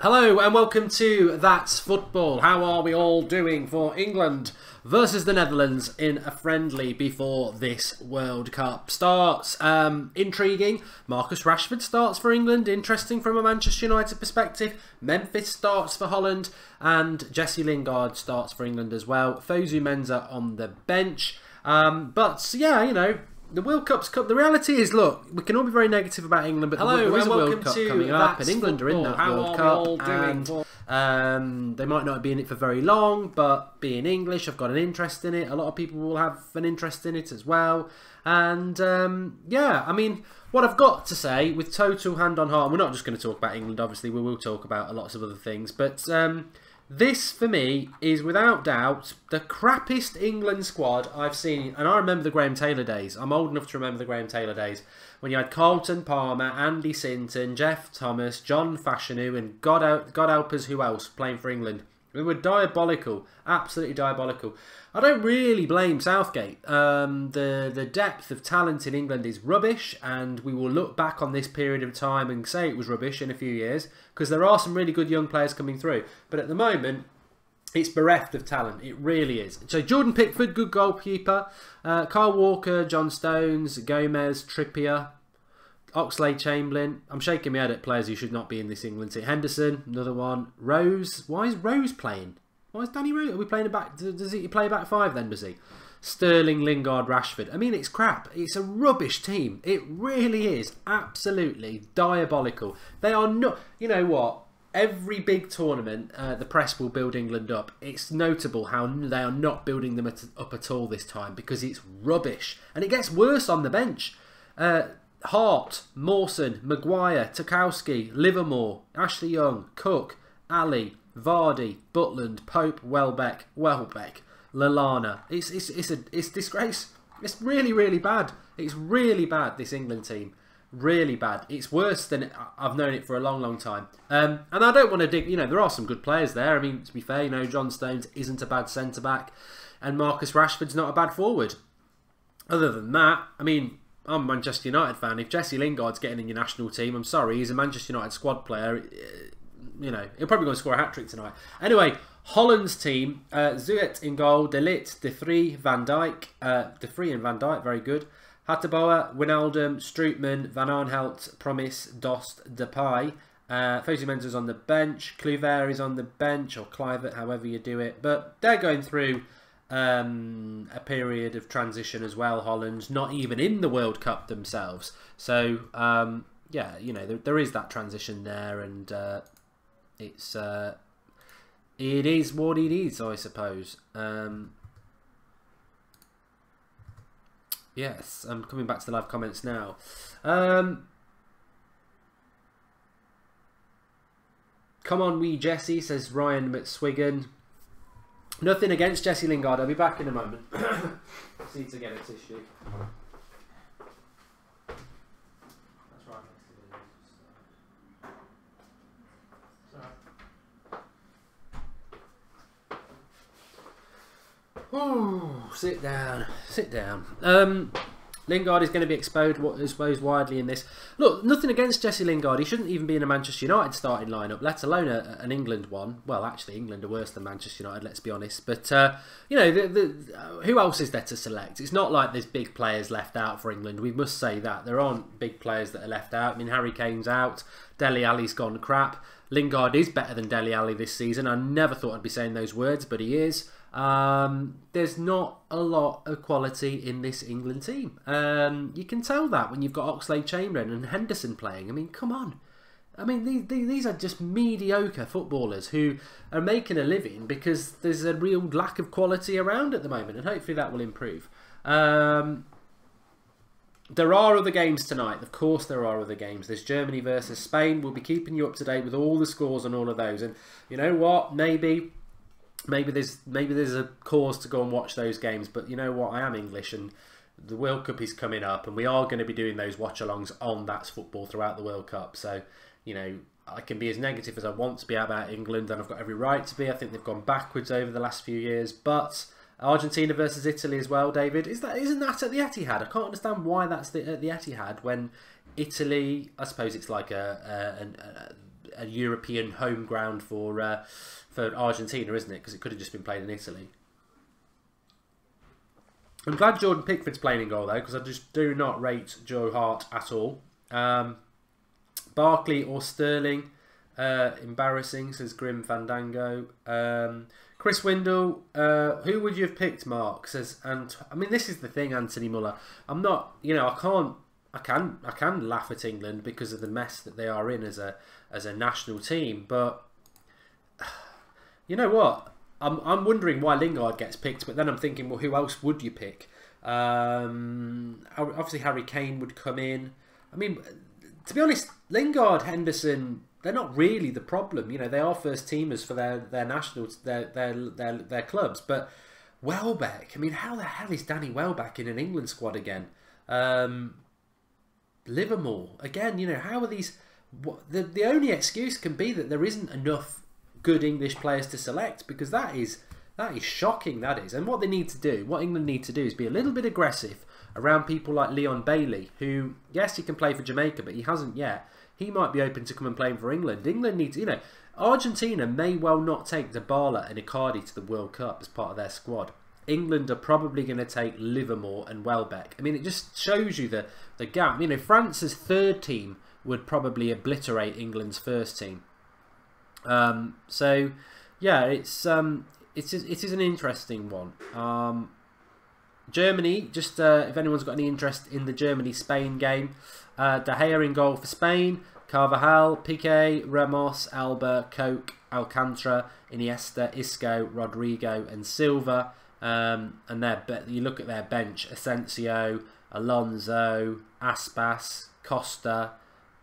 Hello and welcome to That's Football. How are we all doing for England versus the Netherlands in a friendly before this World Cup starts? Intriguing. Marcus Rashford starts for England. Interesting from a Manchester United perspective. Memphis starts for Holland. And Jesse Lingard starts for England as well. Fosu Mensah on the bench. But yeah, you know, the World Cup's the reality is, look, we can all be very negative about England, but there is a World Cup coming up, and England are in that World Cup, and they might not be in it for very long, but being English, I've got an interest in it. A lot of people will have an interest in it as well, and yeah, I mean, what I've got to say with total hand on heart, and we're not just going to talk about England, obviously, we will talk about lots of other things, but this, for me, is without doubt the crappiest England squad I've seen. And I remember the Graham Taylor days. I'm old enough to remember the Graham Taylor days. When you had Carlton Palmer, Andy Sinton, Jeff Thomas, John Fashanu, and God help us who else playing for England. They were diabolical. Absolutely diabolical. I don't really blame Southgate. The depth of talent in England is rubbish, and we will look back on this period of time and say it was rubbish in a few years, because there are some really good young players coming through. But at the moment, it's bereft of talent. It really is. So Jordan Pickford, good goalkeeper. Kyle Walker, John Stones, Gomez, Trippier, Oxlade-Chamberlain. I'm shaking my head at players who should not be in this England team. Henderson, another one. Rose. Why is Rose playing? Why is Danny Rose? Are we playing a back? Does he play back five then, does he? Sterling, Lingard, Rashford. I mean, it's crap. It's a rubbish team. It really is. Absolutely diabolical. They are not... You know what? Every big tournament, the press will build England up. It's notable how they are not building them up at all this time, because it's rubbish. And it gets worse on the bench. Hart, Mawson, Maguire, Tarkowski, Livermore, Ashley Young, Cook, Ali, Vardy, Butland, Pope, Welbeck, Lallana. It's disgrace. It's really, really bad. It's really bad, this England team. Really bad. It's worse than I've known it for a long, long time. And I don't want to dig... You know, there are some good players there. I mean, to be fair, you know, John Stones isn't a bad centre-back, and Marcus Rashford's not a bad forward. Other than that, I mean, I'm a Manchester United fan. If Jesse Lingard's getting in your national team, I'm sorry, he's a Manchester United squad player. You know, he'll probably go and score a hat-trick tonight. Anyway, Holland's team, Zuet in goal, De Ligt, De Vrij, Van Dijk. De Vrij and Van Dijk, very good. Hateboer, Wijnaldum, Strootman, Van Aanholt, Promise, Dost, Depay. Fosu Mensah's on the bench. Kluivert is on the bench, or Kluivert, however you do it. But they're going through a period of transition as well, Holland. Not even in the World Cup themselves. So, yeah, you know, there is that transition there, and it is what it is, I suppose. Yes, I'm coming back to the live comments now. Come on, wee Jesse, says Ryan McSwiggan. Nothing against Jesse Lingard. I'll be back in a moment. Just need to get a tissue. That's right. Ooh, sit down. Sit down. Lingard is going to be exposed widely in this. Look, nothing against Jesse Lingard. He shouldn't even be in a Manchester United starting lineup, let alone an England one. Well, actually, England are worse than Manchester United, let's be honest. But, you know, who else is there to select? It's not like there's big players left out for England. We must say that. There aren't big players that are left out. I mean, Harry Kane's out. Dele Alli's gone crap. Lingard is better than Dele Alli this season. I never thought I'd be saying those words, but he is. There's not a lot of quality in this England team. You can tell that when you've got Oxlade-Chamberlain and Henderson playing. I mean, come on. I mean, these are just mediocre footballers who are making a living because there's a real lack of quality around at the moment, and hopefully that will improve. There are other games tonight. Of course there are other games. There's Germany versus Spain. We'll be keeping you up to date with all the scores on all of those. And you know what? Maybe there's a cause to go and watch those games. But you know what? I am English, and the World Cup is coming up, and we are going to be doing those watch-alongs on That's Football throughout the World Cup. So, you know, I can be as negative as I want to be about England, and I've got every right to be. I think they've gone backwards over the last few years, but Argentina versus Italy as well, David. Isn't that at the Etihad? I can't understand why that's at the Etihad when Italy, I suppose it's like a a European home ground for Argentina, isn't it? Because it could have just been played in Italy. I'm glad Jordan Pickford's playing in goal though, because I just do not rate Joe Hart at all. Barkley or Sterling, embarrassing, says Grim Fandango. Chris Windle, who would you have picked, Mark? Says, and I mean, this is the thing, Anthony Muller. I'm not, you know, I can laugh at England because of the mess that they are in as a national team, but you know what? I'm wondering why Lingard gets picked, but then I'm thinking, well, who else would you pick? Obviously, Harry Kane would come in. I mean, to be honest, Lingard, Henderson, they're not really the problem. You know, they are first teamers for their nationals, their clubs. But Welbeck, I mean, how the hell is Danny Welbeck in an England squad again? Livermore again. You know, how are these? The only excuse can be that there isn't enough good English players to select, because that is shocking, that is. And what they need to do, what England need to do, is be a little bit aggressive around people like Leon Bailey, who, yes, he can play for Jamaica, but he hasn't yet. He might be open to come and play for England. England needs, you know, Argentina may well not take Dybala and Icardi to the World Cup as part of their squad. England are probably going to take Livermore and Welbeck. I mean, it just shows you the gap. You know, France's third team would probably obliterate England's first team. So yeah, it is an interesting one. Germany, just if anyone's got any interest in the Germany-Spain game, De Gea in goal for Spain, Carvajal, Piqué, Ramos, Alba, Koch, Alcantara, Iniesta, Isco, Rodrigo and Silva. And you look at their bench: Asensio, Alonso, Aspas, Costa,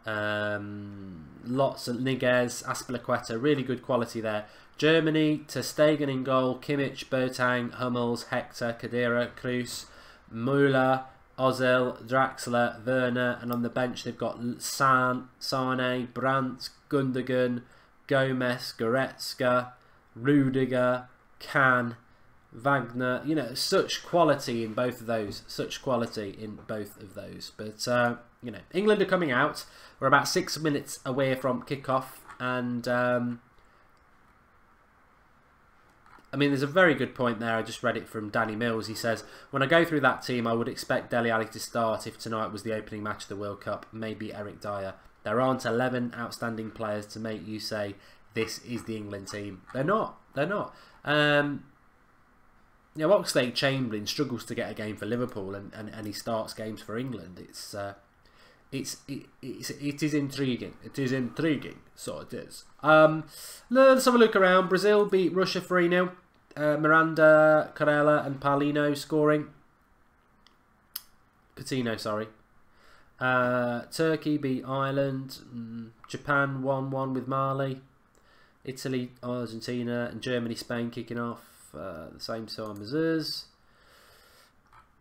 lots of Niguez, Azpilicueta, really good quality there. Germany, Ter Stegen in goal, Kimmich, Boateng, Hummels, Hector, Khedira, Kroos, Müller, Ozil, Draxler, Werner, and on the bench they've got Sane, Brandt, Gundogan, Gomez, Goretzka, Rudiger, Can, Wagner. You know, such quality in both of those. But you know, England are coming out. We're about 6 minutes away from kickoff, and I mean, there's a very good point there. I just read it from Danny Mills. He says, when I go through that team, I would expect Dele Alli to start if tonight was the opening match of the World Cup. Maybe Eric Dyer. There aren't 11 outstanding players to make you say this is the England team. They're not. Yeah, Oxlade-Chamberlain struggles to get a game for Liverpool, and he starts games for England. It is intriguing. It is intriguing. So it is. Let's have a look around. Brazil beat Russia 3-0. Miranda, Carella and Paulino scoring. Coutinho, sorry. Turkey beat Ireland. Japan 1-1 with Mali. Italy, Argentina and Germany, Spain kicking off the same time as us.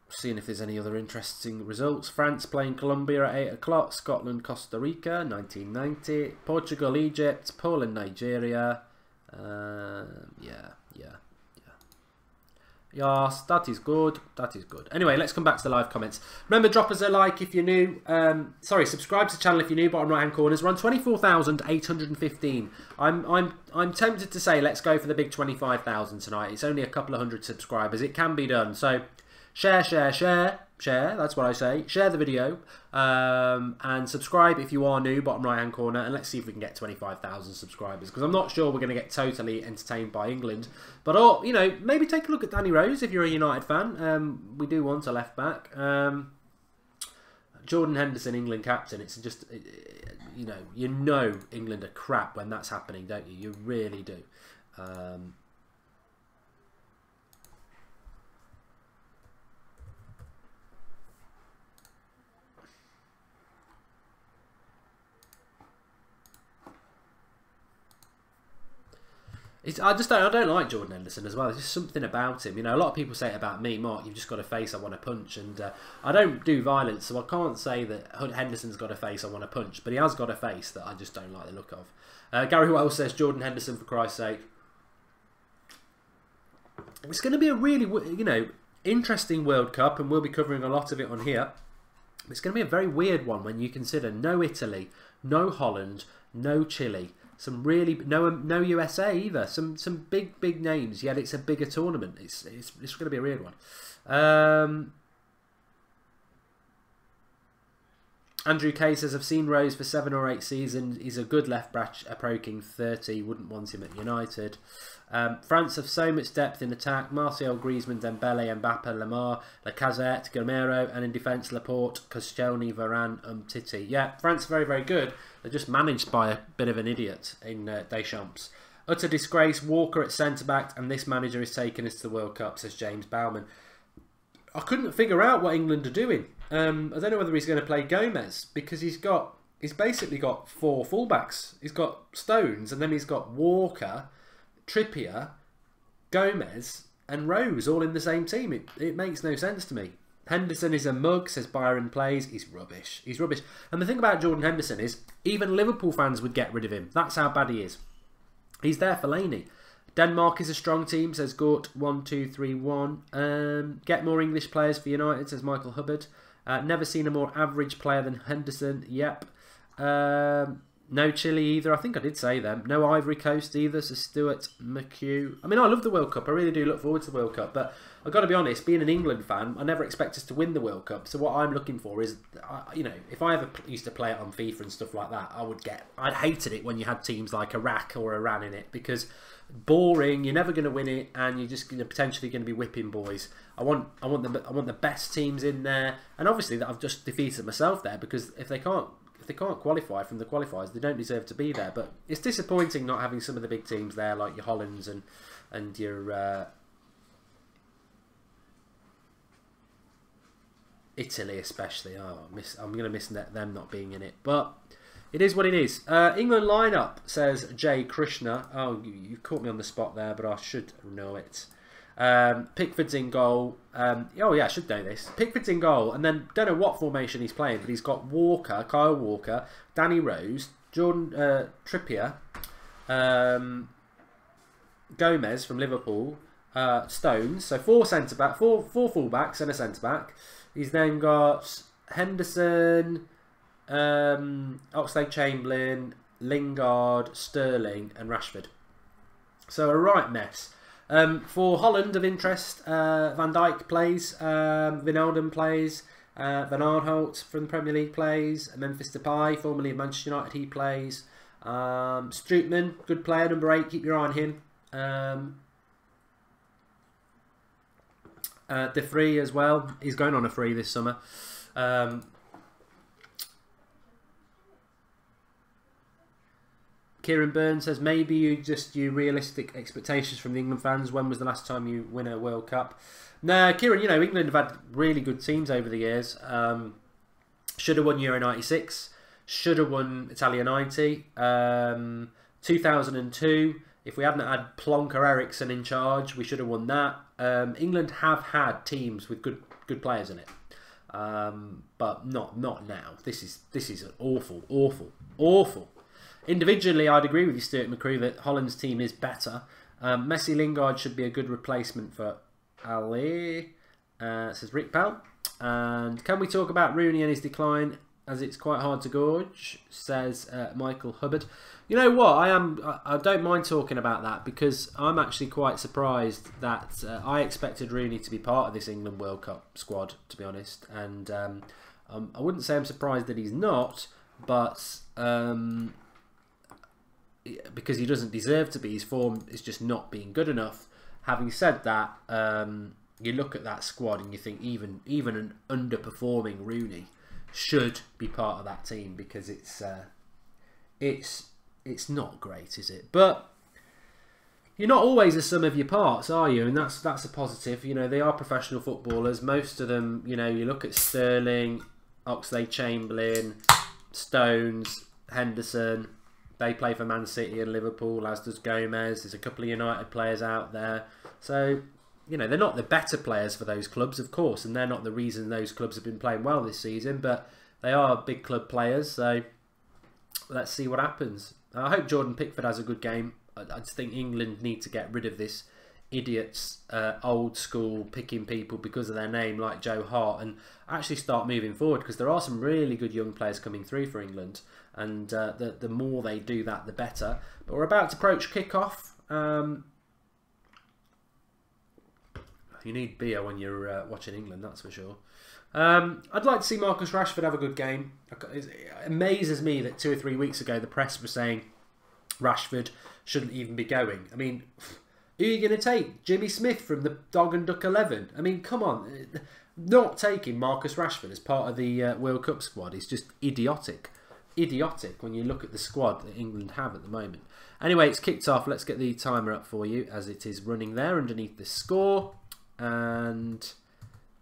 Seeing if there's any other interesting results. France playing Colombia at 8 o'clock. Scotland, Costa Rica, 1990. Portugal, Egypt. Poland, Nigeria. Yes, that is good. That is good. Anyway, let's come back to the live comments. Remember, drop us a like if you're new. Sorry, subscribe to the channel if you're new. Bottom right hand corners. We're on 24,815. I'm tempted to say let's go for the big 25,000 tonight. It's only a couple of hundred subscribers. It can be done. So share. That's what I say. Share the video and subscribe if you are new, bottom right hand corner, and let's see if we can get 25,000 subscribers, because I'm not sure we're going to get totally entertained by England, but you know, maybe take a look at Danny Rose if you're a United fan. We do want a left back. Jordan Henderson, England captain. It's just you know England are crap when that's happening, don't you? You really do. I don't like Jordan Henderson as well. There's just something about him. You know, a lot of people say it about me, Mark, you've just got a face I want to punch. And I don't do violence, so I can't say that Henderson's got a face I want to punch. But he has got a face that I just don't like the look of. Gary Wells says, Jordan Henderson, for Christ's sake. It's going to be a really, interesting World Cup, and we'll be covering a lot of it on here. It's going to be a very weird one when you consider no Italy, no Holland, no Chile, some really no USA either. Some big names. Yet it's a bigger tournament. It's going to be a weird one. Andrew Kay says, I've seen Rose for 7 or 8 seasons. He's a good left back approaching 30. Wouldn't want him at United. France have so much depth in attack. Martial, Griezmann, Dembele, Mbappe, Lamar, Lacazette, Gamero, and in defence, Laporte, Koscielny, Varane, Titi. Yeah, France very, very good. They're just managed by a bit of an idiot in Deschamps. Utter disgrace. Walker at centre-back, and this manager is taking us to the World Cup, says James Bowman. I couldn't figure out what England are doing. I don't know whether he's going to play Gomez, because he's basically got 4 fullbacks. He's got Stones, and then he's got Walker, Trippier, Gomez, and Rose all in the same team. It makes no sense to me. Henderson is a mug, says Byron Plays. He's rubbish. He's rubbish. And the thing about Jordan Henderson is, even Liverpool fans would get rid of him. That's how bad he is. He's there for Laney. Denmark is a strong team, says Gort1231. Get more English players for United, says Michael Hubbard. Never seen a more average player than Henderson. Yep. No Chile either. I think I did say them. No Ivory Coast either, says Stuart McHugh. I mean, I love the World Cup. I really do look forward to the World Cup. But I've got to be honest, being an England fan, I never expect us to win the World Cup. So what I'm looking for is, you know, if I ever used to play it on FIFA and stuff like that, I'd hated it when you had teams like Iraq or Iran in it, because boring, you're never going to win it, and you're just potentially going to be whipping boys. I want the best teams in there, and obviously that I've just defeated myself there, because if they can't qualify from the qualifiers, they don't deserve to be there. But it's disappointing not having some of the big teams there, like your Hollands and your Italy especially. Oh, I'm going to miss them not being in it, but it is what it is. England lineup, says Jay Krishna. Oh, you caught me on the spot there, but I should know it. Pickford's in goal. Oh yeah, I should know this. Pickford's in goal, and then don't know what formation he's playing, but he's got Walker, Kyle Walker, Danny Rose, Jordan Trippier, Gomez from Liverpool, Stones. So 4 fullbacks and a centre back. He's then got Henderson, Oxlade-Chamberlain, Lingard, Sterling, and Rashford. So a right mess. For Holland of interest, Van Dijk plays, Wijnaldum plays, Van Aanholt from the Premier League plays, Memphis Depay, formerly of Manchester United, he plays. Strootman, good player, number 8, keep your eye on him. De Vrij as well, he's going on a free this summer. Kieran Burns says, maybe you realistic expectations from the England fans. When was the last time you win a World Cup? No, Kieran, you know, England have had really good teams over the years. Should have won Euro 96. Should have won Italia 90. 2002, if we hadn't had Plonker Eriksson in charge, we should have won that. England have had teams with good players in it. But not now. This is an awful. Individually, I'd agree with you, Stuart McCrew, that Holland's team is better. Messi Lingard should be a good replacement for Ali, says Rick Pell. And can we talk about Rooney and his decline, as it's quite hard to gauge, says Michael Hubbard. You know what, I don't mind talking about that, because I'm actually quite surprised that I expected Rooney to be part of this England World Cup squad, to be honest. And I wouldn't say I'm surprised that he's not, but because he doesn't deserve to be. His form is just not being good enough. Having said that, you look at that squad and you think even an underperforming Rooney should be part of that team, because it's not great, is it? But you're not always the sum of your parts, are you? And that's a positive. You know, they are professional footballers. Most of them, you know, you look at Sterling, Oxlade-Chamberlain, Stones, Henderson. They play for Man City and Liverpool, as does Gomez. There's a couple of United players out there. So, you know, they're not the better players for those clubs, of course, and they're not the reason those clubs have been playing well this season, but they are big club players, so let's see what happens. I hope Jordan Pickford has a good game. I just think England need to get rid of this idiots, old school, picking people because of their name like Joe Hart, and actually start moving forward, because there are some really good young players coming through for England, and the more they do that, the better. But we're about to approach kickoff. You need beer when you're watching England, that's for sure. I'd like to see Marcus Rashford have a good game. It amazes me that 2 or 3 weeks ago the press were saying Rashford shouldn't even be going. I mean, who are you going to take? Jimmy Smith from the Dog and Duck 11? I mean, come on. Not taking Marcus Rashford as part of the World Cup squad is just idiotic. Idiotic when you look at the squad that England have at the moment. Anyway, it's kicked off. Let's get the timer up for you as it is running there underneath the score. And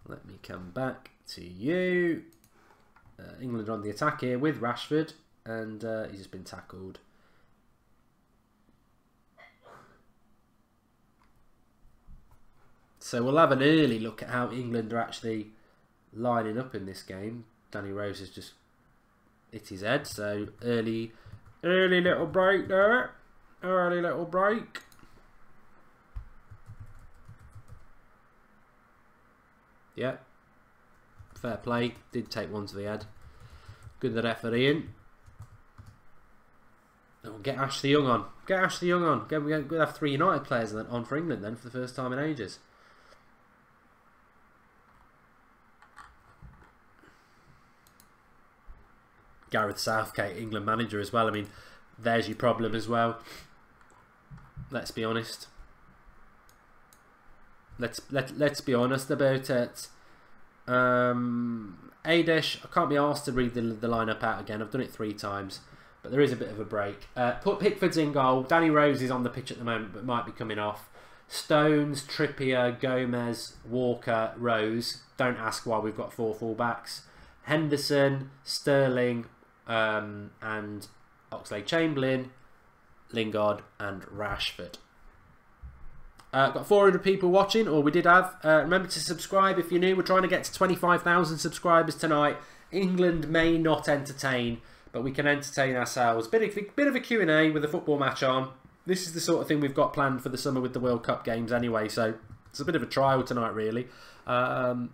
let me come back to you. England are on the attack here with Rashford, and he's just been tackled. So we'll have an early look at how England are actually lining up in this game. Danny Rose has just hit his head, so early little break there. Early little break. Yeah, fair play. Did take one to the head. Good the referee in. Oh, get Ashley Young on. Get Ashley Young on. We'll have 3 United players on for England then for the first time in ages. Gareth Southgate, England manager as well. I mean, there's your problem as well. Let's be honest. Let's be honest about it. Adish, I can't be asked to read the lineup out again. I've done it 3 times, but there is a bit of a break. Pickford's in goal. Danny Rose is on the pitch at the moment, but might be coming off. Stones, Trippier, Gomez, Walker, Rose. Don't ask why we've got 4 fullbacks. Henderson, Sterling, and Oxlade-Chamberlain, Lingard, and Rashford. Got 400 people watching, or we did have. Remember to subscribe if you're new. We're trying to get to 25,000 subscribers tonight. England may not entertain, but we can entertain ourselves. Bit of a Q&A with a football match on. This is the sort of thing we've got planned for the summer with the World Cup games anyway, so it's a bit of a trial tonight, really. So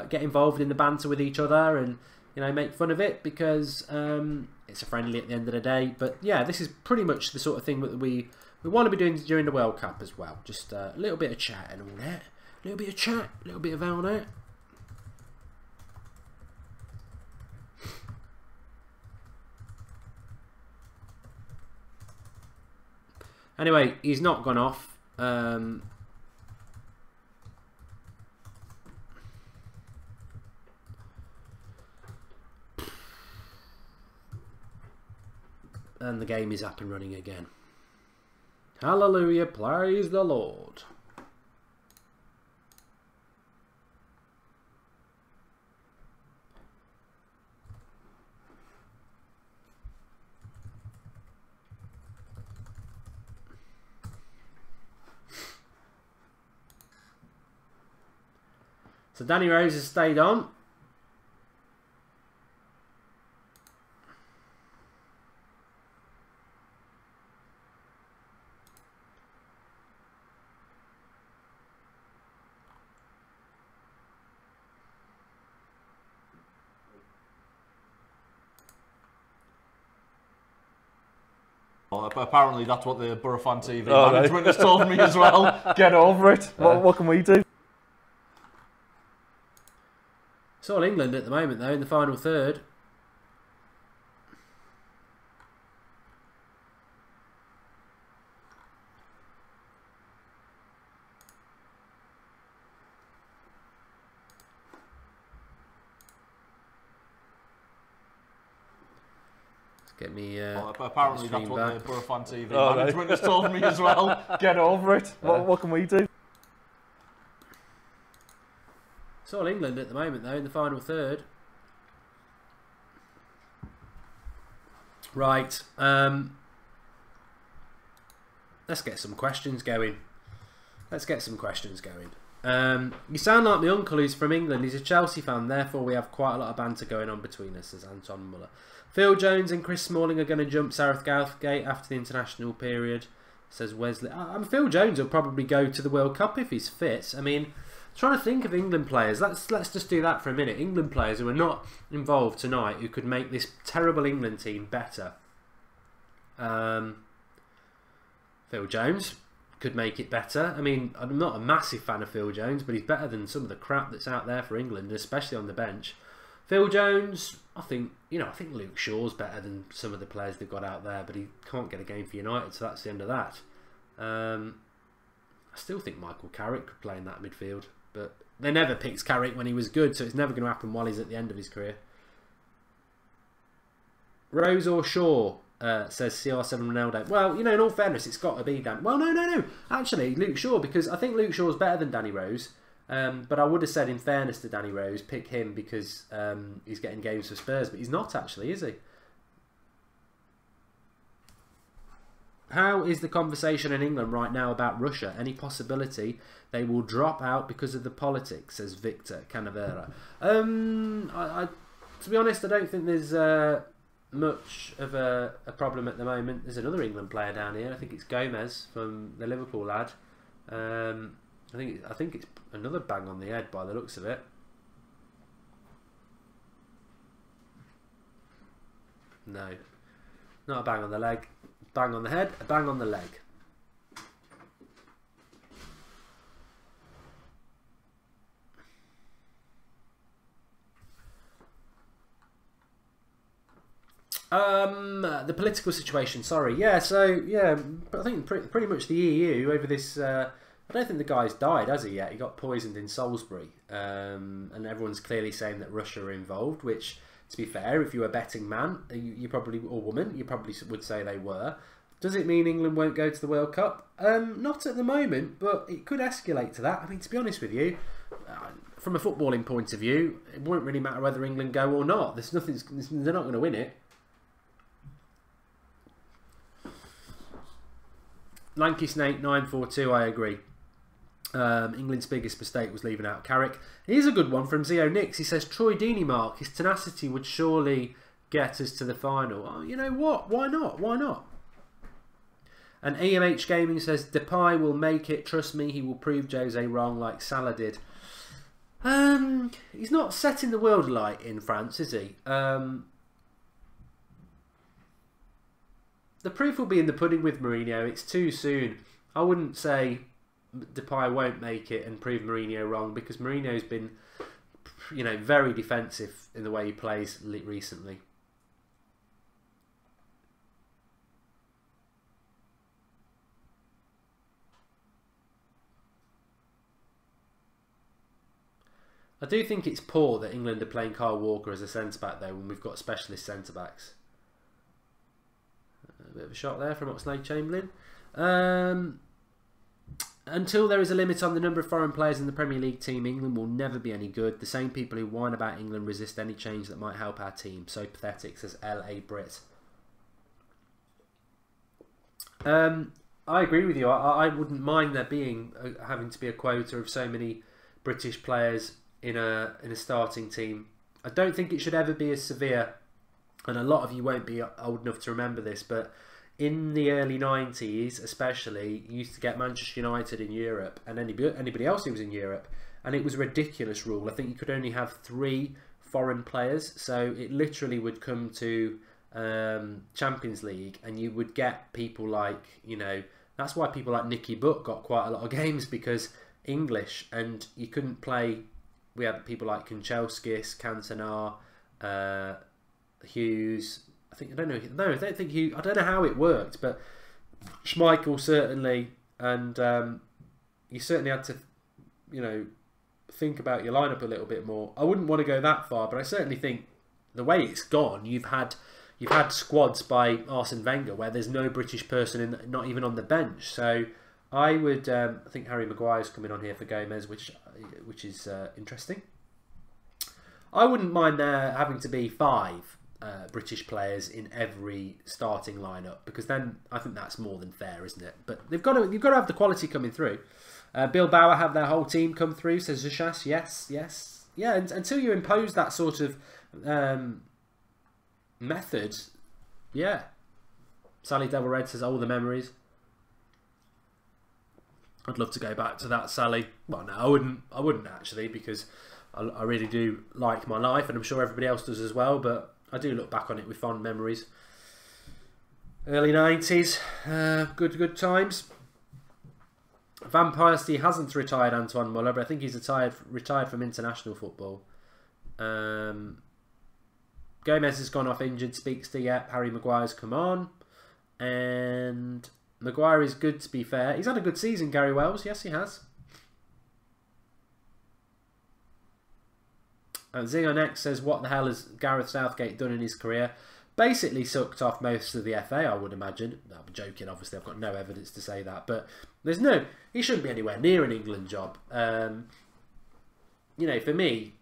get involved in the banter with each other and, you know, make fun of it, because it's a friendly at the end of the day. But yeah, this is pretty much the sort of thing that we want to be doing during the World Cup as well. Just a little bit of chat and all that. A little bit of chat, a little bit of all that. Anyway, he's not gone off. And the game is up and running again. Hallelujah, praise the Lord. So Danny Rose has stayed on. Apparently that's what the Borough Fan TV management has told me as well. Get over it. What can we do? It's all England at the moment, though, in the final third. Get me. Apparently that's what the Borough Fan TV management has told me as well. Get over it. What can we do? It's all England at the moment, though, in the final third. Right. Let's get some questions going. You sound like my uncle who's from England. He's a Chelsea fan, therefore we have quite a lot of banter going on between us, says Anton Muller. Phil Jones and Chris Smalling are going to jump Southgate after the international period. says Wesley. Phil Jones will probably go to the World Cup if he's fit. I mean, trying to think of England players. Let's just do that for a minute. England players who are not involved tonight who could make this terrible England team better. Phil Jones could make it better. I mean, I'm not a massive fan of Phil Jones, but he's better than some of the crap that's out there for England, especially on the bench. Phil Jones, I think Luke Shaw's better than some of the players they've got out there, but he can't get a game for United, so that's the end of that. I still think Michael Carrick could play in that midfield, but they never picked Carrick when he was good, so it's never going to happen while he's at the end of his career. Rose or Shaw, says CR7 Ronaldo. Well, in all fairness, it's got to be Dan. Well, no. Actually, Luke Shaw, because I think Luke Shaw's better than Danny Rose. But I would have said, in fairness to Danny Rose, pick him because he's getting games for Spurs. But he's not actually, is he? How is the conversation in England right now about Russia? Any possibility they will drop out because of the politics, says Victor Canavera. To be honest, I don't think there's much of a problem at the moment. There's another England player down here. I think it's Gomez from the Liverpool lad. I think it's another bang on the head by the looks of it. No, not a bang on the leg. Bang on the head, a bang on the leg. The political situation, sorry. Yeah, so, yeah, I think pretty much the EU over this... I don't think the guy's died, has he yet? He got poisoned in Salisbury. And everyone's clearly saying that Russia are involved, which, to be fair, if you were a betting man, you probably, or woman, you probably would say they were. Does it mean England won't go to the World Cup? Not at the moment, but it could escalate to that. I mean, to be honest with you, from a footballing point of view, it won't really matter whether England go or not. They're not going to win it. Lanky Snake 942, I agree. England's biggest mistake was leaving out Carrick. Here's a good one from Zio Nix. He says, Troy Deeney, Mark, his tenacity would surely get us to the final. Oh, you know what? Why not? Why not? And EMH Gaming says, Depay will make it. Trust me, he will prove Jose wrong like Salah did. He's not setting the world alight in France, is he? The proof will be in the pudding with Mourinho. It's too soon. I wouldn't say Depay won't make it and prove Mourinho wrong, because Mourinho's been, very defensive in the way he plays recently. I do think it's poor that England are playing Kyle Walker as a centre-back, though, when we've got specialist centre-backs. A bit of a shot there from Oxlade Chamberlain. Until there is a limit on the number of foreign players in the Premier League team, England will never be any good. The same people who whine about England resist any change that might help our team. So pathetic, says LA Brit. I agree with you. I wouldn't mind there being having to be a quota of so many British players in a starting team. I don't think it should ever be as severe, and a lot of you won't be old enough to remember this, but in the early 90s especially, you used to get Manchester United in Europe and anybody else who was in Europe, and it was a ridiculous rule. I think you could only have 3 foreign players, so it literally would come to Champions League and you would get people like, that's why people like Nicky Butt got quite a lot of games, because English, and you couldn't play. We had people like Kanchelskis, Cantona, Hughes. I don't know how it worked, but Schmeichel certainly, and you certainly had to, think about your lineup a little bit more. I wouldn't want to go that far, but I certainly think the way it's gone, you've had squads by Arsene Wenger where there's no British person not even on the bench. So I would, I think Harry Maguire's coming on here for Gomez, which is interesting. I wouldn't mind there having to be 5 British players in every starting lineup, because then I think that's more than fair, isn't it? But you've got to have the quality coming through. Bill Bauer have their whole team come through, says Zashas. Yes. Yeah, until you impose that sort of method, yeah. Sally Devil Red says, all the memories. I'd love to go back to that, Sally. Well, no, I wouldn't. I wouldn't actually, because I really do like my life, and I'm sure everybody else does as well. But I do look back on it with fond memories. Early 90s, good times. Van Persie hasn't retired, Antoine Muller, but I think he's retired from international football. Gomez has gone off injured. Speaks to Harry Maguire's come on, and Maguire is good, to be fair. He's had a good season, Gary Wells. Yes, he has. And Xeonex says, what the hell has Gareth Southgate done in his career? Basically sucked off most of the FA, I would imagine. I'm joking, obviously. I've got no evidence to say that. But he shouldn't be anywhere near an England job. You know, for me,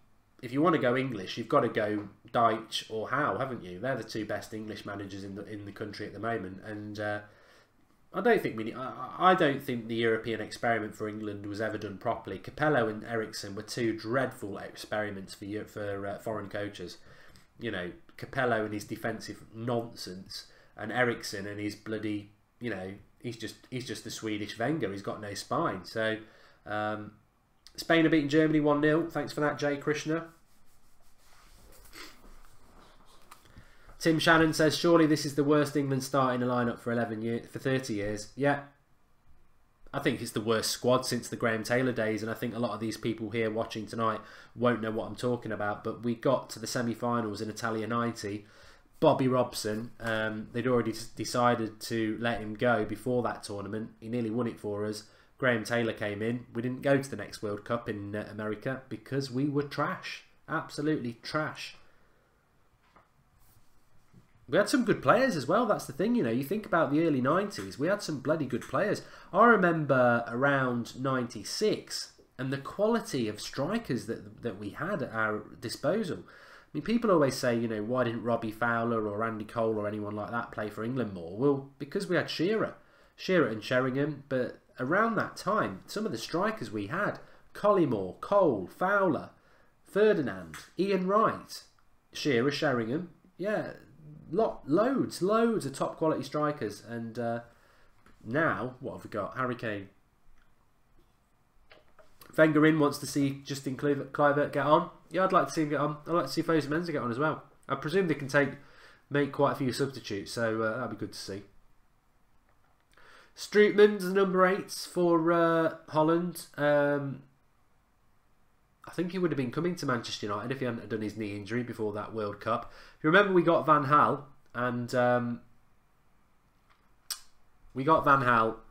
if you want to go English, you've got to go Dyche or Howe, haven't you? They're the two best English managers in the country at the moment. And I don't think the European experiment for England was ever done properly. Capello and Ericsson were two dreadful experiments for foreign coaches. You know, Capello and his defensive nonsense, and Ericsson and his bloody, you know, he's just the Swedish Wenger. He's got no spine. So Spain are beating Germany 1-0. Thanks for that, Jay Krishna. Tim Shannon says, surely this is the worst England start in a lineup for 30 years. Yeah. I think it's the worst squad since the Graham Taylor days, and I think a lot of these people here watching tonight won't know what I'm talking about, but we got to the semi-finals in Italia 90. Bobby Robson, they'd already decided to let him go before that tournament. He nearly won it for us. Graham Taylor came in. We didn't go to the next World Cup in America because we were trash. Absolutely trash. We had some good players as well, that's the thing, you know. You think about the early 90s, we had some bloody good players. I remember around 96, and the quality of strikers that we had at our disposal. I mean, people always say, you know, why didn't Robbie Fowler or Andy Cole or anyone like that play for England more? Well, because we had Shearer and Sheringham, but around that time, some of the strikers we had, Collymore, Cole, Fowler, Ferdinand, Ian Wright, Shearer, Sheringham, yeah, loads of top quality strikers. And now what have we got? Harry Kane. Wenger wants to see Justin Kluivert get on. Yeah, I'd like to see him get on. I'd like to see Fosu Mensah get on as well. I presume they can make quite a few substitutes, so that'd be good to see. Strootman's the number 8 for Holland. I think he would have been coming to Manchester United if he hadn't done his knee injury before that World Cup. If you remember, we got Van Gaal, and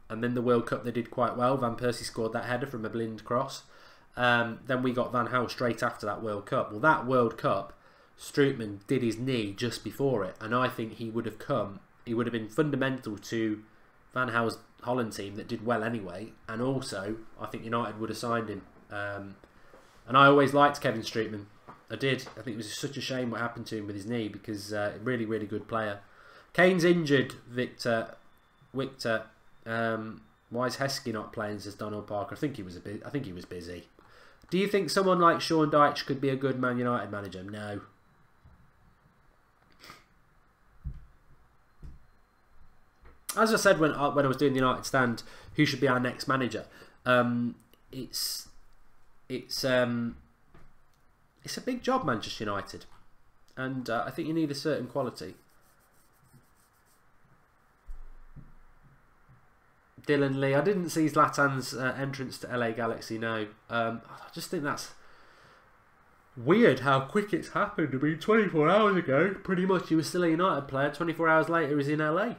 and then the World Cup they did quite well. Van Persie scored that header from a blind cross. Then we got Van Gaal straight after that World Cup. Well, that World Cup, Strootman did his knee just before it, and I think he would have been fundamental to Van Gaal's Holland team that did well anyway, and also I think United would have signed him. And I always liked Kevin Strootman. I did. I think it was such a shame what happened to him with his knee, because really, really good player. Kane's injured, Victor. Why is Heskey not playing, says Donald Parker? I think he was busy. Do you think someone like Sean Dyche could be a good Man United manager? No. As I said when I was doing the United stand, who should be our next manager? It's a big job, Manchester United, and I think you need a certain quality. Dylan Lee, I didn't see Zlatan's entrance to LA Galaxy. No, I just think that's weird how quick it's happened. I mean, 24 hours ago, pretty much he was still a United player. 24 hours later, he's in LA.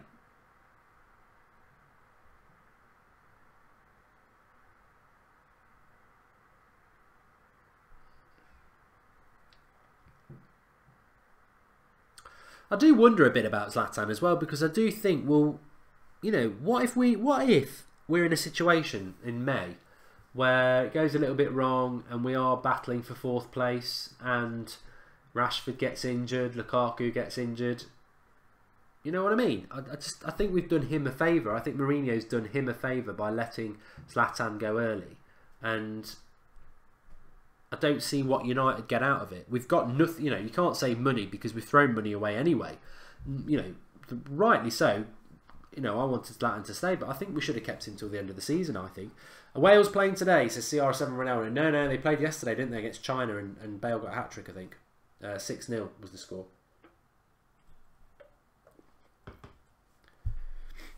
I do wonder a bit about Zlatan as well, because I do think, well, you know, what if we're in a situation in May where it goes a little bit wrong and we are battling for 4th place and Rashford gets injured, Lukaku gets injured. You know what I mean? I think we've done him a favour. I think Mourinho's done him a favour by letting Zlatan go early, and I don't see what United get out of it. We've got nothing, you know, you can't say money because we've thrown money away anyway. You know, rightly so. You know, I wanted Zlatan to stay, but I think we should have kept him till the end of the season, I think. Wales playing today, says CR7 Ronaldo. No, they played yesterday, didn't they, against China, and Bale got a hat-trick, I think. 6-0 was the score.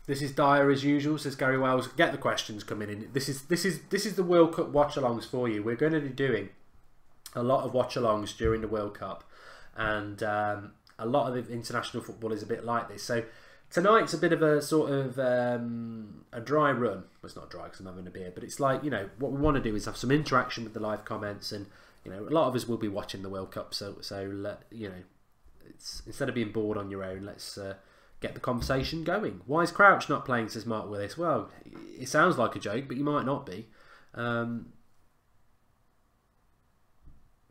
This is dire as usual, says Gary Wells. Get the questions coming in. This is the World Cup watch-alongs for you. We're going to be doing a lot of watch-alongs during the World Cup, and a lot of the international football is a bit like this. So tonight's a bit of a sort of a dry run. Well, it's not dry because I'm having a beer, but it's like, you know, what we want to do is have some interaction with the live comments, and you know, a lot of us will be watching the World Cup. So you know, it's, instead of being bored on your own, let's get the conversation going. Why is Crouch not playing, says Mark Willis? Well, it sounds like a joke, but you might not be.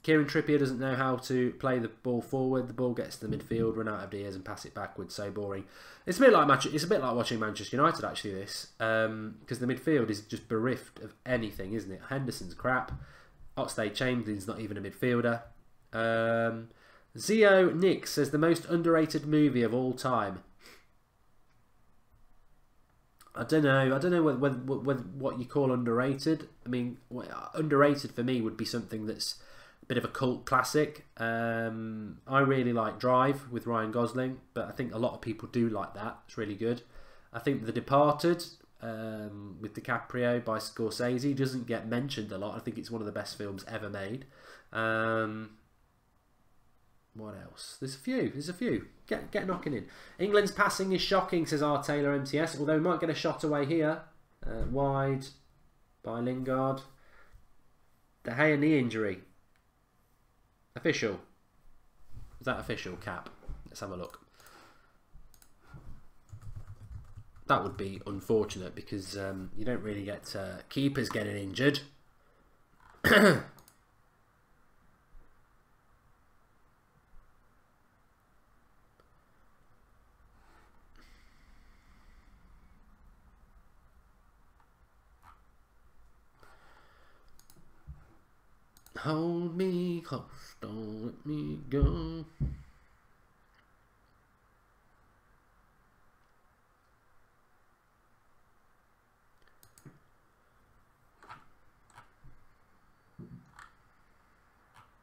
Kieran Trippier doesn't know how to play the ball forward. The ball gets to the midfield, run out of ideas, and pass it backwards. So boring. It's a bit like watching Manchester United, actually. This because the midfield is just bereft of anything, isn't it? Henderson's crap. Oxlade-Chamberlain's not even a midfielder. Zio Nick says the most underrated movie of all time. I don't know what you call underrated. I mean, underrated for me would be something that's a bit of a cult classic. I really like Drive with Ryan Gosling, but I think a lot of people do like that. It's really good. I think The Departed with DiCaprio by Scorsese doesn't get mentioned a lot. I think it's one of the best films ever made. What else? There's a few. Get knocking in. England's passing is shocking, says R. Taylor MTS, although we might get a shot away here. Wide by Lingard. De Gea knee injury. Official. Is that official, Cap? Let's have a look. That would be unfortunate because you don't really get keepers getting injured. Hold me close, don't let me go.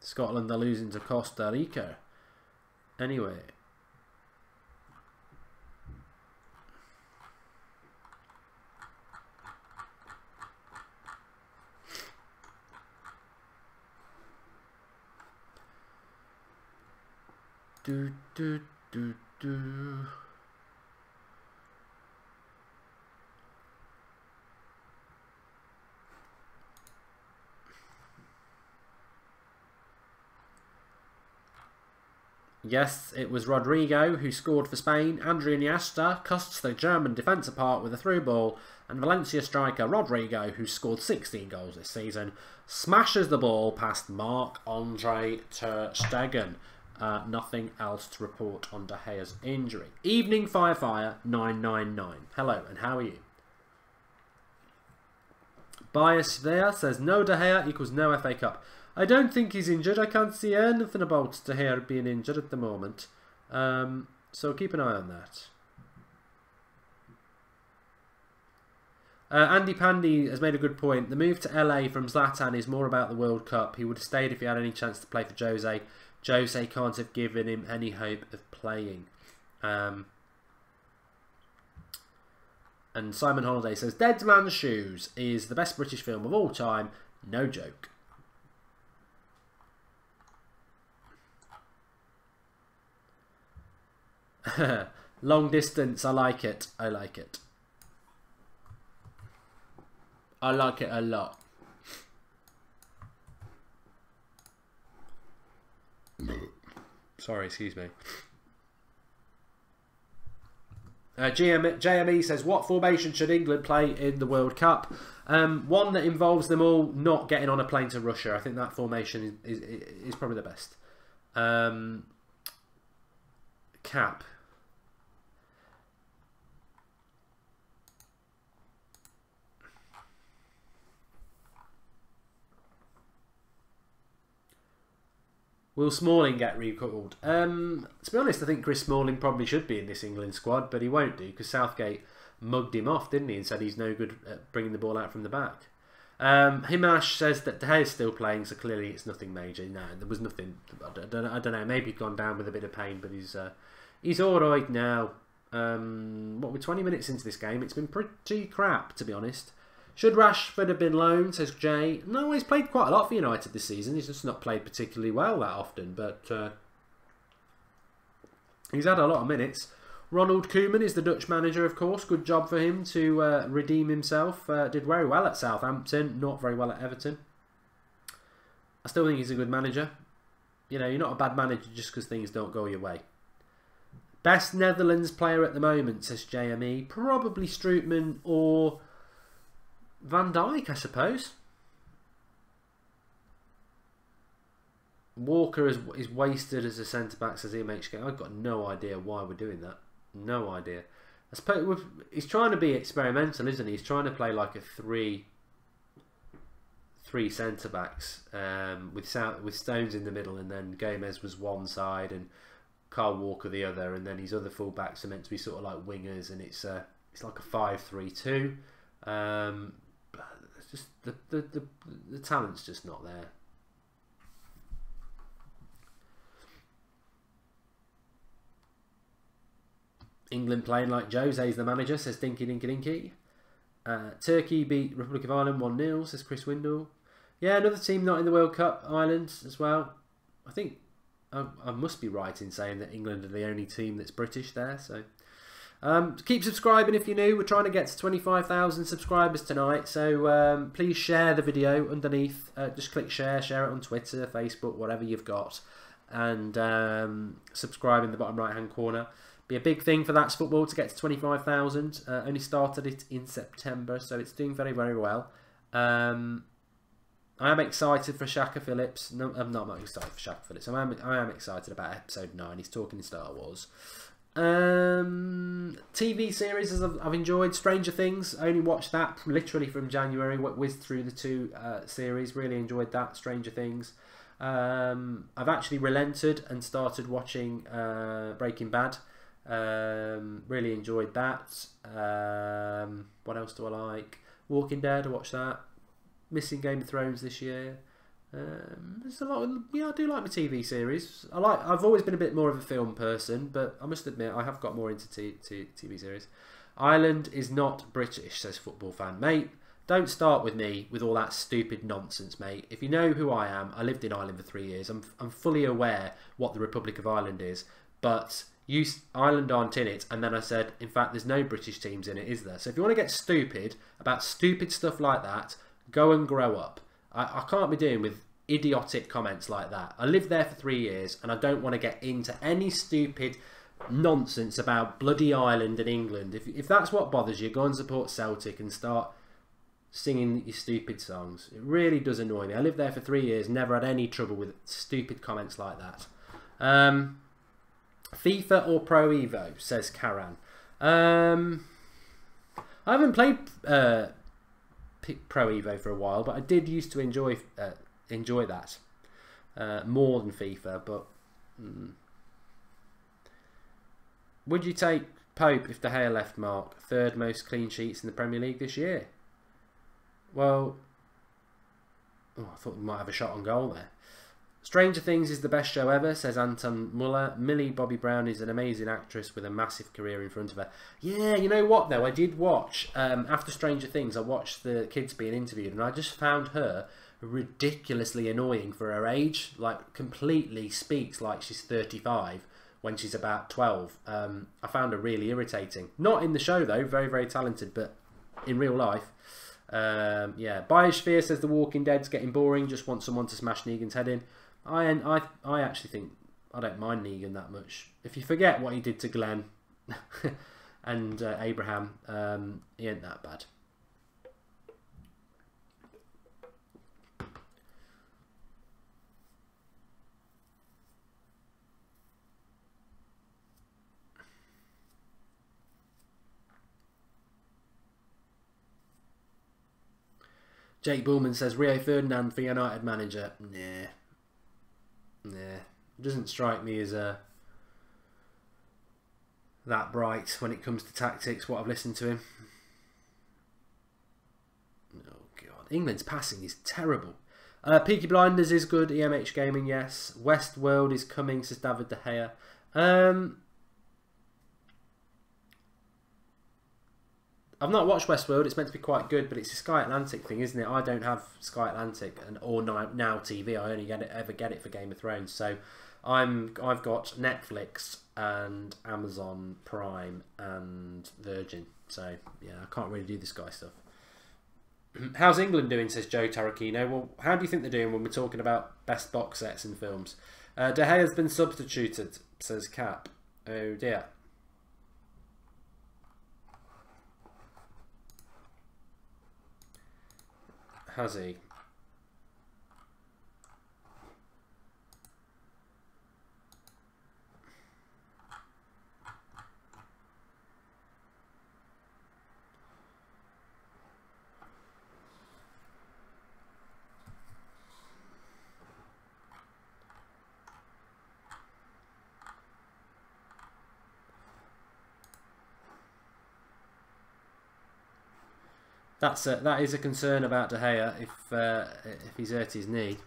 Scotland are losing to Costa Rica. Anyway. Do. Yes, it was Rodrigo who scored for Spain. Andrea Iniesta cuts the German defence apart with a through ball. And Valencia striker Rodrigo, who scored 16 goals this season, smashes the ball past Marc-Andre ter Stegen. Nothing else to report on De Gea's injury. Evening Firefire 999. Hello, and how are you? Bias there says no De Gea equals no FA Cup. I don't think he's injured. I can't see anything about De Gea being injured at the moment. So keep an eye on that. Andy Pandy has made a good point. The move to LA from Zlatan is more about the World Cup. He would have stayed if he had any chance to play for Jose. Jose can't have given him any hope of playing. And Simon Holiday says, Dead Man's Shoes is the best British film of all time. No joke. Long distance, I like it. I like it. I like it a lot. Sorry, excuse me. JME says, what formation should England play in the World Cup? One that involves them all not getting on a plane to Russia. I think that formation is probably the best. Cap. Will Smalling get recalled? To be honest, I think Chris Smalling probably should be in this England squad, but he won't do because Southgate mugged him off, didn't he, and said he's no good at bringing the ball out from the back. Himash says that De Gea is still playing, so clearly it's nothing major. No, there was nothing. I don't know. Maybe he'd gone down with a bit of pain, but he's all right now. We're 20 minutes into this game. It's been pretty crap, to be honest. Should Rashford have been loaned, says Jay. No, he's played quite a lot for United this season. He's just not played particularly well that often, but he's had a lot of minutes. Ronald Koeman is the Dutch manager, of course. Good job for him to redeem himself. Did very well at Southampton, not very well at Everton. I still think he's a good manager. You know, you're not a bad manager just because things don't go your way. Best Netherlands player at the moment, says JME. Probably Strootman or Van Dijk, I suppose. Walker is wasted as a centre-back, says EMHK. I've got no idea why we're doing that. No idea. I suppose he's trying to be experimental, isn't he? He's trying to play like a three centre-backs with Stones in the middle, and then Gomez was one side and Kyle Walker the other, and then his other full-backs are meant to be sort of like wingers, and it's like a 5-3-2. It's just the talent's just not there. England playing like Jose's the manager, says Dinky Dinky Dinky. Turkey beat Republic of Ireland 1-0, says Chris Windle. Yeah, another team not in the World Cup, Ireland as well. I think I must be right in saying that England are the only team that's British there. So keep subscribing if you're new. We're trying to get to 25,000 subscribers tonight. So please share the video underneath. Just click share it on Twitter, Facebook, whatever you've got. And subscribe in the bottom right hand corner. Be a big thing for That's Football to get to 25,000. Only started it in September, so it's doing very, very well. I am excited for Shaka Phillips. No, I'm not excited for Shaka Phillips. I am excited about episode 9. He's talking Star Wars. TV series I've enjoyed. Stranger Things. I only watched that literally from January. Whizzed through the 2 series. Really enjoyed that. Stranger Things. I've actually relented and started watching Breaking Bad. Really enjoyed that. What else do I like? Walking Dead, I watched that. Missing Game of Thrones this year. There's a lot of, I do like my TV series. I've always been a bit more of a film person, but I must admit I have got more into TV series. Ireland is not British, says Football Fan. Mate, don't start with me with all that stupid nonsense, mate. If you know who I am, I lived in Ireland for 3 years. I'm fully aware what the Republic of Ireland is, but Ireland aren't in it, and then I said, in fact, there's no British teams in it, is there? So if you want to get stupid about stupid stuff like that, go and grow up. I can't be dealing with idiotic comments like that. I lived there for 3 years, and I don't want to get into any stupid nonsense about bloody Ireland and England. If that's what bothers you, go and support Celtic and start singing your stupid songs. It really does annoy me. I lived there for 3 years, never had any trouble with stupid comments like that. FIFA or Pro Evo, says Karan. I haven't played Pro Evo for a while, but I did used to enjoy that more than FIFA. But would you take Pope if De Gea left, Mark? 3rd most clean sheets in the Premier League this year. Well, I thought we might have a shot on goal there. Stranger Things is the best show ever, says Anton Muller. Millie Bobby Brown is an amazing actress with a massive career in front of her. Yeah, you know what though? I did watch, after Stranger Things, I watched the kids being interviewed, and I just found her ridiculously annoying for her age. Like, completely speaks like she's 35 when she's about 12. I found her really irritating. Not in the show though, very, very talented, but in real life. Yeah, Biosphere says The Walking Dead's getting boring, just want someone to smash Negan's head in. I actually think I don't mind Negan that much. If you forget what he did to Glenn and Abraham, he ain't that bad. Jake Bullman says Rio Ferdinand for United manager. Nah. Doesn't strike me as that bright when it comes to tactics, what I've listened to him. Oh God. England's passing is terrible. Peaky Blinders is good. EMH Gaming, yes. Westworld is coming, says David De Gea. I've not watched Westworld. It's meant to be quite good, but it's a Sky Atlantic thing, isn't it? I don't have Sky Atlantic or Now TV. I only ever get it for Game of Thrones. So I've got Netflix and Amazon Prime and Virgin. So yeah, I can't really do the Sky stuff. How's England doing, says Joe Tarachino. Well, how do you think they're doing when we're talking about best box sets in films? De Gea has been substituted, says Cap. Oh dear. Has he? That is a concern about De Gea if he's hurt his knee.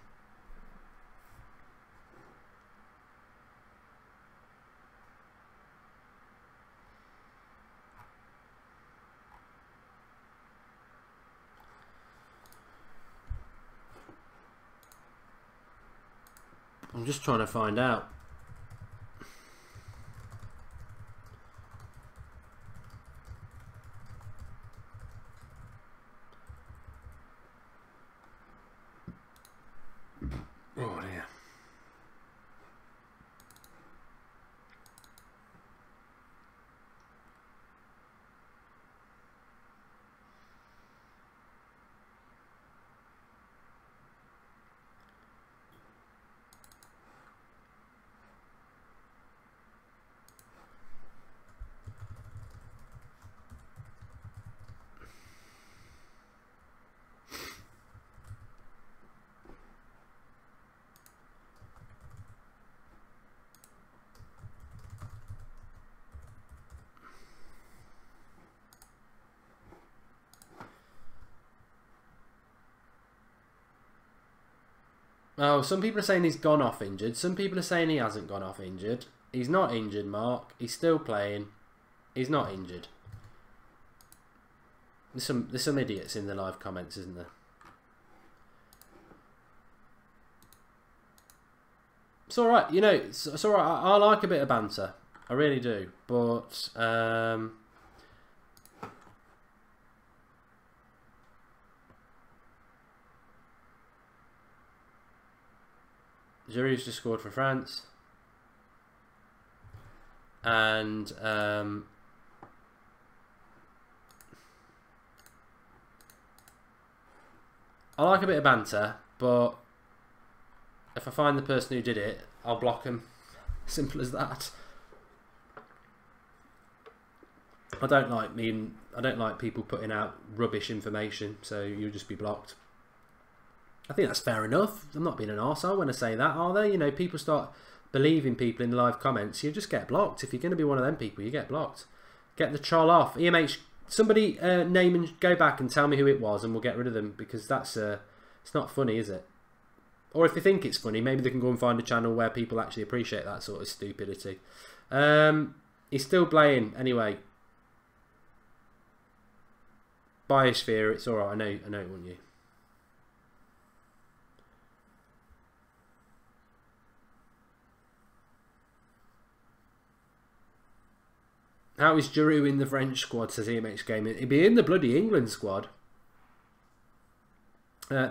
I'm just trying to find out. Oh dear. Oh, some people are saying he's gone off injured. Some people are saying he hasn't gone off injured. He's not injured, Mark. He's still playing. He's not injured. There's some idiots in the live comments, isn't there? It's all right. You know, it's all right. I like a bit of banter. I really do. But Giroud's just scored for France. And I like a bit of banter, but if I find the person who did it, I'll block him. Simple as that. I don't like people putting out rubbish information, so you'll just be blocked. I think that's fair enough. I'm not being an arsehole when I say that, are they? You know, people start believing people in the live comments, you just get blocked. If you're going to be one of them people, you get blocked. Get the troll off. EMH, somebody name and go back and tell me who it was, and we'll get rid of them, because that's it's not funny, is it? Or if they think it's funny, maybe they can go and find a channel where people actually appreciate that sort of stupidity. He's still playing anyway. Biosphere, it's alright. I know it wasn't you. How is Giroud in the French squad, says EMH Gaming? He'd be in the bloody England squad.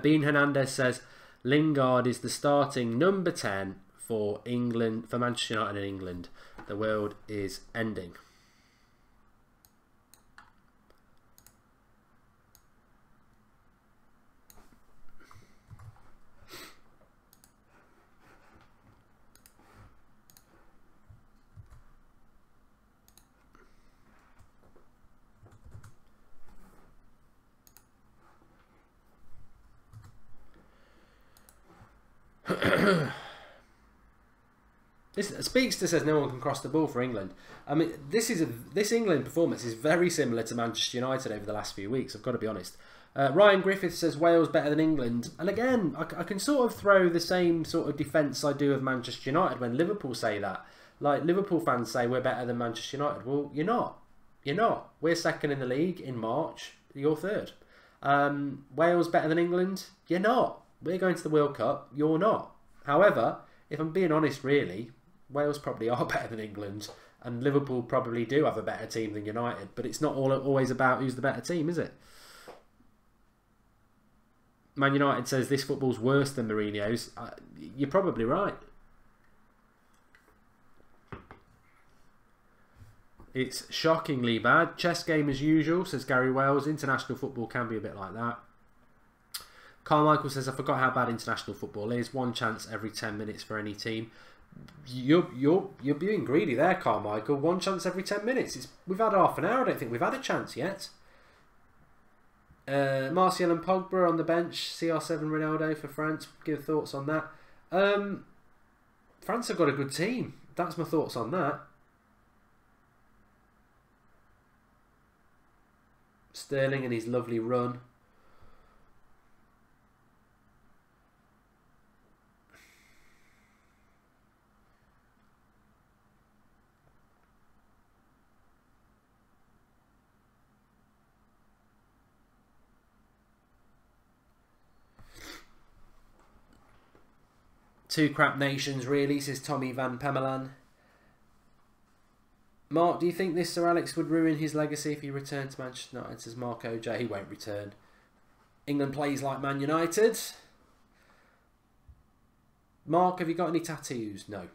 Bean Hernandez says Lingard is the starting number 10 for England, for Manchester United in England. The world is ending. Speakster says no one can cross the ball for England. I mean, this England performance is very similar to Manchester United over the last few weeks. I've got to be honest. Ryan Griffith says Wales better than England. And again, I can sort of throw the same sort of defence I do of Manchester United when Liverpool say that. Like, Liverpool fans say we're better than Manchester United. Well, you're not. You're not. We're second in the league in March. You're third. Wales better than England? You're not. We're going to the World Cup. You're not. However, if I'm being honest, really, Wales probably are better than England. And Liverpool probably do have a better team than United. But it's not always about who's the better team, is it? Man United says this football's worse than Mourinho's. You're probably right. It's shockingly bad. Chess game as usual, says Gary Wells. International football can be a bit like that. Carmichael says, I forgot how bad international football is. One chance every 10 minutes for any team. You're being greedy there, Carmichael. One chance every 10 minutes. We've had half an hour. I don't think we've had a chance yet. Martial and Pogba on the bench. CR7 Ronaldo for France. Give thoughts on that. France have got a good team. That's my thoughts on that. Sterling and his lovely run. Two crap nations, really, says Tommy Van Pemelan. Mark, do you think this Sir Alex would ruin his legacy if he returned to Manchester United? Says Mark OJ. He won't return. England plays like Man United. Mark, have you got any tattoos? No.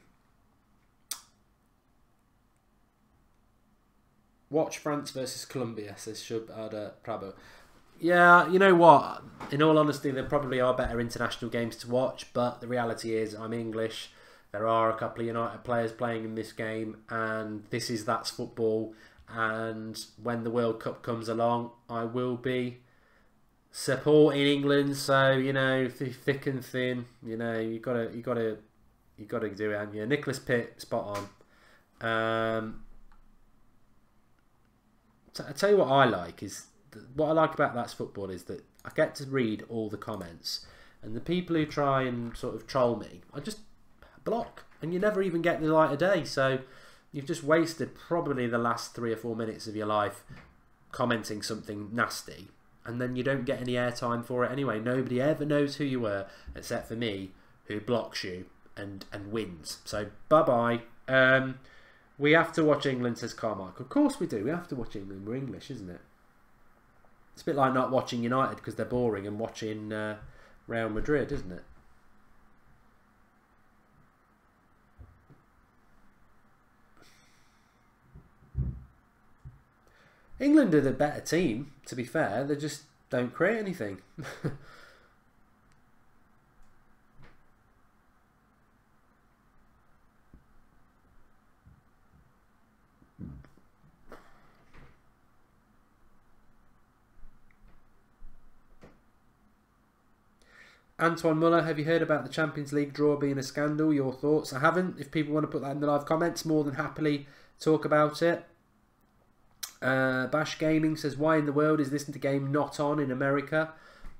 Watch France versus Colombia, says Shub Ada Prabo. Yeah, you know what? In all honesty, there probably are better international games to watch, but the reality is I'm English. There are a couple of United players playing in this game, and that's football. And when the World Cup comes along, I will be supporting England. So, you know, thick and thin, you know, you gotta do it, haven't you? Nicholas Pitt, spot on. I tell you what I like is. What I like about That's Football is that I get to read all the comments, and the people who try and sort of troll me, I just block, and you never even get the light of day. So you've just wasted probably the last 3 or 4 minutes of your life commenting something nasty, and then you don't get any airtime for it anyway. Nobody ever knows who you were except for me, who blocks you and wins. So bye bye. We have to watch England, says Carmichael. Of course we do. We have to watch England. We're English, isn't it? It's a bit like not watching United because they're boring and watching Real Madrid, isn't it? England are the better team, to be fair. They just don't create anything. Antoine Muller, have you heard about the Champions League draw being a scandal? Your thoughts? I haven't. If people want to put that in the live comments, more than happily talk about it. Bash Gaming says, why in the world is this game not on in America?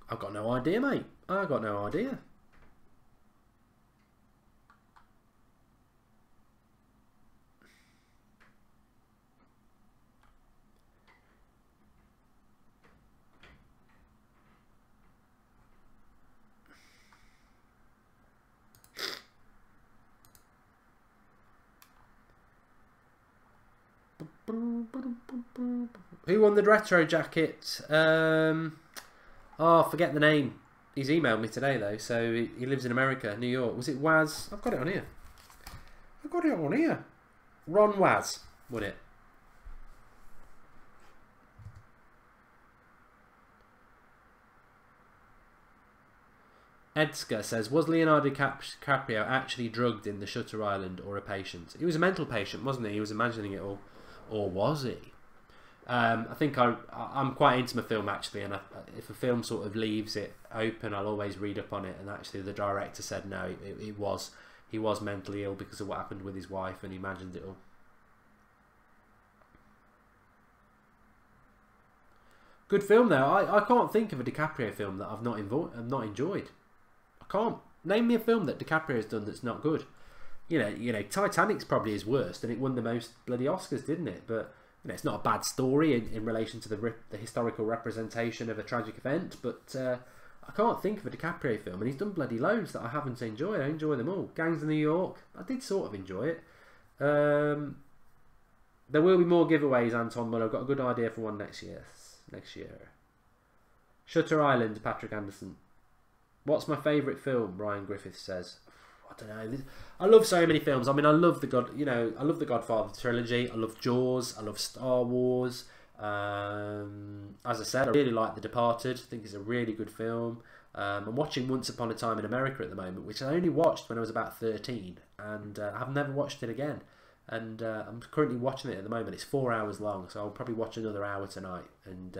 I've got no idea, mate. I've got no idea. Who won the retro jacket? Oh, forget the name. He's emailed me today though, so he lives in America, New York. Was it Waz? I've got it on here. I've got it on here. Ron Waz won it. Edska says, was Leonardo DiCaprio actually drugged in the Shutter Island or a patient? He was a mental patient, wasn't he? He was imagining it all. Or was he? I think I'm quite into my film actually, and if a film sort of leaves it open, I'll always read up on it. And actually, the director said no, he was mentally ill because of what happened with his wife, and he imagined it all. Good film though. I can't think of a DiCaprio film that I've not enjoyed. I can't. Name me a film that DiCaprio's done that's not good. You know, Titanic's probably his worst, and it won the most bloody Oscars, didn't it? But it's not a bad story in relation to the historical representation of a tragic event. But I can't think of a DiCaprio film, and he's done bloody loads that I haven't enjoyed. I enjoy them all. Gangs of New York, I did sort of enjoy it. There will be more giveaways, Anton Muller. I've got a good idea for one next year. Shutter Island, Patrick Anderson. What's my favourite film? Ryan Griffith says. I don't know. I love so many films. I mean, I love the Godfather trilogy. I love Jaws. I love Star Wars. As I said, I really like The Departed. I think it's a really good film. I'm watching Once Upon a Time in America at the moment, which I only watched when I was about 13, and I've never watched it again. And I'm currently watching it at the moment. It's 4 hours long, so I'll probably watch another hour tonight. And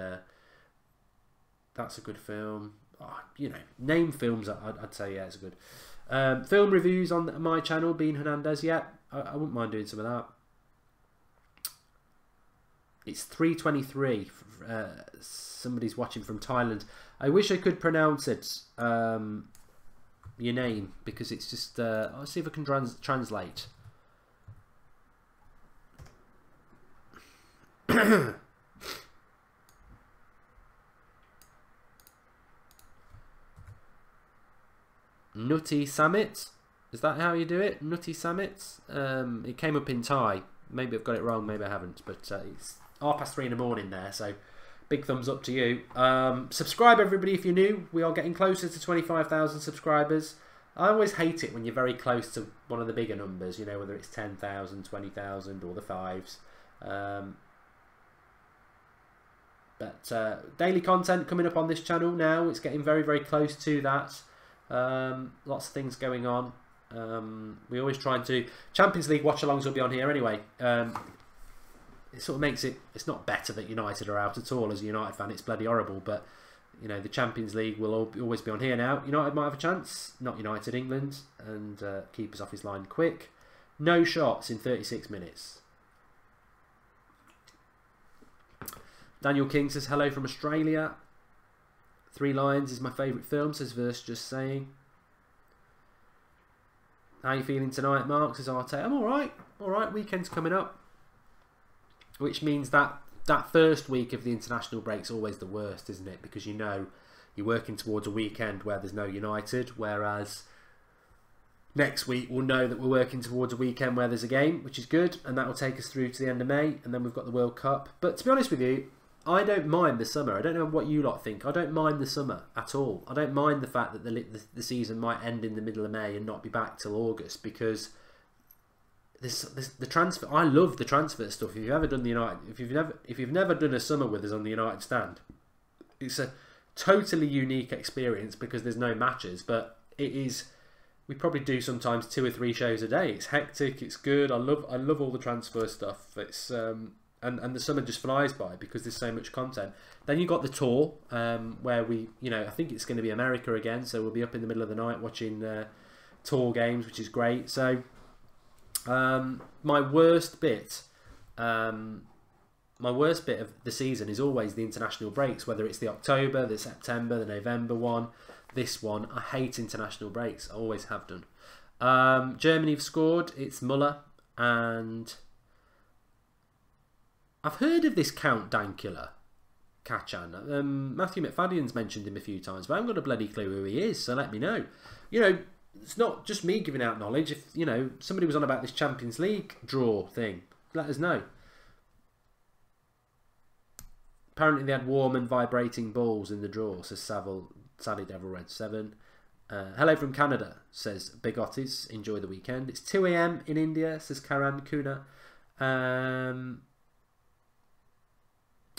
that's a good film. Oh, name films. I'd say yeah, it's good. Film reviews on my channel, Bean Hernandez. Yeah, I wouldn't mind doing some of that. It's 3:23. Somebody's watching from Thailand. I wish I could pronounce it. Your name, because it's just. I'll see if I can translate. Nutty Summit, is that how you do it? Nutty Summit. It came up in Thai. Maybe I've got it wrong, maybe I haven't, but it's 3:30 in the morning there, so big thumbs up to you. Subscribe everybody if you're new. We are getting closer to 25,000 subscribers. I always hate it when you're very close to one of the bigger numbers, whether it's 10,000, 20,000 or the fives. But daily content coming up on this channel now. It's getting very, very close to that. Lots of things going on. We always try to... Champions League watch-alongs will be on here anyway. It sort of makes it... It's not better that United are out at all as a United fan. It's bloody horrible. But, the Champions League will always be on here now. United might have a chance. Not United, England. And keep us off his line quick. No shots in 36 minutes. Daniel King says hello from Australia. 3 Lions is my favourite film, says Verse Just Saying. How are you feeling tonight, Mark? Says Arte. I'm alright. Alright, weekend's coming up. Which means that first week of the international break's always the worst, isn't it? Because you're working towards a weekend where there's no United, whereas next week we'll know that we're working towards a weekend where there's a game, which is good, and that will take us through to the end of May, and then we've got the World Cup. But to be honest with you, I don't mind the summer. I don't know what you lot think. I don't mind the summer at all. I don't mind the fact that the season might end in the middle of May and not be back till August, because the transfer. I love the transfer stuff. If you've ever done the United, if you've never done a summer with us on the United stand, it's a totally unique experience because there's no matches, but it is. We probably do sometimes 2 or 3 shows a day. It's hectic. It's good. I love all the transfer stuff. It's and the summer just flies by because there's so much content. Then you got the tour, where we, I think it's going to be America again, so we'll be up in the middle of the night watching tour games, which is great. So my worst bit of the season is always the international breaks, whether it's the October, the September, the November one, this one. I hate international breaks. I always have done. Germany have scored. It's Muller and... I've heard of this Count Dankula, Kachan. Matthew McFadden's mentioned him a few times, but I haven't got a bloody clue who he is, so let me know. It's not just me giving out knowledge. If, somebody was on about this Champions League draw thing, let us know. Apparently they had warm and vibrating balls in the draw, says Sally Devil Red 7. Hello from Canada, says Bigottis. Enjoy the weekend. It's 2 AM in India, says Karan Kuna.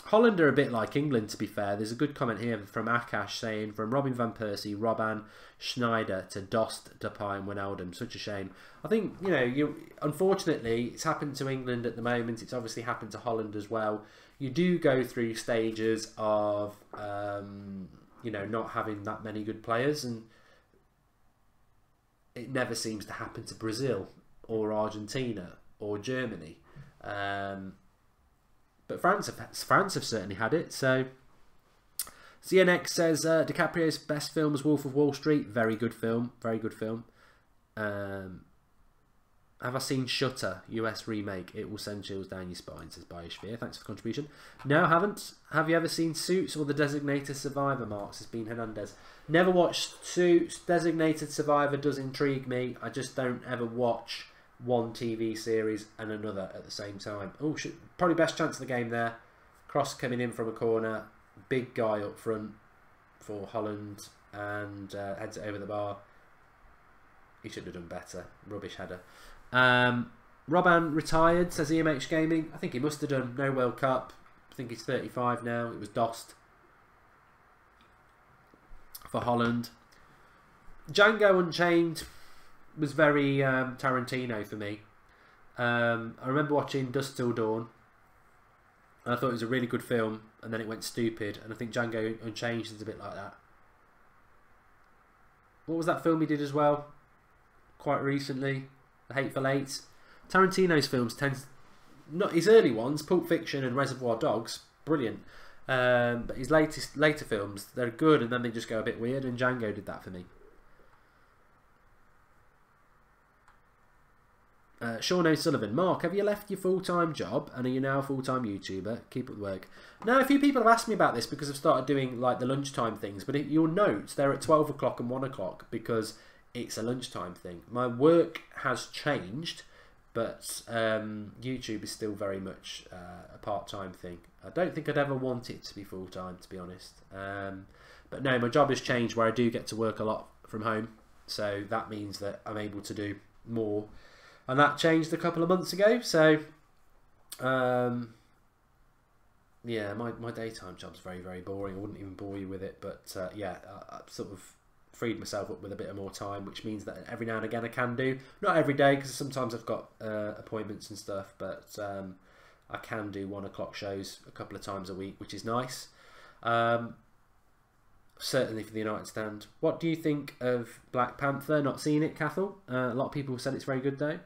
Holland are a bit like England, to be fair. There's a good comment here from Akash saying, from Robin van Persie, Robban, Schneider to Dost, Depay and Wijnaldum. Such a shame. I think, unfortunately, it's happened to England at the moment. It's obviously happened to Holland as well. You do go through stages of, not having that many good players, and it never seems to happen to Brazil or Argentina or Germany. But France have certainly had it, so CNX says DiCaprio's best film was Wolf of Wall Street. Very good film. Very good film. Have I seen Shutter, US remake? It will send chills down your spine, says Biosphere. Thanks for the contribution. No, I haven't. Have you ever seen Suits or The Designated Survivor, Mark? Says Bean Hernandez. Never watched Suits. Designated Survivor does intrigue me. I just don't ever watch one TV series and another at the same time. Oh, probably best chance of the game there. Cross coming in from a corner. Big guy up front for Holland and heads it over the bar. He should have done better. Rubbish header. Robban retired, says EMH Gaming. I think he must have done. No World Cup. I think he's 35 now. It was Dost for Holland. Django Unchained was very Tarantino for me. I remember watching Dusk Till Dawn. And I thought it was a really good film, and then it went stupid. And I think Django Unchained is a bit like that. What was that film he did as well? Quite recently. The Hateful Eight. Tarantino's films tend, not his early ones, Pulp Fiction and Reservoir Dogs, brilliant. But his later films, they're good, and then they just go a bit weird. And Django did that for me. Sean O'Sullivan, Mark, have you left your full-time job and are you now a full-time YouTuber? Keep up the work. Now, a few people have asked me about this because I've started doing like the lunchtime things, but you'll note they're at 12 o'clock and 1 o'clock because it's a lunchtime thing. My work has changed, but YouTube is still very much a part-time thing. I don't think I'd ever want it to be full-time, to be honest. But no, my job has changed where I do get to work a lot from home, so that means that I'm able to do more. And that changed a couple of months ago, so yeah, my daytime job's very, very boring. I wouldn't even bore you with it, but yeah, I sort of freed myself up with a bit of more time, which means that every now and again I can do. Not every day, because sometimes I've got appointments and stuff, but I can do 1 o'clock shows a couple of times a week, which is nice. Certainly for the United stand. What do you think of Black Panther? Not seen it, Cathal. A lot of people said it's very good though.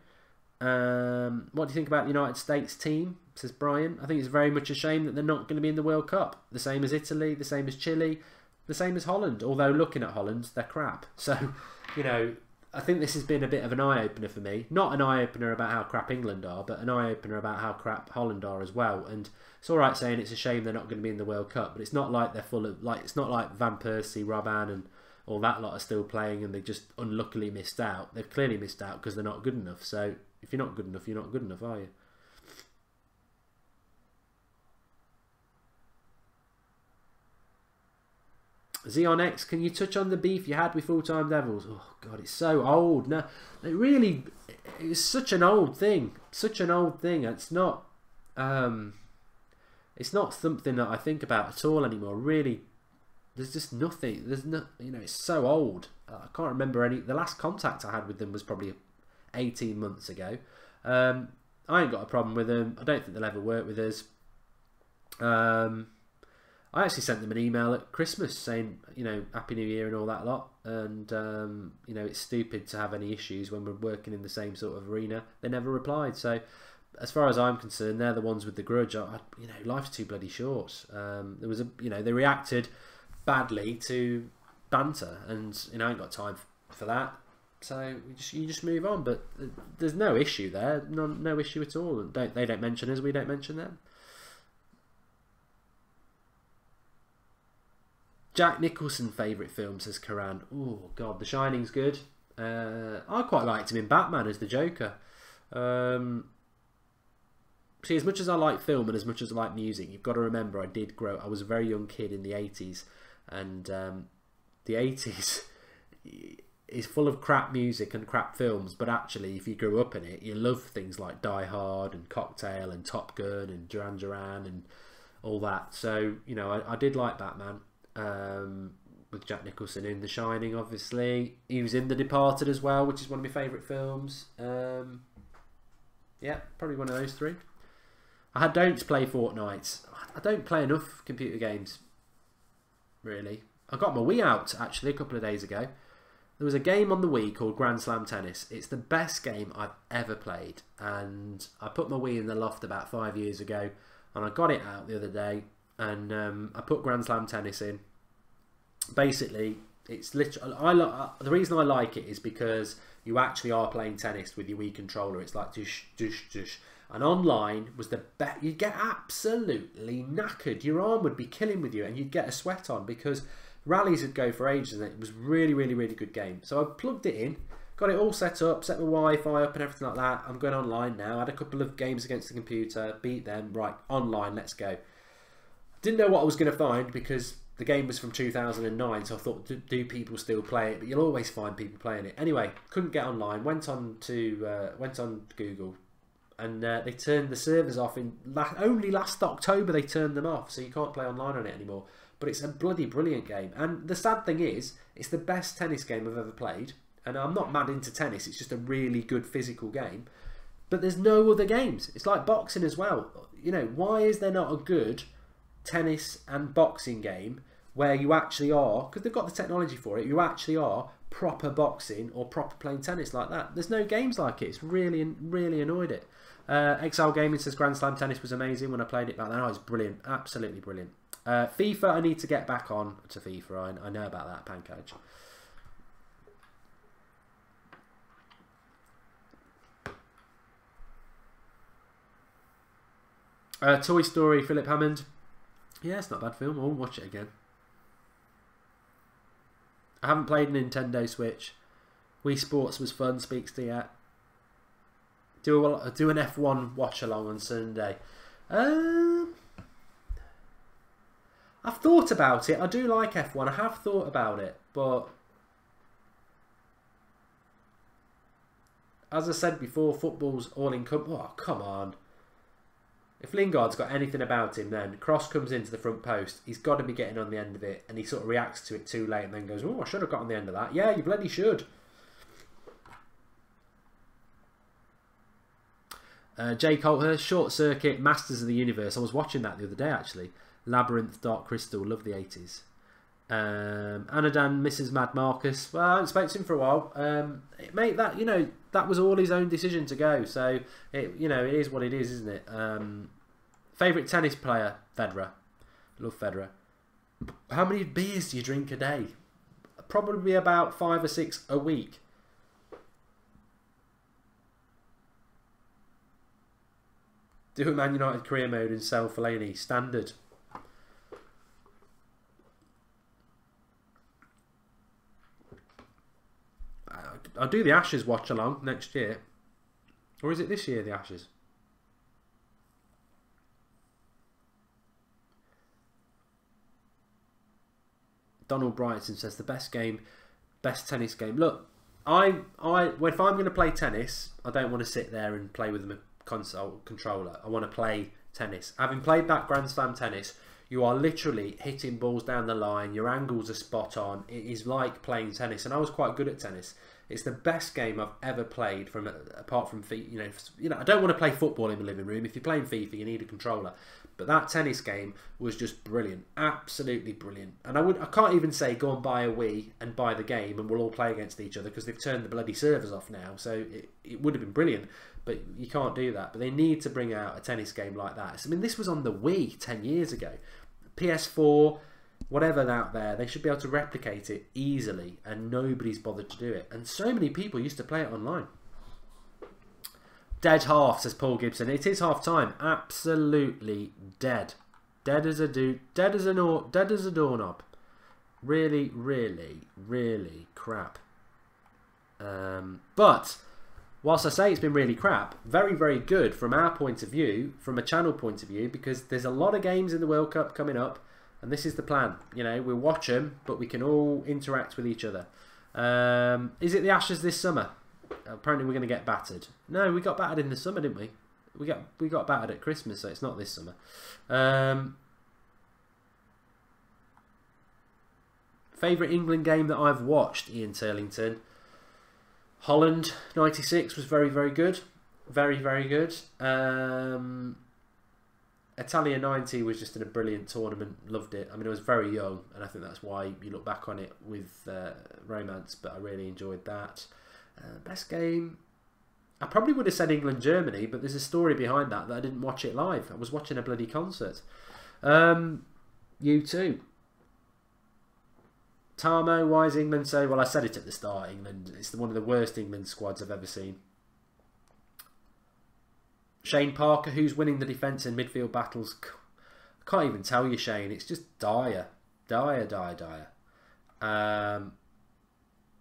What do you think about the United States team? Says Brian. I think it's very much a shame that they're not going to be in the World Cup. The same as Italy, the same as Chile, the same as Holland. Although looking at Holland, they're crap. So, you know, I think this has been a bit of an eye-opener for me. Not an eye-opener about how crap England are, but an eye-opener about how crap Holland are as well. And it's all right saying it's a shame they're not going to be in the World Cup, but it's not like they're full of, like, it's not like Van Persie, Robben and all that lot are still playing and they just unluckily missed out. They've clearly missed out because they're not good enough. So if you're not good enough, you're not good enough, are you? Xeon X, can you touch on the beef you had with Full Time Devils? Oh God, it's so old. No, it's such an old thing. Such an old thing. It's not something that I think about at all anymore. Really, there's just nothing. There's no, you know, it's so old. I can't remember any. The last contact I had with them was probably 18 months ago. I ain't got a problem with them. I don't think they'll ever work with us. I actually sent them an email at Christmas saying, you know, Happy New Year and all that lot. And, you know, it's stupid to have any issues when we're working in the same sort of arena. They never replied. So, as far as I'm concerned, they're the ones with the grudge. You know, life's too bloody short. There was you know, they reacted badly to banter. And, you know, I ain't got time for that. So, you just move on. But there's no issue there. No issue at all. They don't mention us, we don't mention them. Jack Nicholson favourite film, says Karan. Oh God, The Shining's good. I quite liked him in Batman as the Joker. See, as much as I like film and as much as I like music, you've got to remember I was a very young kid in the 80s, and the 80s is full of crap music and crap films, but actually if you grew up in it, you love things like Die Hard and Cocktail and Top Gun and Duran Duran and all that. So, you know, I did like Batman. With Jack Nicholson in The Shining, obviously. He was in The Departed as well, which is one of my favourite films. Yeah, probably one of those three. I don't play Fortnite. I don't play enough computer games, really. I got my Wii out, actually, a couple of days ago. There was a game on the Wii called Grand Slam Tennis. It's the best game I've ever played. And I put my Wii in the loft about 5 years ago, and I got it out the other day. And I put Grand Slam Tennis in, basically, it's literally. The reason I like it is because you actually are playing tennis with your Wii controller. It's like dush, dush, dush. And online was the best. You'd get absolutely knackered. Your arm would be killing with you, and you'd get a sweat on because rallies would go for ages, and it was really, really, really good game. So I plugged it in, got it all set up, set the Wi-Fi up and everything like that. I'm going online now. I had a couple of games against the computer, beat them. Right, online, let's go. Didn't know what I was going to find because the game was from 2009, so I thought, do people still play it? But you'll always find people playing it. Anyway, couldn't get online. Went on Google, and they turned the servers off only last October. They turned them off, so you can't play online on it anymore. But it's a bloody brilliant game. And the sad thing is, it's the best tennis game I've ever played. And I'm not mad into tennis. It's just a really good physical game. But there's no other games. It's like boxing as well. You know, why is there not a good tennis and boxing game where you actually are, because they've got the technology for it, you actually are proper boxing or proper playing tennis like that? There's no games like it. It's really annoyed it. Exile Gaming says Grand Slam tennis was amazing when I played it back then. Oh, it's brilliant, absolutely brilliant. FIFA, I need to get back on to FIFA. I know about that, Pancake. Toy Story, Philip Hammond. Yeah, it's not a bad film. I won't watch it again. I haven't played Nintendo Switch. Wii Sports was fun, speaks to you. Do an F1 watch along on Sunday. I've thought about it. I do like F1. I have thought about it, but as I said before, football's all in. Oh, come on. If Lingard's got anything about him, then cross comes into the front post. He's got to be getting on the end of it, and he sort of reacts to it too late and then goes, oh, I should have got on the end of that. Yeah, you bloody should. Jay Colthurst, Short Circuit, Masters of the Universe. I was watching that the other day, actually. Labyrinth, Dark Crystal, love the 80s. Anadan, Mrs. Mad Marcus. Well, I haven't spoken to him for a while. Mate, that, you know, that was all his own decision to go. So, it is what it is, isn't it? Favourite tennis player? Federer. Love Federer. How many beers do you drink a day? Probably about 5 or 6 a week. Do a Man United career mode and sell Fellaini. Standard. I'll do the Ashes watch along next year. Or is it this year, the Ashes? Donald Brighton says the best tennis game. Look, if I'm going to play tennis, I don't want to sit there and play with a console controller. I want to play tennis. Having played that Grand Slam tennis, you are literally hitting balls down the line. Your angles are spot on. It is like playing tennis, and I was quite good at tennis. It's the best game I've ever played, apart from FIFA. You know, I don't want to play football in the living room. If you're playing FIFA, you need a controller. But that tennis game was just brilliant, absolutely brilliant. And I can't even say go and buy a Wii and buy the game and we'll all play against each other because they've turned the bloody servers off now. So it would have been brilliant, but you can't do that. But they need to bring out a tennis game like that. I mean, this was on the Wii 10 years ago. PS4, whatever out there, they should be able to replicate it easily, and nobody's bothered to do it. And so many people used to play it online. Dead half, says Paul Gibson. It is half time. Absolutely dead. Dead as a doorknob. Really, really, really crap. But whilst I say it's been really crap, very, very good from our point of view, from a channel point of view, because there's a lot of games in the World Cup coming up, and this is the plan. You know, we'll watch them, but we can all interact with each other. Is it the Ashes this summer? Apparently we're going to get battered. No, we got battered in the summer, didn't we? We got battered at Christmas, so it's not this summer. Favourite England game that I've watched, Ian Turlington. Holland 96 was very, very good. Very, very good. Italia 90 was just in a brilliant tournament. Loved it. I mean, I was very young, and I think that's why you look back on it with romance, but I really enjoyed that. Best game, I probably would have said England-Germany, but there's a story behind that I didn't watch it live. I was watching a bloody concert. You too. Tarmo, why is England so... Well, I said it at the start, England. It's one of the worst England squads I've ever seen. Shane Parker, who's winning the defence and midfield battles? I can't even tell you, Shane. It's just dire. Dire. Am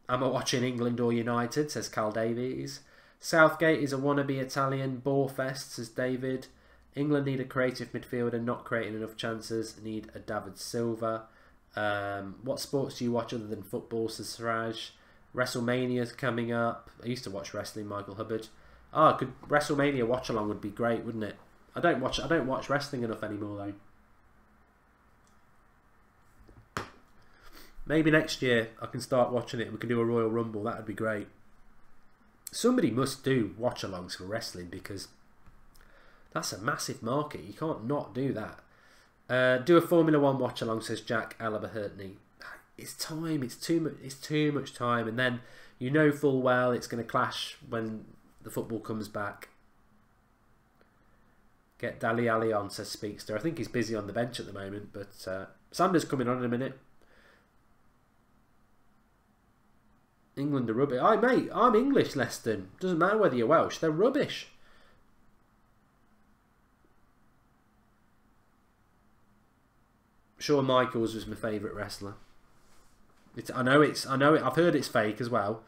I watching England or United, says Cal Davies. Southgate is a wannabe Italian bore fest, says David. England need a creative midfielder, not creating enough chances. Need a David Silva. What sports do you watch other than football, says Siraj. WrestleMania's coming up. I used to watch wrestling, Michael Hubbard. Oh, good WrestleMania watch-along would be great, wouldn't it? I don't watch wrestling enough anymore, though. Maybe next year I can start watching it. We can do a Royal Rumble. That would be great. Somebody must do watch-alongs for wrestling because that's a massive market. You can't not do that. Do a Formula 1 watch-along, says Jack Alabahertney. It's time. It's too much time. And then you know full well it's going to clash when the football comes back. Get Dali Ali on, says Speakster. I think he's busy on the bench at the moment, but Sanders coming on in a minute. England are rubbish. Aye, mate, I'm English, Leston. Doesn't matter whether you're Welsh. They're rubbish. Shawn Michaels was my favourite wrestler. I know it. I've heard it's fake as well.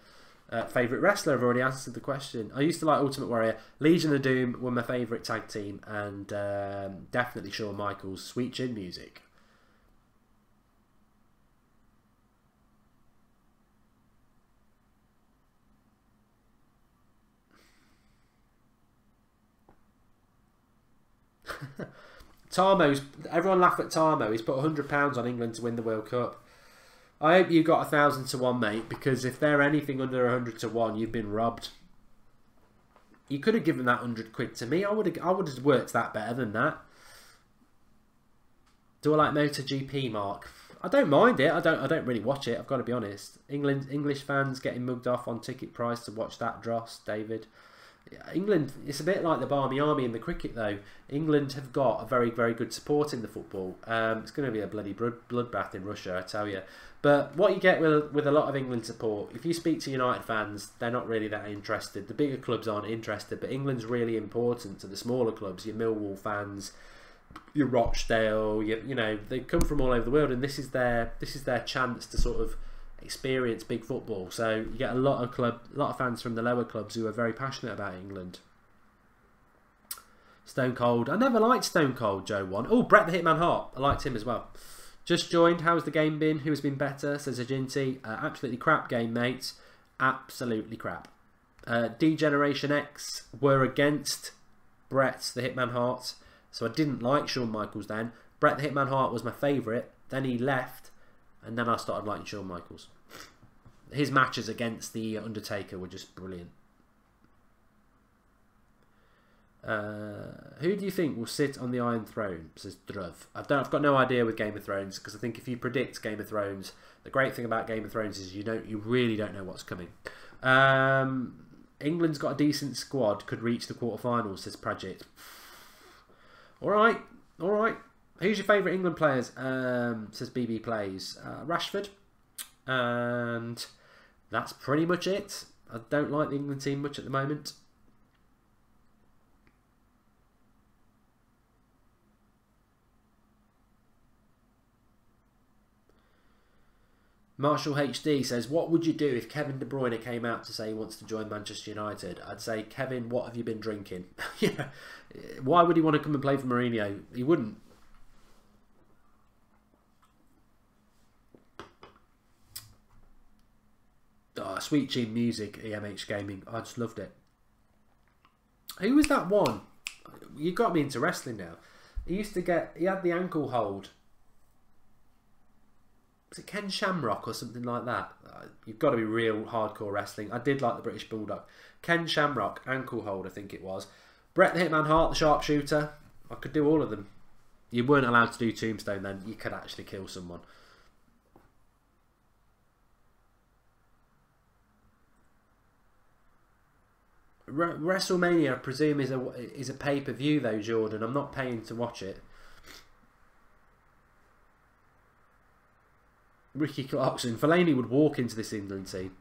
Favourite wrestler, I've already answered the question. I used to like Ultimate Warrior. Legion of Doom were my favourite tag team, and definitely Shawn Michaels' Sweet Chin Music. Everyone laugh at Tarmo. He's put £100 on England to win the World Cup. I hope you got 1,000 to 1, mate, because if they're anything under 100 to 1, you've been robbed. You could have given that 100 quid to me. I would have worked that better than that. Do I like MotoGP, Mark? I don't mind it. I don't really watch it. I've got to be honest. English fans getting mugged off on ticket price to watch that dross, David. England, it's a bit like the Barmy Army in the cricket, though. England have got a very, very good support in the football. It's going to be a bloody bloodbath in Russia, I tell you. But what you get with a lot of England support, if you speak to United fans, they're not really that interested. The bigger clubs aren't interested, but England's really important to the smaller clubs. Your Millwall fans, your Rochdale, you know, they come from all over the world, and this is their chance to sort of experience big football. So you get a lot of fans from the lower clubs who are very passionate about England. Stone Cold. I never liked Stone Cold, Joe One. Oh, Bret the Hitman Hart. I liked him as well. Just joined. How's the game been? Who has been better? Says Aginti. Absolutely crap game, mate. Absolutely crap. D-Generation X were against Bret the Hitman Hart. So I didn't like Shawn Michaels then. Bret the Hitman Hart was my favourite. Then he left. And then I started liking Shawn Michaels. His matches against The Undertaker were just brilliant. Who do you think will sit on the Iron Throne? Says Druv. I've got no idea with Game of Thrones, because I think if you predict Game of Thrones, the great thing about Game of Thrones is you really don't know what's coming. England's got a decent squad, could reach the quarterfinals, says Pradjit. All right. Who's your favourite England players? Says BB Plays. Rashford. And that's pretty much it. I don't like the England team much at the moment. Marshall HD says, what would you do if Kevin De Bruyne came out to say he wants to join Manchester United? I'd say, Kevin, what have you been drinking? Yeah. Why would he want to come and play for Mourinho? He wouldn't. Oh, Sweet Chin Music, EMH Gaming. I just loved it. Who was that one? You got me into wrestling now. He had the ankle hold. Was it Ken Shamrock or something like that? You've got to be real hardcore wrestling. I did like the British Bulldog. Ken Shamrock, ankle hold, I think it was. Bret the Hitman Hart, the sharpshooter. I could do all of them. You weren't allowed to do Tombstone then. You could actually kill someone. WrestleMania, I presume, is a pay-per-view though, Jordan. I'm not paying to watch it. Ricky Clarkson. Fellaini would walk into this England team.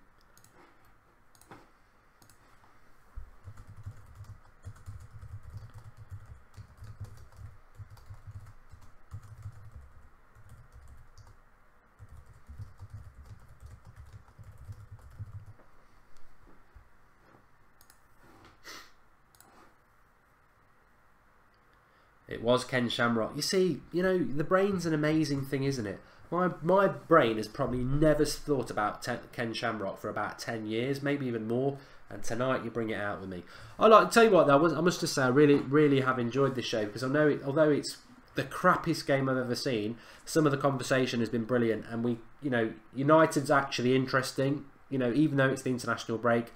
It was Ken Shamrock. You see, you know, the brain's an amazing thing, isn't it? My brain has probably never thought about Ken Shamrock for about 10 years, maybe even more. And tonight you bring it out with me. I like to tell you what, though, I must just say I really have enjoyed this show, because I know although it's the crappiest game I've ever seen, some of the conversation has been brilliant, and we, you know, United's actually interesting. You know, even though it's the international break,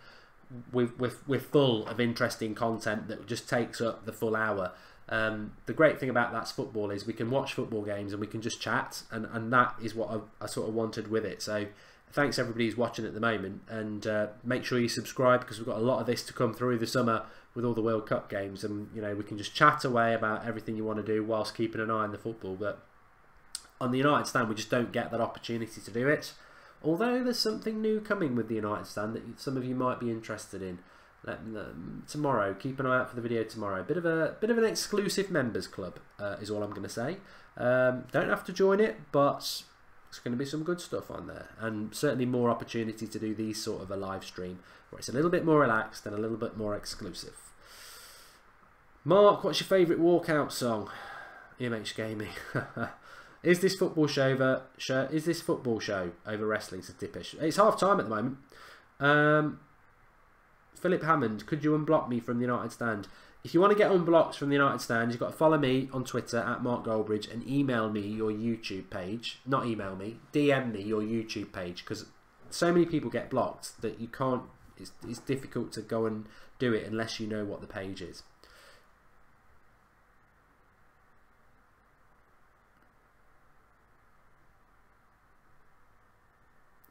we're full of interesting content that just takes up the full hour. The great thing about That's Football is we can watch football games and we can just chat, and that is what I sort of wanted with it. So thanks everybody who's watching at the moment, and make sure you subscribe, because we've got a lot of this to come through the summer with all the World Cup games, and you know, we can just chat away about everything you want to do whilst keeping an eye on the football. But on the United stand, we just don't get that opportunity to do it, although there's something new coming with the United stand that some of you might be interested in. Tomorrow, keep an eye out for the video tomorrow. Bit of an exclusive members club is all I'm going to say. Don't have to join it, but it's going to be some good stuff on there, and certainly more opportunity to do these sort of a live stream where it's a little bit more relaxed and a little bit more exclusive. Mark, what's your favourite walkout song? EMH Gaming. Is this football show over wrestling? Says Dippish. It's half time at the moment. Philip Hammond, could you unblock me from the United stand? If you want to get unblocked from the United stand, you've got to follow me on Twitter at Mark Goldbridge and email me your YouTube page. Not email me, DM me your YouTube page, because so many people get blocked that you can't. It's difficult to go and do it unless you know what the page is.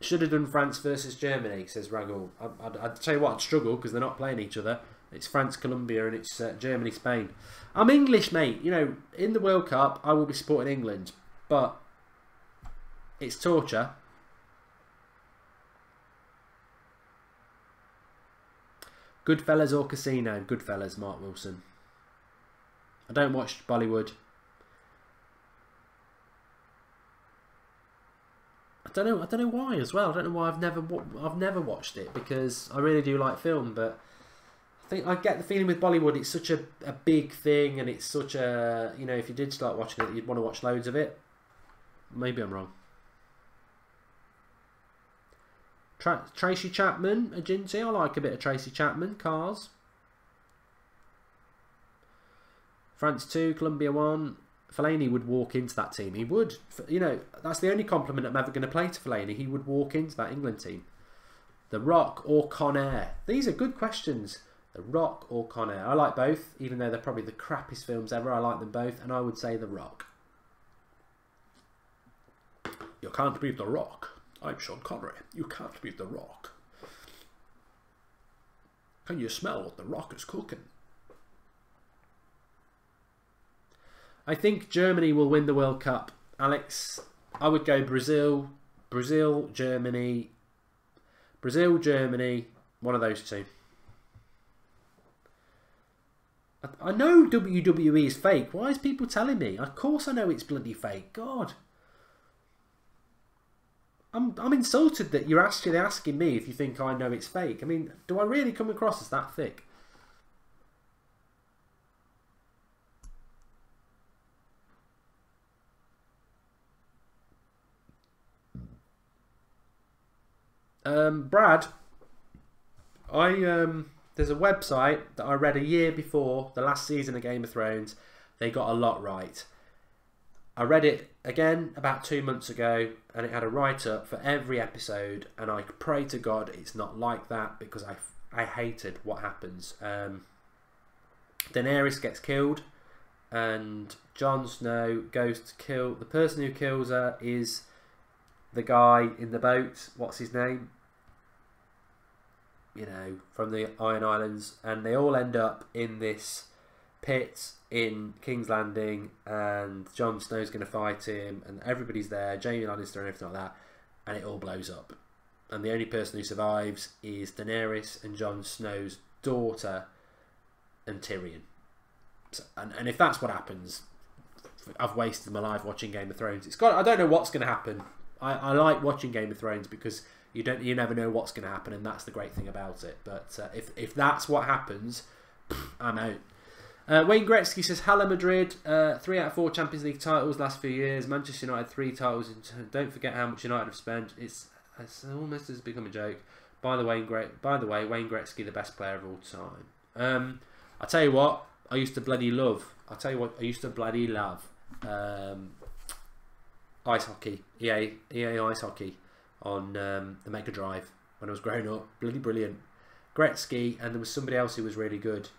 Should have done France versus Germany, says Ragul. I'd tell you what, I'd struggle because they're not playing each other. It's France, Colombia, and it's Germany, Spain. I'm English, mate. You know, in the World Cup, I will be supporting England, but it's torture. Goodfellas or Casino? Goodfellas, Mark Wilson. I don't watch Bollywood. I don't know why as well. I don't know why I've never watched it, because I really do like film, but I think I get the feeling with Bollywood it's such a big thing, and it's such a, you know, if you did start watching it, you'd want to watch loads of it. Maybe I'm wrong. Tracy Chapman, Aginty. I like a bit of Tracy Chapman. Cars. France 2, Colombia 1. Fellaini would walk into that team. He would. You know, that's the only compliment I'm ever going to play to Fellaini. He would walk into that England team. The Rock or Con Air? These are good questions. The Rock or Con Air? I like both, even though they're probably the crappiest films ever. I like them both, and I would say The Rock. You can't beat The Rock. I'm Sean Connery. You can't beat The Rock. Can you smell what The Rock is cooking? I think Germany will win the World Cup. Alex, I would go Brazil, Germany, one of those two. I know WWE is fake. Why is people telling me? Of course I know it's bloody fake. God. I'm insulted that you're actually asking me if you think I know it's fake. I mean, do I really come across as that thick? Brad, there's a website that I read a year before the last season of Game of Thrones. They got a lot right. I read it again about 2 months ago, and it had a write-up for every episode, and I pray to God it's not like that, because I hated what happens. Daenerys gets killed, and Jon Snow goes to kill... The person who kills her is the guy in the boat. What's his name? You know, from the Iron Islands, and they all end up in this pit in King's Landing, and Jon Snow's going to fight him, and everybody's there, Jaime Lannister and everything like that, and it all blows up. And the only person who survives is Daenerys and Jon Snow's daughter and Tyrion. So, and if that's what happens, I've wasted my life watching Game of Thrones. I don't know what's going to happen. I like watching Game of Thrones because you never know what's going to happen, and that's the great thing about it. But if that's what happens, I'm out. Wayne Gretzky says, "Hello Madrid, 3 out of 4 Champions League titles last few years. Manchester United 3 titles. Don't forget how much United have spent. It's almost as become a joke. By the way, Wayne Gretzky, the best player of all time. I tell you what, I used to bloody love. Ice hockey, EA ice hockey on the Mega Drive when I was growing up. Bloody brilliant. Gretzky, and there was somebody else who was really good.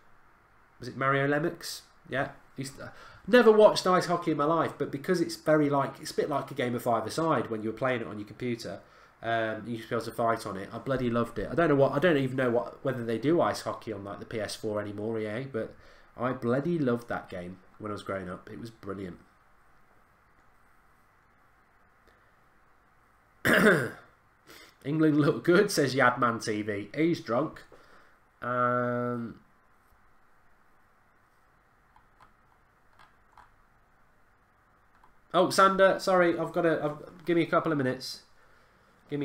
Was it Mario Lemieux? Yeah. Never watched ice hockey in my life, but because it's a bit like a game of five-a-side when you were playing it on your computer. You used to be able to fight on it. I bloody loved it. I don't even know whether they do ice hockey on like the PS4 anymore, EA, but I bloody loved that game when I was growing up. It was brilliant. England look good, says Yadman TV. He's drunk. Oh, Sander, sorry, give me a couple of minutes. My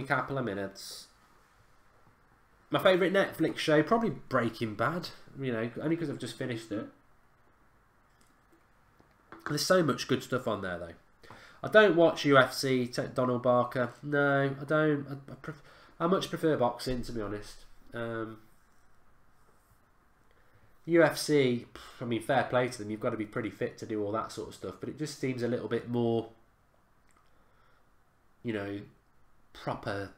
favourite Netflix show, probably Breaking Bad. You know, only because I've just finished it. There's so much good stuff on there, though. I don't watch UFC, Donald Barker. No, I don't. I much prefer boxing, to be honest. UFC, I mean, fair play to them. You've got to be pretty fit to do all that sort of stuff. But it just seems a little bit more, you know, proper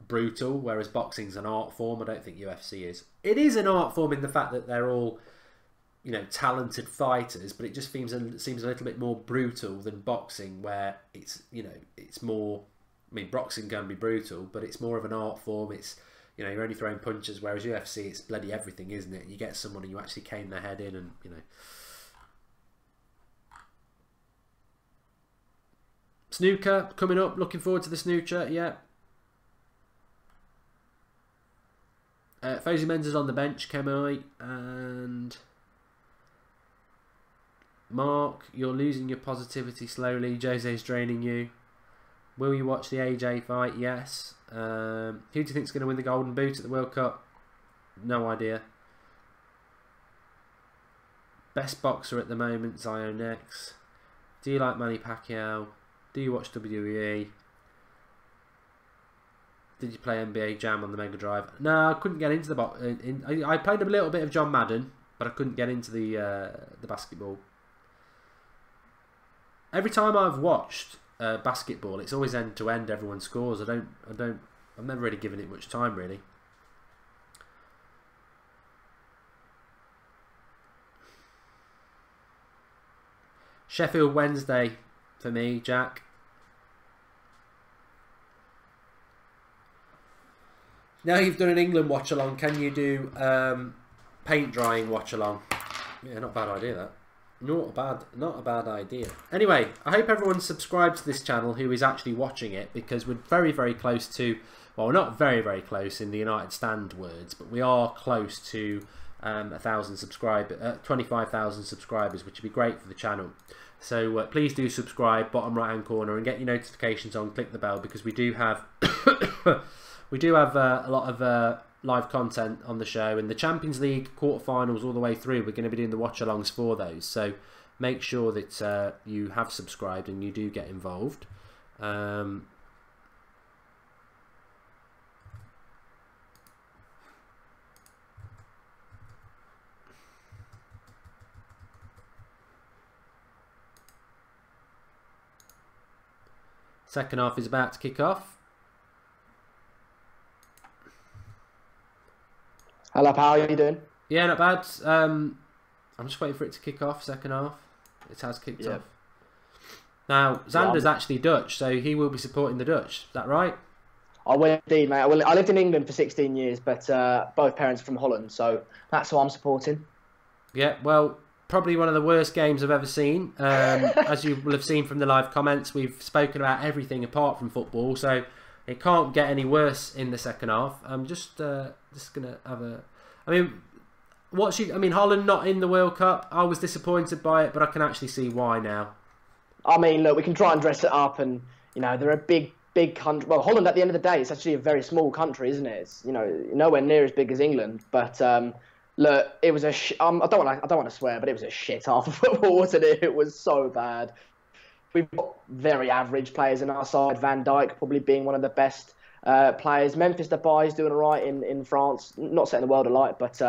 brutal. Whereas boxing's an art form. I don't think UFC is. It is an art form in the fact that they're all, you know, talented fighters, but it just seems a little bit more brutal than boxing, where it's, you know, it's more. I mean, boxing can be brutal, but it's more of an art form. It's, you know, you're only throwing punches, whereas UFC, it's bloody everything, isn't it? You get someone and you actually cane their head in, and you know. Snooker coming up. Looking forward to the snooker. Yeah. Fozy Menz is on the bench. Kemoi and Mark, you're losing your positivity slowly. Jose's draining you. Will you watch the AJ fight? Yes. Who do you think is going to win the Golden Boot at the World Cup? No idea. Best boxer at the moment, Zion X. Do you like Manny Pacquiao? Do you watch WWE? Did you play NBA Jam on the Mega Drive? No, I couldn't get into the box. I played a little bit of John Madden, but I couldn't get into the basketball. Every time I've watched basketball, it's always end to end. Everyone scores. I've never really given it much time, really. Sheffield Wednesday for me, Jack. Now you've done an England watch along, can you do paint drying watch along? Yeah, not a bad idea that. Not a bad idea. Anyway, I hope everyone subscribes to this channel who is actually watching it, because we're very, very close to, well, we're not very, very close in the United Stand words, but we are close to 1,000 subscribers, 25,000 subscribers, which would be great for the channel. So please do subscribe, bottom right hand corner, and get your notifications on. Click the bell, because we do have a lot of live content on the show, and the Champions League quarterfinals all the way through. We're going to be doing the watch-alongs for those, so make sure that you have subscribed and you do get involved. Second half is about to kick off. Hello, pal. How are you doing? Yeah, not bad. I'm just waiting for it to kick off. Second half. It has kicked off. Now, Xander's actually Dutch, so he will be supporting the Dutch. Is that right? I will indeed, mate. I lived in England for 16 years, but both parents are from Holland, so that's who I'm supporting. Yeah, well, probably one of the worst games I've ever seen. As you will have seen from the live comments, we've spoken about everything apart from football, so it can't get any worse in the second half. I'm just gonna have a. I mean, Holland not in the World Cup. I was disappointed by it, but I can actually see why now. I mean, look, we can try and dress it up, and they're a big country. Well, Holland, at the end of the day, it's actually a very small country, isn't it? It's nowhere near as big as England. But look, it was I don't want to swear, but it was a shit half of football, wasn't it? It was so bad. We've got very average players in our side. Van Dijk probably being one of the best players. Memphis Depay is doing all right in France. Not setting the world alight, but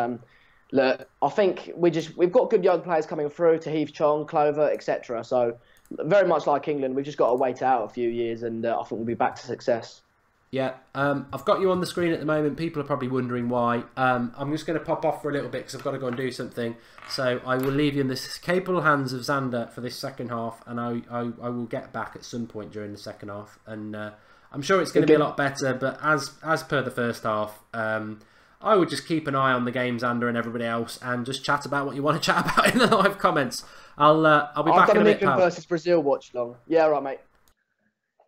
look, I think we've got good young players coming through. Tahith Chong, Clover, etc. So very much like England, we've just got to wait out a few years, and I think we'll be back to success. Yeah, I've got you on the screen at the moment. People are probably wondering why. I'm just going to pop off for a little bit because I've got to go and do something. So I will leave you in the capable hands of Xander for this second half, and I will get back at some point during the second half. And I'm sure it's going to be a lot better. But as per the first half, I would just keep an eye on the games, Xander and everybody else, and just chat about what you want to chat about in the live comments. I'll be back in a bit, pal. England versus Brazil watch long. Yeah, right, mate.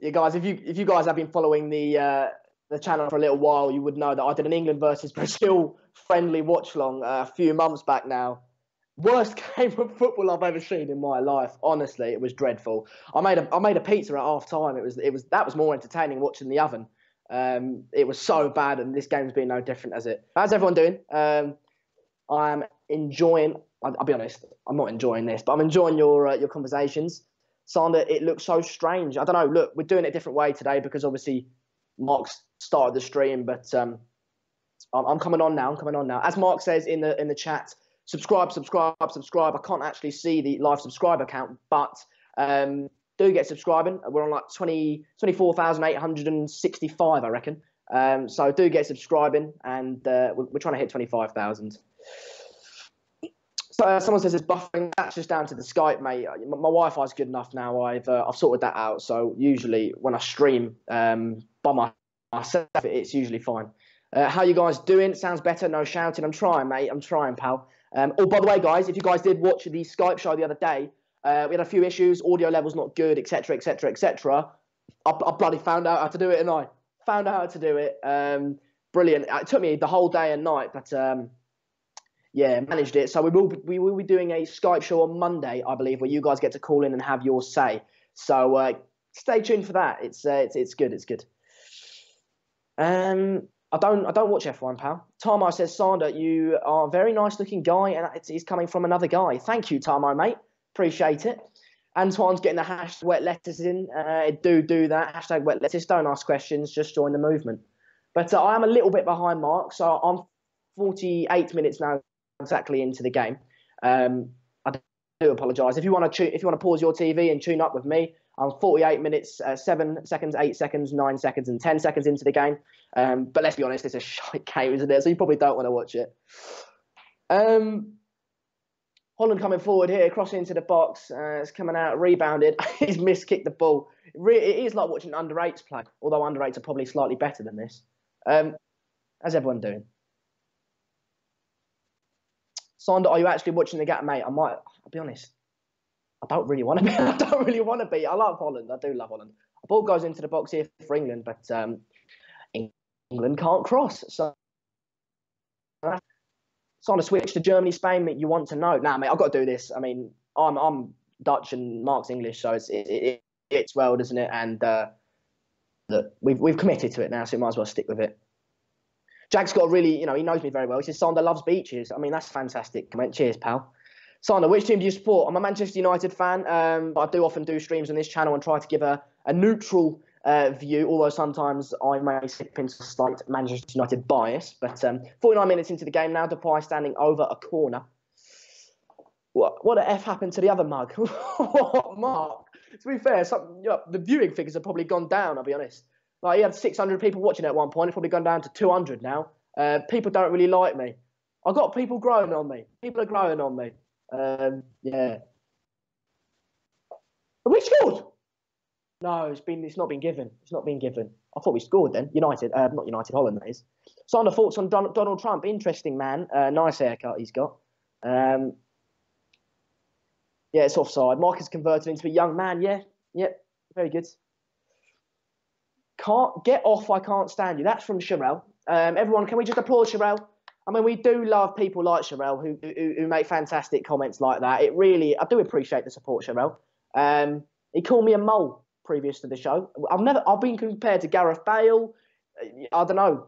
Yeah, guys, if you guys have been following the channel for a little while, you would know that I did an England versus Brazil friendly watch long a few months back now. Worst game of football I've ever seen in my life. Honestly, it was dreadful. I made a pizza at half time. That was more entertaining watching the oven. It was so bad, and this game's been no different, has it? How's everyone doing? I'm enjoying. I'll be honest, I'm not enjoying this, but I'm enjoying your conversations. Sander, it looks so strange. I don't know. Look, we're doing it a different way today because obviously Mark's started the stream, but I'm coming on now. As Mark says in the chat, subscribe. I can't actually see the live subscriber count, but do get subscribing. We're on like 24,865, I reckon. So do get subscribing, and we're trying to hit 25,000. So someone says it's buffering. That's just down to the Skype, mate. My Wi-Fi's good enough now. I've sorted that out. So usually when I stream by myself, it's usually fine. How you guys doing? Sounds better. No shouting. I'm trying, mate. I'm trying, pal. Oh, by the way, guys, if you guys did watch the Skype show the other day, we had a few issues. Audio level's not good, etc., etc., etc. I bloody found out how to do it, and I found out how to do it. Brilliant. It took me the whole day and night, but yeah, managed it. So we will be doing a Skype show on Monday, I believe, where you guys get to call in and have your say. So stay tuned for that. It's good. It's good. I don't watch F1, pal. Tamo says, Sander, you are a very nice looking guy, and it's coming from another guy. Thank you, Tamo, mate. Appreciate it. Antoine's getting the hashtag wet lettuce in. Do that. Hashtag wet lettuce. Don't ask questions. Just join the movement. But I am a little bit behind Mark, so I'm 48 minutes now exactly into the game. I do apologise. If you want to pause your TV and tune up with me, I'm 48 minutes, 7 seconds, 8 seconds, 9 seconds, and 10 seconds into the game. But let's be honest, it's a shite game, isn't it? So you probably don't want to watch it. Holland coming forward here, crossing into the box. It's coming out, rebounded. He's miskicked the ball. It is like watching under-8s play, although under-8s are probably slightly better than this. How's everyone doing? Sander, are you actually watching the game, mate? I'll be honest. I don't really want to be. I love Holland. I do love Holland. A ball goes into the box here for England, but England can't cross. So Sander, switch to Germany, Spain. You want to know? Nah, mate, I've got to do this. I mean, I'm Dutch and Mark's English, so it's well, doesn't it? And look, we've committed to it now, so we might as well stick with it. Jack's got a really, he knows me very well. He says, Sander loves beaches. I mean, that's fantastic. Cheers, pal. Sander, which team do you support? I'm a Manchester United fan, but I do often do streams on this channel and try to give a neutral view, although sometimes I may slip into a slight Manchester United bias. But 49 minutes into the game now, Depay standing over a corner. What the F happened to the other mug? What, Mark? To be fair, the viewing figures have probably gone down, I'll be honest. Like, he had 600 people watching at one point. It's probably gone down to 200 now. People don't really like me. I've got people growing on me. People are growing on me. Yeah. Have we scored? No, it's not been given. It's not been given. I thought we scored then. Not United, Holland, that is. Sander, thoughts on Donald Trump? Interesting man. Nice haircut he's got. Yeah, it's offside. Mark is converted into a young man. Yeah, very good. Can't get off. I can't stand you. That's from Sherelle. Everyone, can we just applaud Sherelle? I mean, we do love people like Sherelle who make fantastic comments like that. I do appreciate the support, Sherelle. He called me a mole previous to the show. I've been compared to Gareth Bale. I don't know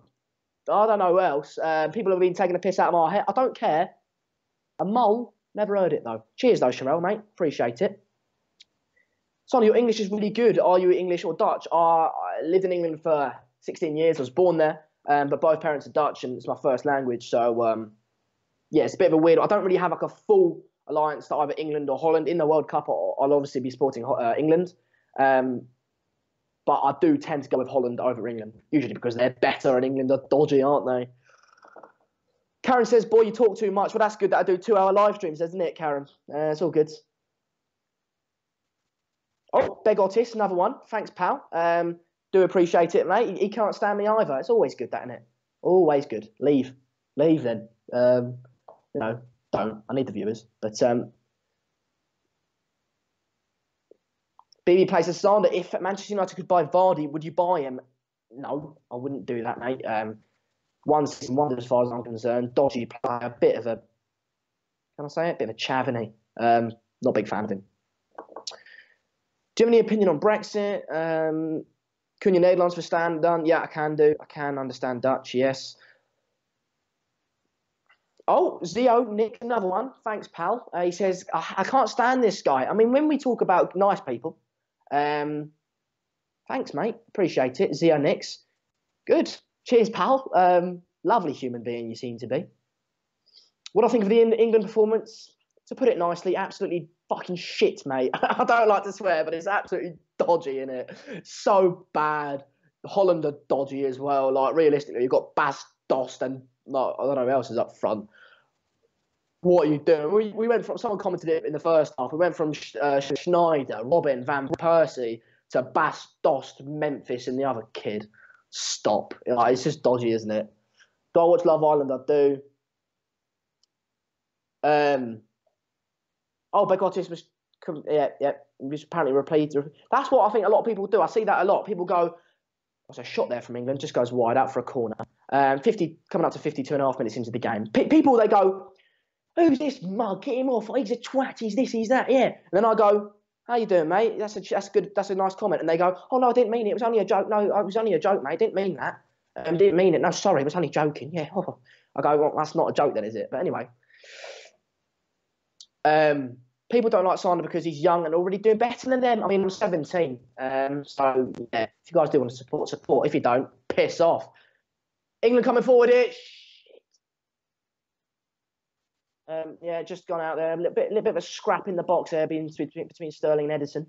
who else. People have been taking a piss out of my head. I don't care. A mole, never heard it though. Cheers though, Sherelle, mate. Appreciate it. Sonny, your English is really good. Are you English or Dutch? I lived in England for 16 years. I was born there, but both parents are Dutch, and it's my first language. So, yeah, it's a bit of a weird. I don't really have like a full alliance to either England or Holland. In the World Cup, I'll obviously be supporting England, but I do tend to go with Holland over England, usually because they're better and England are dodgy, aren't they? Karen says, boy, you talk too much. Well, that's good that I do 2-hour live streams, isn't it, Karen? It's all good. Oh, Beg Otis, another one. Thanks, pal. Do appreciate it, mate. He can't stand me either. It's always good, that, isn't it? Always good. Leave then. Don't. I need the viewers. But BB plays a Sander. If Manchester United could buy Vardy, would you buy him? No, I wouldn't do that, mate. One season wonder as far as I'm concerned. Dodgy player, a bit of a, can I say it? Bit of a chavany. Not a big fan of him. Do you have any opinion on Brexit? Kun je Nederlands verstaan dan? Yeah, I can do. I can understand Dutch, yes. Oh, Zio, Nick, another one. Thanks, pal. He says, I can't stand this guy. I mean, when we talk about nice people, thanks, mate. Appreciate it. Zio Nix. Good. Cheers, pal. Lovely human being you seem to be. What do I think of the England performance? To put it nicely, absolutely fucking shit, mate. I don't like to swear, but it's absolutely dodgy, innit? So bad. Holland are dodgy as well. Like, realistically, you've got Bas Dost and like, I don't know who else is up front. What are you doing? We went from, someone commented it in the first half, we went from Schneider, Robin, Van Persie to Bas Dost, Memphis, and the other kid. Stop. Like, it's just dodgy, isn't it? Do I watch Love Island? I do. Oh, Begotis was, was apparently repeated. That's what I think a lot of people do. I see that a lot. People go, there's a shot there from England, just goes wide out for a corner. 50 coming up to 52.5 minutes into the game. People, they go, who's this mug? Get him off. He's a twat. He's this, he's that. Yeah. And then I go, how you doing, mate? That's good. That's a nice comment. And they go, oh no, I didn't mean it. It was only a joke. No, it was only a joke, mate. I didn't mean that. Didn't mean it. No, sorry, I was only joking. Yeah. Oh. I go, well, that's not a joke then, is it? But anyway. People don't like Sander because he's young and already doing better than them. I mean, I'm 17. So, yeah, if you guys do want to support. If you don't, piss off. England coming forward here. Yeah, just gone out there. A little bit of a scrap in the box there between Sterling and Edison.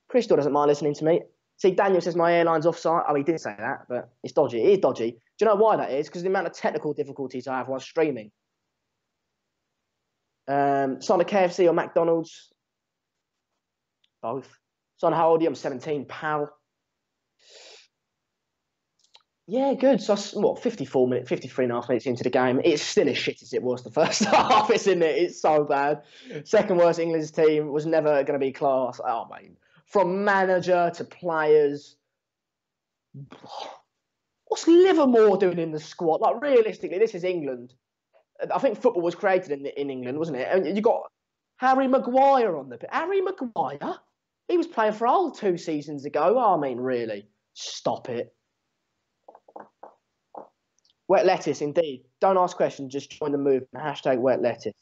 Crystal doesn't mind listening to me. See, Daniel says my airline's offside. Oh, he did say that, but it's dodgy. It is dodgy. Do you know why that is? Because the amount of technical difficulties I have while streaming. Sonic KFC or McDonald's? Both. Son, how old are you? I'm 17, pal. Yeah, good. So, 53 and a half minutes into the game. It's still as shit as it was the first half, isn't it? It's so bad. Second worst England's team was never going to be class. Oh, man. From manager to players. What's Livermore doing in the squad? Like, realistically, this is England. I think football was created in England, wasn't it? And you got Harry Maguire on the pitch. Harry Maguire? He was playing for Hull 2 seasons ago. Oh, I mean, really? Stop it. Wet lettuce, indeed. Don't ask questions, just join the movement. Hashtag wet lettuce.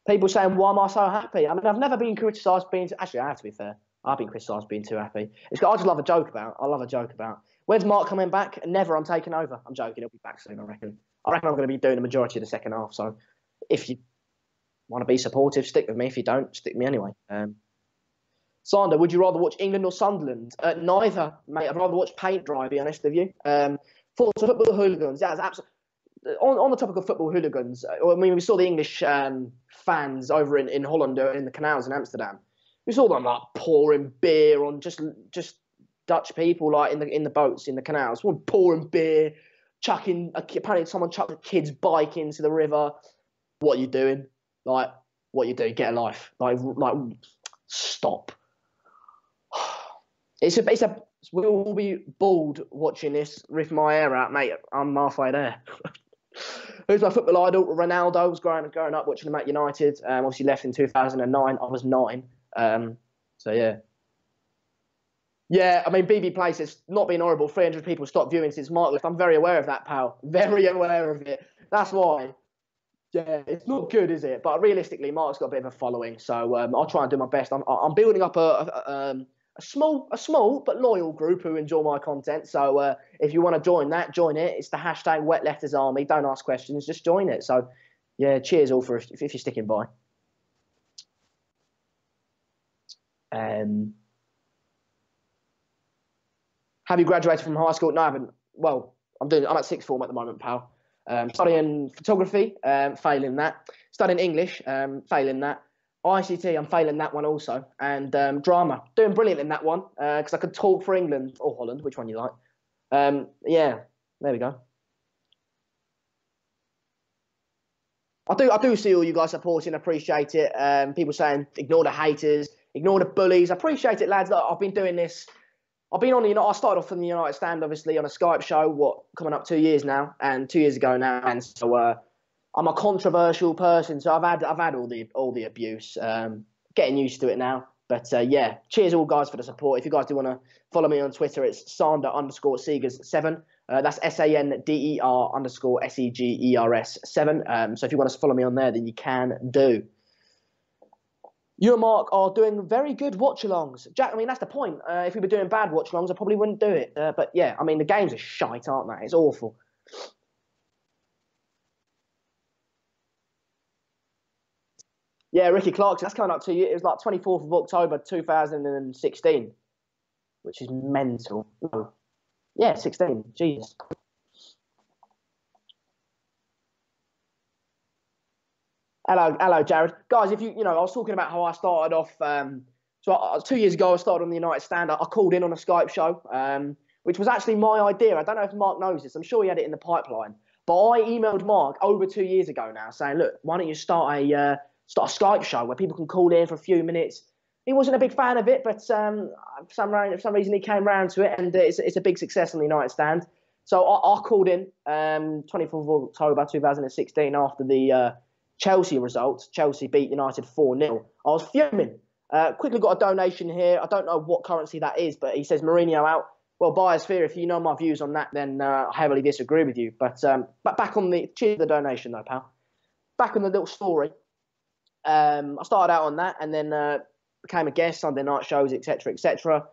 People saying, why am I so happy? I mean, I've never been criticised being... Actually, I have to be fair. I've been criticised being too happy. I just love a joke about. I love a joke about. When's Mark coming back? Never. I'm taking over. I'm joking. He'll be back soon, I reckon. I reckon I'm going to be doing the majority of the second half. So if you want to be supportive, stick with me. If you don't, stick with me anyway. Sander, would you rather watch England or Sunderland? Neither, mate. I'd rather watch paint dry, to be honest with you. For football hooligans, that's absolutely... On the topic of football hooligans, I mean, we saw the English fans over in Holland in the canals in Amsterdam. We saw them like pouring beer on just Dutch people like in the boats in the canals, pouring beer, chucking. Apparently, someone chucked a kid's bike into the river. What are you doing? Like, what you do? Get a life. Like, stop. We'll be bored watching this. Riff my hair out, mate. I'm halfway there. Who's my football idol? Ronaldo. I was growing up watching him at United. Obviously left in 2009. I was 9. So yeah. Yeah, I mean, BB Place has not been horrible. 300 people stopped viewing since Mark left. I'm very aware of that, pal. Very aware of it. That's why. Yeah, it's not good, is it? But realistically, Mark's got a bit of a following, so I'll try and do my best. I'm building up a small but loyal group who enjoy my content. So if you want to join that, join it. It's the hashtag Wet Letters Army. Don't ask questions, just join it. So yeah, cheers all for if you're sticking by. Have you graduated from high school? No, I haven't. Well, I'm at sixth form at the moment, pal. Studying photography, failing that. Studying English, failing that. ICT, I'm failing that one also. And drama, doing brilliant in that one because I could talk for England or Holland, which one you like. Yeah, there we go. I do see all you guys supporting, appreciate it. People saying ignore the haters, ignore the bullies. I appreciate it, lads. Look, I've been doing this. I've been on I started off on the United Stand, obviously, on a Skype show, coming up 2 years now, and 2 years ago now. And so I'm a controversial person, so I've had all the abuse. Getting used to it now. But yeah, cheers all guys for the support. If you guys do want to follow me on Twitter, it's Sander_Segers7. That's SANDER_SEGERS7. So if you want to follow me on there, then you can do. You and Mark are doing very good watch-alongs. Jack, I mean, that's the point. If we were doing bad watch-alongs, I probably wouldn't do it. But yeah, I mean, the games are shite, aren't they? It's awful. Yeah, Ricky Clarkson, that's coming up to you. It was like 24th of October 2016, which is mental. No. Yeah, 16. Jesus. Hello, Jared. Guys, if you know, I was talking about how I started off. 2 years ago, I started on the United Stand. I called in on a Skype show, which was actually my idea. I don't know if Mark knows this. I'm sure he had it in the pipeline. But I emailed Mark over 2 years ago now, saying, "Look, why don't you start a Skype show where people can call in for a few minutes?" He wasn't a big fan of it, but for some reason he came round to it, and it's a big success on the United Stand. So I called in 24th of October 2016 after the Chelsea results. Chelsea beat United 4-0. I was fuming. Quickly got a donation here. I don't know what currency that is, but he says Mourinho out. Well, Biosphere, if you know my views on that, then I heavily disagree with you. But back on cheers the donation though, pal. Back on the little story. I started out on that and then became a guest, Sunday night shows, etc., etc.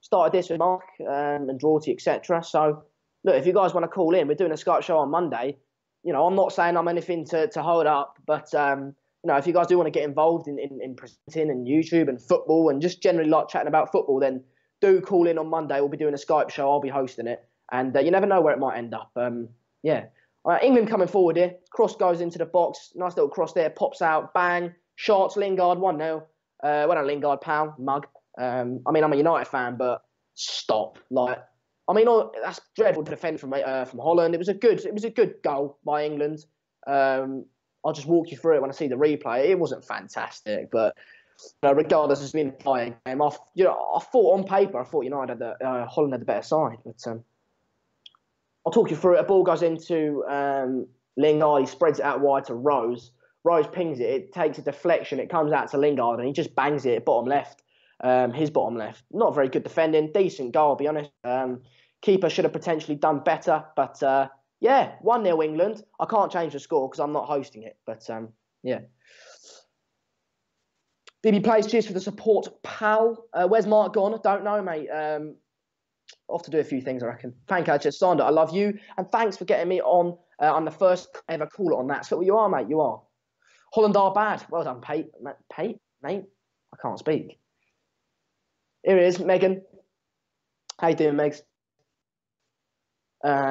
Started this with Mark and Drawty, etc. So, look, if you guys want to call in, we're doing a Skype show on Monday. You know, I'm not saying I'm anything to hold up, but, you know, if you guys do want to get involved in presenting and YouTube and football and just generally like chatting about football, then do call in on Monday. We'll be doing a Skype show. I'll be hosting it. And you never know where it might end up. Yeah. All right, England coming forward here. Cross goes into the box. Nice little cross there. Pops out. Bang. Shots. Lingard 1-0. Well done, Lingard, pal. Mug. I mean, I'm a United fan, but stop. Like, I mean, that's dreadful to defend from Holland. It was a good goal by England. I'll just walk you through it when I see the replay. It wasn't fantastic, but regardless, it's been a playing game. I thought on paper, United Holland had the better side, but I'll talk you through it. A ball goes into Lingard. He spreads it out wide to Rose. Rose pings it. It takes a deflection. It comes out to Lingard, and he just bangs it bottom left. His bottom left. Not very good defending. Decent goal, I'll be honest. Keeper should have potentially done better, but yeah, 1-0 England. I can't change the score because I'm not hosting it, but yeah. BB Plays, cheers for the support, pal. Where's Mark gone? Don't know, mate. Off to do a few things, I reckon. Thank you, Sander. I love you, and thanks for getting me on. I'm the first ever caller on that. So you are, mate. You are. Holland are bad. Well done, Pate. Mate. I can't speak. Here it is, Megan. How you doing, Megs?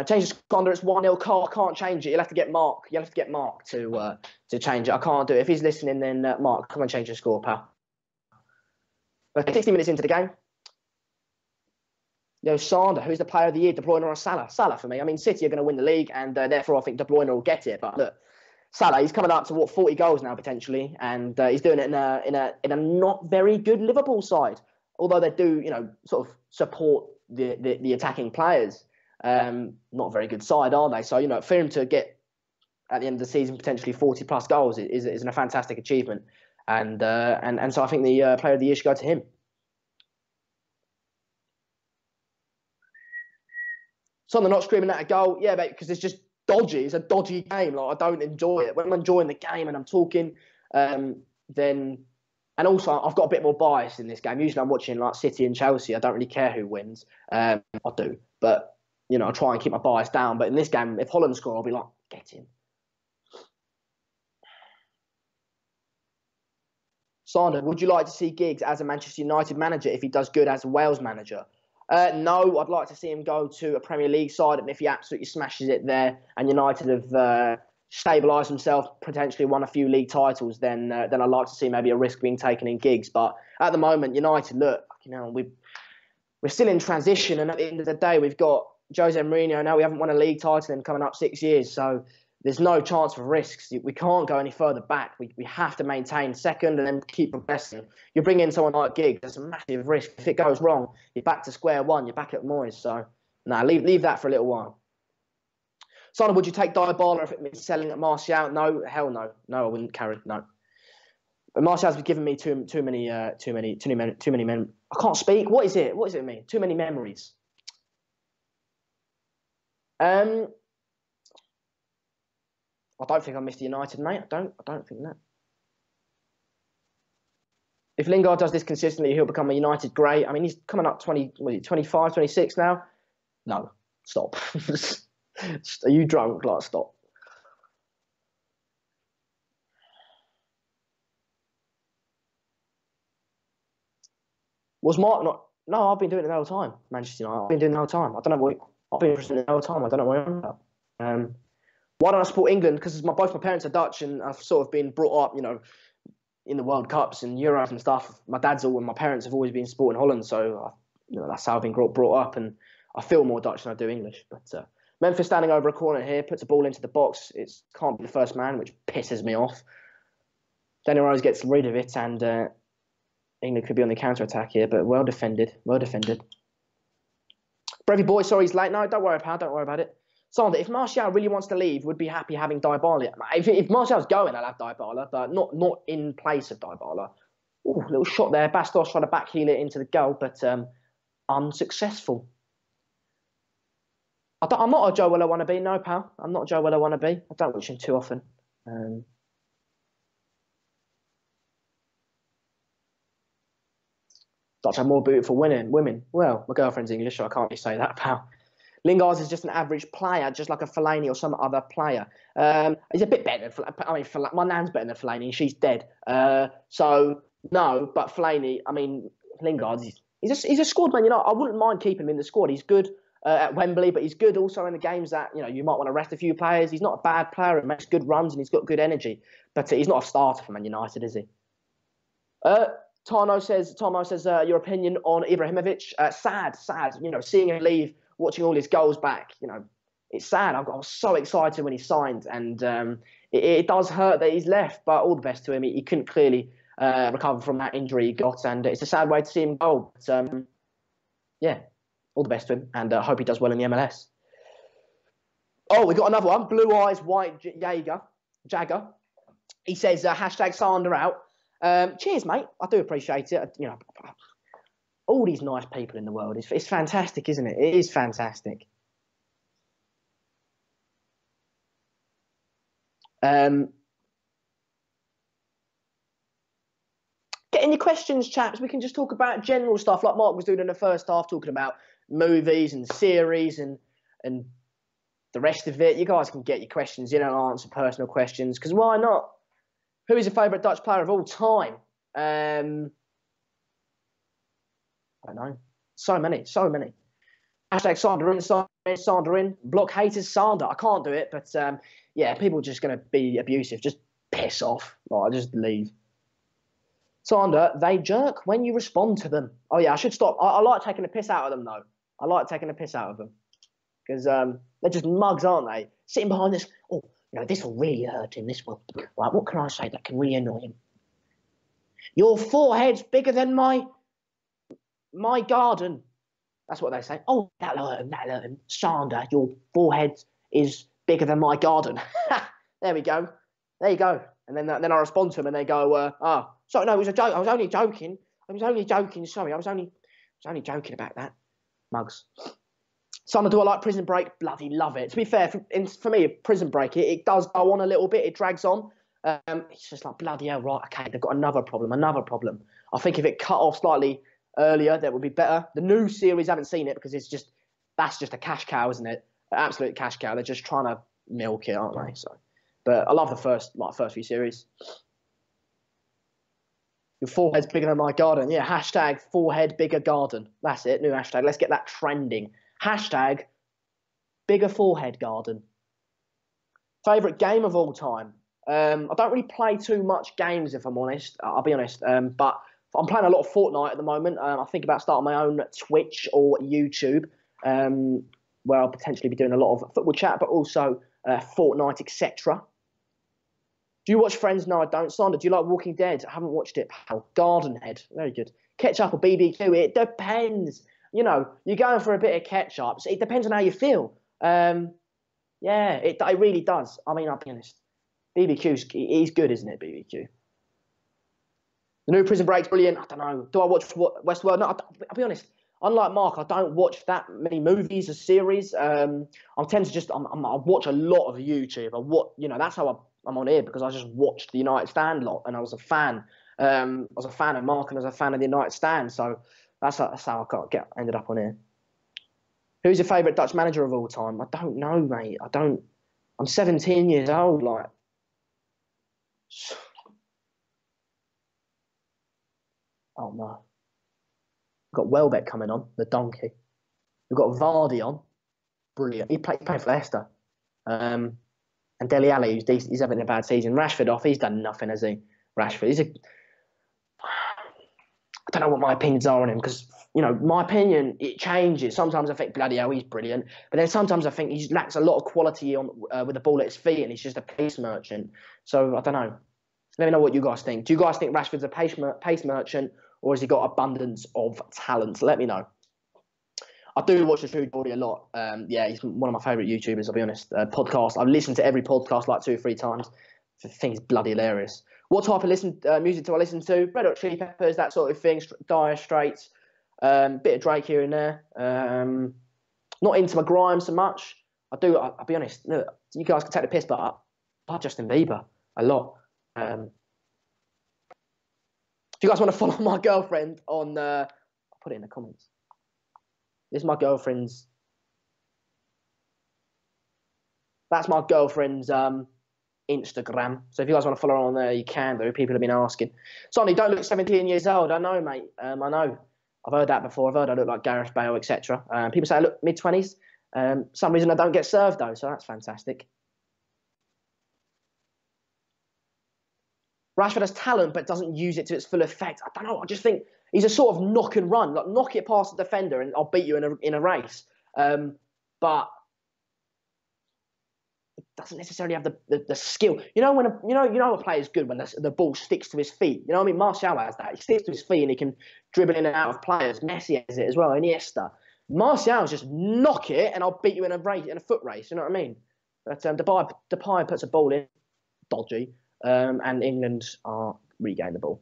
Change the score. It's 1-0. Carl can't change it. You'll have to get Mark. You'll have to get Mark to change it. I can't do it. If he's listening, then Mark, come and change the score, pal. But 60 minutes into the game. Sander, who's the player of the year, De Bruyne or Salah? Salah for me. I mean, City are going to win the league, and therefore I think De Bruyne will get it. But look, Salah, he's coming up to 40 goals now potentially, and he's doing it in a not very good Liverpool side. Although they do, sort of support the attacking players. Not a very good side, are they? So for him to get at the end of the season potentially 40 plus goals is a fantastic achievement, and so I think the player of the year should go to him. So they're not screaming at a goal, yeah, mate, because it's just dodgy. It's a dodgy game. Like, I don't enjoy it. When I'm enjoying the game and I'm talking, then, and also I've got a bit more bias in this game. Usually I'm watching like City and Chelsea. I don't really care who wins. I do, but I try and keep my bias down. But in this game, if Holland score, I'll be like, get him. Sander, would you like to see Giggs as a Manchester United manager if he does good as a Wales manager? No, I'd like to see him go to a Premier League side, and if he absolutely smashes it there and United have stabilised themselves, potentially won a few league titles, then I'd like to see maybe a risk being taken in Giggs. But at the moment, United, look, we're still in transition, and at the end of the day, we've got Jose Mourinho now. We haven't won a league title in coming up 6 years, so there's no chance for risks. We can't go any further back. We have to maintain second and then keep progressing. You bring in someone like Giggs, there's a massive risk. If it goes wrong, you're back to square one. You're back at Moyes. So, leave that for a little while. Simon, would you take Dybala if it means selling at Martial? No, hell no. No, I wouldn't, Karen. No. But Martial's given me too many memories. I can't speak. What is it? What does it mean? Too many memories. I don't think I missed United, mate. I don't think that. If Lingard does this consistently, he'll become a United great. I mean, he's coming up 25, 26 now. No, stop. Are you drunk? Like, stop. Was Mark not? No, I've been doing it the whole time. Manchester United. I've been doing it the whole time. I don't know what. I've been interested in it the whole time. I don't know what I'm about. Why don't I support England? Because both my parents are Dutch, and I've sort of been brought up, in the World Cups and Euros and stuff. My parents have always been supporting Holland, so that's how I've been brought up, and I feel more Dutch than I do English. But Memphis standing over a corner here, puts a ball into the box. It can't be the first man, which pisses me off. Daniel Rose gets rid of it, and England could be on the counter-attack here, but well defended. Well defended. Brevy boy, sorry he's late. No, don't worry, pal. Don't worry about it. Sander, if Martial really wants to leave, would be happy having Dybala. If Martial's going, I'll have Dybala, but not in place of Dybala. Ooh, little shot there. Bastos trying to backheel it into the goal, but unsuccessful. I'm not a Joe Willow wannabe, no, pal. I'm not a Joe Willow wannabe. I don't watch him too often. Dutch have more beautiful women. Well, my girlfriend's English, so I can't really say that, pal. Lingard is just an average player, just like a Fellaini or some other player. He's a bit better than my nan's better than Fellaini. She's dead. So, no, but Fellaini, Lingard, he's a squad man. I wouldn't mind keeping him in the squad. He's good at Wembley, but he's good also in the games that, you might want to rest a few players. He's not a bad player. He makes good runs and he's got good energy. But he's not a starter for Man United, is he? Tomo says your opinion on Ibrahimovic. Sad. Seeing him leave, watching all his goals back, it's sad. I was so excited when he signed, and it does hurt that he's left. But all the best to him. He couldn't clearly recover from that injury he got, and it's a sad way to see him go. But yeah, all the best to him, and I hope he does well in the MLS. Oh, we got another one. Blue Eyes White Jagger. He says hashtag Sander out. Cheers, mate. I do appreciate it. All these nice people in the world. It's fantastic, isn't it? It is fantastic. Get in your questions, chaps. We can just talk about general stuff like Mark was doing in the first half, talking about movies and series and the rest of it. You guys can get your questions in and answer personal questions, because why not? Who is your favourite Dutch player of all time? I don't know. So many. Hashtag Sander in. Block haters, Sander. I can't do it, but yeah, people are just going to be abusive. Just piss off. Just leave. Sander, they jerk when you respond to them. Oh yeah, I should stop. I like taking a piss out of them though. I like taking a piss out of them because they're just mugs, aren't they? Sitting behind this. Oh, this will really hurt him. This will. Right, what can I say that can really annoy him? Your forehead's bigger than my garden. That's what they say. Oh, that'll hurt him. That'll hurt him. Sander, your forehead is bigger than my garden. There we go. There you go. And then I respond to them, and they go, sorry, no, it was a joke. I was only joking. Sorry, I was only joking about that. Mugs. Sander, do I like Prison Break? Bloody love it. To be fair, for me, Prison Break, it does go on a little bit. It drags on. It's just like, bloody hell, right, okay, they've got another problem. I think if it cut off slightly earlier, that would be better. The new series, I haven't seen it because that's just a cash cow, isn't it? An absolute cash cow. They're just trying to milk it, aren't they? So, but I love the first few series. Your forehead's bigger than my garden. Yeah, hashtag forehead bigger garden. That's it, new hashtag. Let's get that trending. Hashtag bigger forehead garden. Favourite game of all time? I don't really play too much games, if I'm honest. I'll be honest. But I'm playing a lot of Fortnite at the moment. I think about starting my own Twitch or YouTube, where I'll potentially be doing a lot of football chat, but also Fortnite, etc. Do you watch Friends? No, I don't. Sander, do you like Walking Dead? I haven't watched it, pal. Gardenhead, very good. Ketchup or BBQ? It depends. You're going for a bit of ketchup. So it depends on how you feel. Yeah, it really does. I mean, I'll be honest. He's good, isn't it, BBQ? The new Prison Break's brilliant. I don't know. Do I watch Westworld? No, I'll be honest. Unlike Mark, I don't watch that many movies or series. I tend to I watch a lot of YouTube. That's how I'm on here, because I just watched the United Stand lot, and I was a fan. I was a fan of Mark, and I was a fan of the United Stand. So that's how I ended up on here. Who's your favourite Dutch manager of all time? I don't know, mate. I'm 17 years old, like. Oh no. We've got Welbeck coming on, the donkey. We've got Vardy on. Brilliant. He played for Leicester. And Dele Alli, he's having a bad season. Rashford off, he's done nothing, has he? Rashford, I don't know what my opinions are on him, because, my opinion, it changes. Sometimes I think, bloody hell, he's brilliant. But then sometimes I think he lacks a lot of quality with the ball at his feet, and he's just a pace merchant. So, I don't know. Let me know what you guys think. Do you guys think Rashford's a pace merchant, or has he got abundance of talent? Let me know. I do watch the True Geordie a lot. Yeah, he's one of my favourite YouTubers, I'll be honest. Podcast. I've listened to every podcast like 2 or 3 times. I think it's bloody hilarious. What type of music do I listen to? Red Hot Chili Peppers, that sort of thing. Dire Straits. Bit of Drake here and there. Not into my grime so much. I'll be honest. Look, you guys can take the piss, but I like Justin Bieber a lot. Do you guys want to follow my girlfriend on... I'll put it in the comments. This is my girlfriend's... That's my girlfriend's Instagram. So if you guys want to follow her on there, you can do. People have been asking. Sonny, don't look 17 years old. I know, mate. I know. I've heard that before. I've heard I look like Gareth Bale, etc. People say I look mid-20s. Some reason I don't get served, though, so that's fantastic. Rashford has talent, but doesn't use it to its full effect. I don't know. I just think he's a sort of knock and run, like knock it past the defender, and I'll beat you in a race. But it doesn't necessarily have the skill. When a player's good when the ball sticks to his feet. You know what I mean? Martial has that. He sticks to his feet and he can dribble in and out of players. Messi has it as well. Iniesta. Martial's just knock it and I'll beat you in a foot race. You know what I mean? But Depay puts a ball in, dodgy. And England are regain the ball.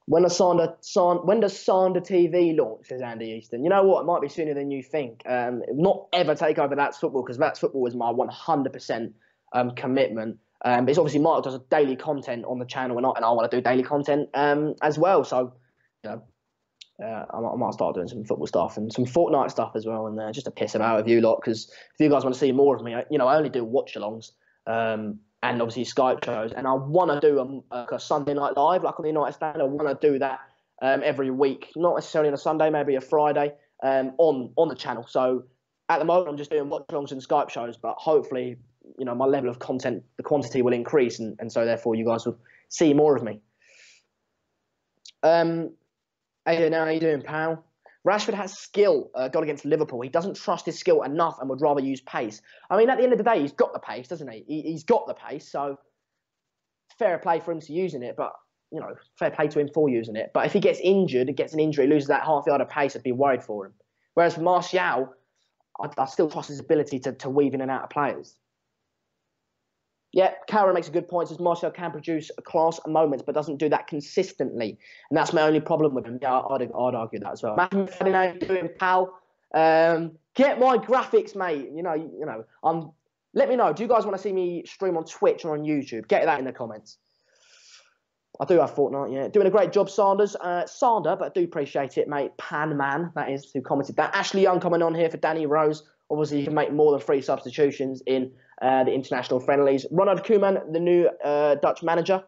When does Sander TV launch, says Andy Easton? You know what? It might be sooner than you think. Not ever take over That's Football, because That's Football is my 100% commitment. It's obviously Mark does a daily content on the channel, and I want to do daily content as well. So, I might start doing some football stuff and some Fortnite stuff as well, and just to piss about with you lot, because if you guys want to see more of me, I only do watch-alongs and obviously Skype shows, and I want to do a Sunday Night Live, like on the United Stand. I want to do that every week, not necessarily on a Sunday, maybe a Friday on the channel. So at the moment, I'm just doing watch-alongs and Skype shows, but hopefully my level of content, the quantity will increase, and so therefore you guys will see more of me. Hey, now how you doing, pal? Rashford has skill, got against Liverpool. He doesn't trust his skill enough and would rather use pace. I mean, at the end of the day, he's got the pace, doesn't he? He's got the pace, so fair play for him to using it, but, fair play to him for using it. But if he gets injured, gets an injury, loses that half yard of pace, I'd be worried for him. Whereas for Martial, I still trust his ability to weave in and out of players. Yeah, Kara makes a good point. Says Martial can produce class moments, but doesn't do that consistently, and that's my only problem with him. Yeah, I'd argue that as well. Matthew, how you doing, pal? Get my graphics, mate. Let me know. Do you guys want to see me stream on Twitch or on YouTube? Get that in the comments. I do have Fortnite, yeah. Doing a great job, Sanders. Sander, but I do appreciate it, mate. Pan Man, that is, who commented that. Ashley Young coming on here for Danny Rose. Obviously, you can make more than 3 substitutions in the international friendlies. Ronald Koeman, the new Dutch manager.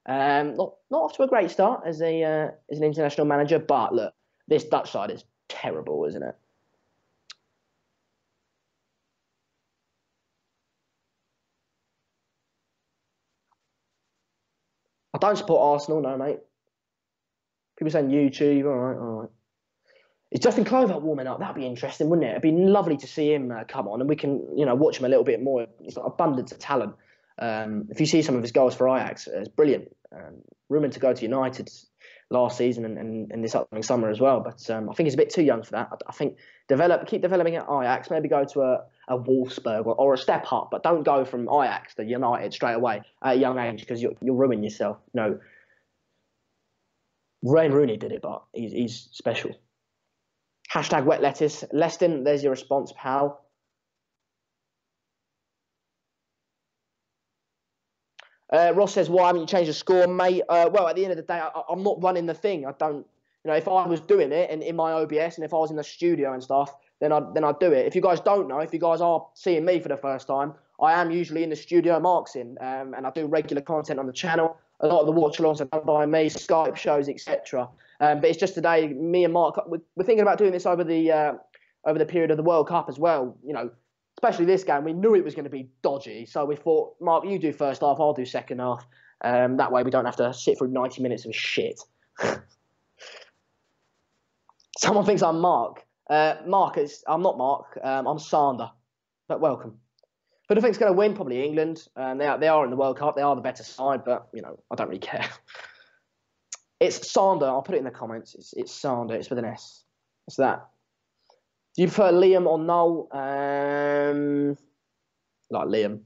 Not off to a great start as an international manager, but look, this Dutch side is terrible, isn't it? I don't support Arsenal, no, mate. People saying YouTube, all right. Is Justin Clover warming up? That'd be interesting, wouldn't it? It'd be lovely to see him come on, and we can, watch him a little bit more. He's got abundance of talent. If you see some of his goals for Ajax, it's brilliant. Rumoured to go to United last season and this upcoming summer as well. But I think he's a bit too young for that. I think keep developing at Ajax. Maybe go to a Wolfsburg or a step up, but don't go from Ajax to United straight away at a young age because you'll ruin yourself. Wayne Rooney did it, but he's special. Hashtag wet lettuce. Leston, there's your response, pal. Ross says, why haven't you changed the score, mate? Well, at the end of the day, I'm not running the thing. I don't, if I was doing it and in my OBS and if I was in the studio and stuff, then I'd do it. If you guys don't know, if you guys are seeing me for the first time, I am usually in the studio, Mark's in, and I do regular content on the channel. A lot of the watch-alongs are done by me, Skype shows, etc. But it's just today, me and Mark, we're thinking about doing this over the period of the World Cup as well. Especially this game, we knew it was going to be dodgy. So we thought, Mark, you do first half, I'll do second half. That way we don't have to sit through 90 minutes of shit. Someone thinks I'm Mark. I'm not Mark. I'm Sander. But welcome. Who do you think's going to win? Probably England. They are in the World Cup. They are the better side, but, I don't really care. It's Sander. I'll put it in the comments. It's Sander. It's with an S. It's that. Do you prefer Liam or Noel? Like Liam.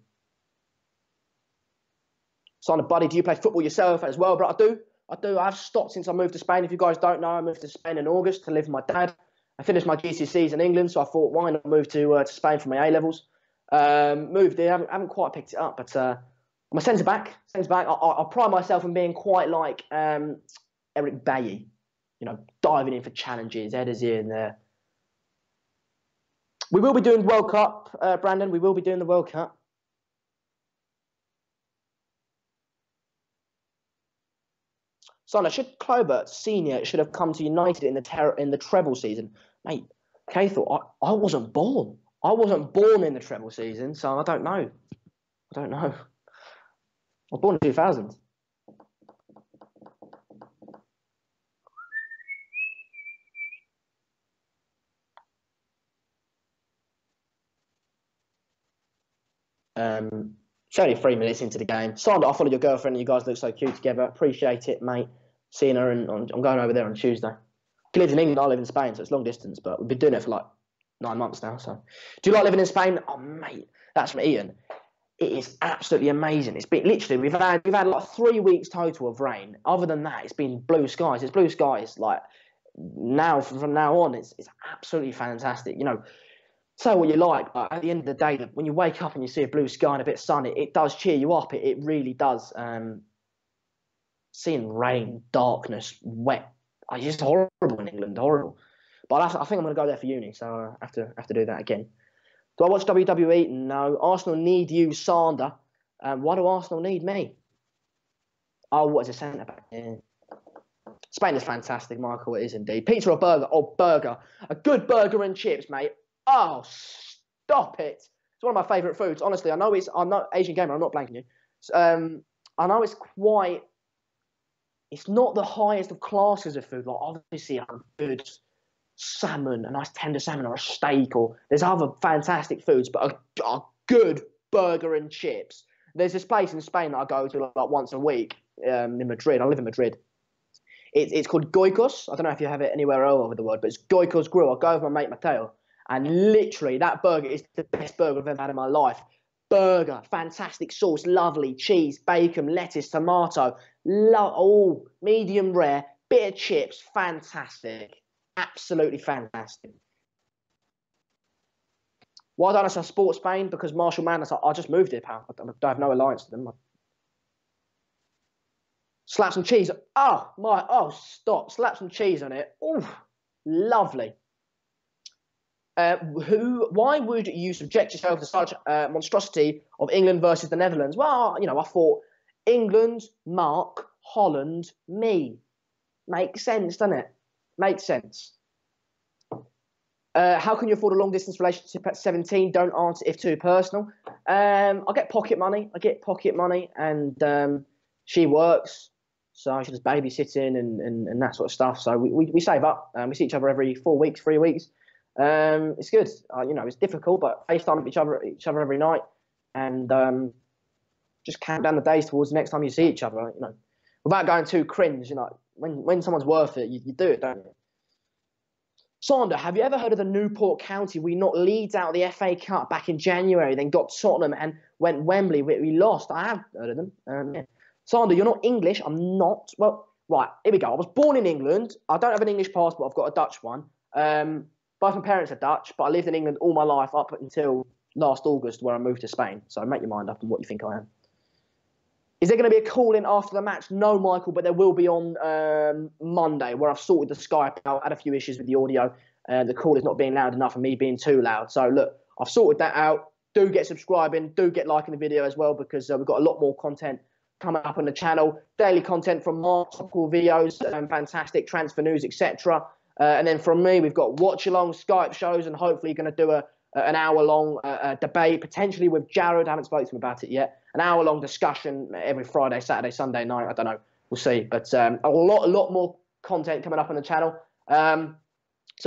Sander, buddy, do you play football yourself as well? But I do. I've stopped since I moved to Spain. If you guys don't know, I moved to Spain in August to live with my dad. I finished my GCSEs in England, so I thought, why not move to Spain for my A-levels? Moved there. I haven't quite picked it up, but I'm a centre back. I pride myself on being quite like Eric Bailly, diving in for challenges, headers here and there. We will be doing World Cup, Brandon. We will be doing the World Cup. Sana, should Clobert Senior should have come to United in the treble season, mate? Cathal, I wasn't born. I wasn't born in the treble season, so I don't know. I was born in 2000. It's only 3 minutes into the game. Sander, I followed your girlfriend and you guys look so cute together. Appreciate it, mate. Seeing her, and I'm going over there on Tuesday. She lives in England, I live in Spain, so it's long distance, but we've been doing it for like 9 months now. So, do you like living in Spain? Oh, mate, that's from Ian. It is absolutely amazing. It's been literally we've had like 3 weeks total of rain. Other than that, it's been blue skies. It's blue skies like now from now on. It's absolutely fantastic. Say what you like, but at the end of the day, when you wake up and you see a blue sky and a bit of sun, it does cheer you up. It really does. Seeing rain, darkness, wet, it's just horrible in England, horrible. But I think I'm going to go there for uni, so I have to do that again. Do I watch WWE? No. Arsenal need you, Sander. Why do Arsenal need me? Oh, what is a centre-back? Yeah. Spain is fantastic, Michael. It is indeed. Pizza or burger? Oh, burger. A good burger and chips, mate. Oh, stop it. It's one of my favourite foods. Honestly, I'm not Asian gamer. I'm not blanking you. I know it's not the highest of classes of food. Like obviously, a good salmon, a nice tender salmon, or a steak, or there's other fantastic foods, but a good burger and chips. There's this place in Spain that I go to like once a week in Madrid. I live in Madrid. It's called Goikos. I don't know if you have it anywhere else over the world, but it's Goikos Grill. I go with my mate Mateo, and literally that burger is the best burger I've ever had in my life. Burger, fantastic sauce, lovely cheese, bacon, lettuce, tomato, medium rare, bit of chips, fantastic, absolutely fantastic. Why don't I support Spain? Because Marshall Madness, I just moved here, pal. I have no alliance to them. Slap some cheese. Stop. Slap some cheese on it. Oh, lovely. Why would you subject yourself to such monstrosity of England versus the Netherlands? Well, I thought England, Mark, Holland, me. Makes sense, doesn't it? Makes sense. How can you afford a long-distance relationship at 17? Don't answer if too personal. I get pocket money. And she works. So she does babysitting and that sort of stuff. So we save up. We see each other every 4 weeks, 3 weeks. It's good. It's difficult, but FaceTime each other every night, and just count down the days towards the next time you see each other. Without going too cringe. When someone's worth it, you do it, don't you? Sander, have you ever heard of the Newport County? We knocked Leeds out of the FA Cup back in January, then got Tottenham and went Wembley. We lost. I have heard of them. Yeah. Sander, you're not English. I'm not. Well, right, here we go. I was born in England. I don't have an English passport. I've got a Dutch one. Both my parents are Dutch, but I lived in England all my life up until last August where I moved to Spain. So make your mind up on what you think I am. Is there going to be a call-in after the match? No, Michael, but there will be on Monday where I've sorted the Skype out. I had a few issues with the audio. The call is not being loud enough and me being too loud. So, look, I've sorted that out. Do get subscribing. Do get liking the video as well because we've got a lot more content coming up on the channel. Daily content from Mark, topical videos, fantastic transfer news, etc. And then from me, we've got watch-along Skype shows and hopefully going to do an hour-long debate, potentially with Jared. I haven't spoken to him about it yet. An hour-long discussion every Friday, Saturday, Sunday night. I don't know. We'll see. But a lot more content coming up on the channel. So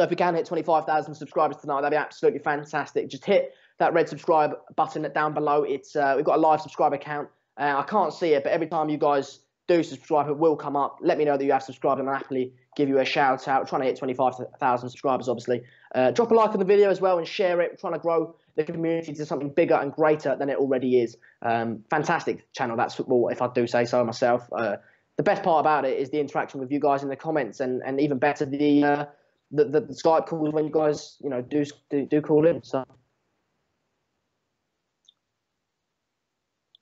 if we can hit 25,000 subscribers tonight, that'd be absolutely fantastic. Just hit that red subscribe button down below. It's we've got a live subscriber count. I can't see it, but every time you guys do subscribe, it will come up. Let me know that you have subscribed and I'll happily give you a shout out. We're trying to hit 25,000 subscribers, obviously. Drop a like on the video as well and share it. We're trying to grow the community to something bigger and greater than it already is. Fantastic channel, That's Football, if I do say so myself. The best part about it is the interaction with you guys in the comments and even better the Skype calls when you guys do call in. So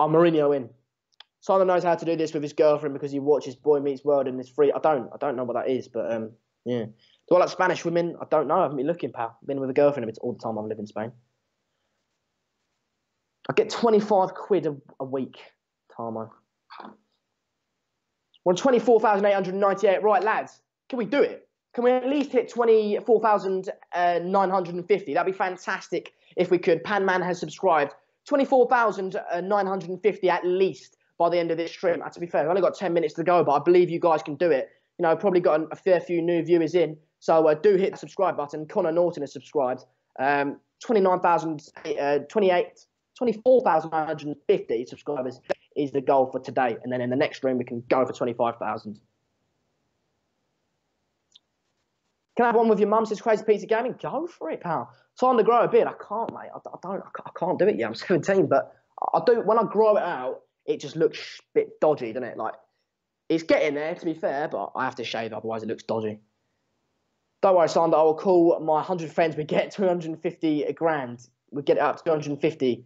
I'm Mourinho in. Simon knows how to do this with his girlfriend because he watches Boy Meets World and it's free. I don't know what that is, but yeah. Do I like Spanish women? I don't know. I haven't been looking, pal. I've been with a girlfriend all the time I've lived in Spain. I get 25 quid a week, Tamo. We're on 24,898. Right, lads, can we do it? Can we at least hit 24,950? That'd be fantastic if we could. Panman has subscribed. 24,950 at least by the end of this stream. To be fair, I've only got 10 minutes to go, but I believe you guys can do it. Probably got a fair few new viewers in. So do hit the subscribe button. Connor Norton has subscribed. 24,950 subscribers is the goal for today. And then in the next stream, we can go for 25,000. Can I have one with your mum, says Crazy Pizza Gaming? Go for it, pal. Time to grow a beard. I can't, mate. I can't do it yet. I'm 17, but I do. When I grow it out, it just looks a bit dodgy, doesn't it? Like, it's getting there, to be fair, but I have to shave, otherwise it looks dodgy. Don't worry, Sander. I will call my 100 friends. We get 250 grand. We get it up to 250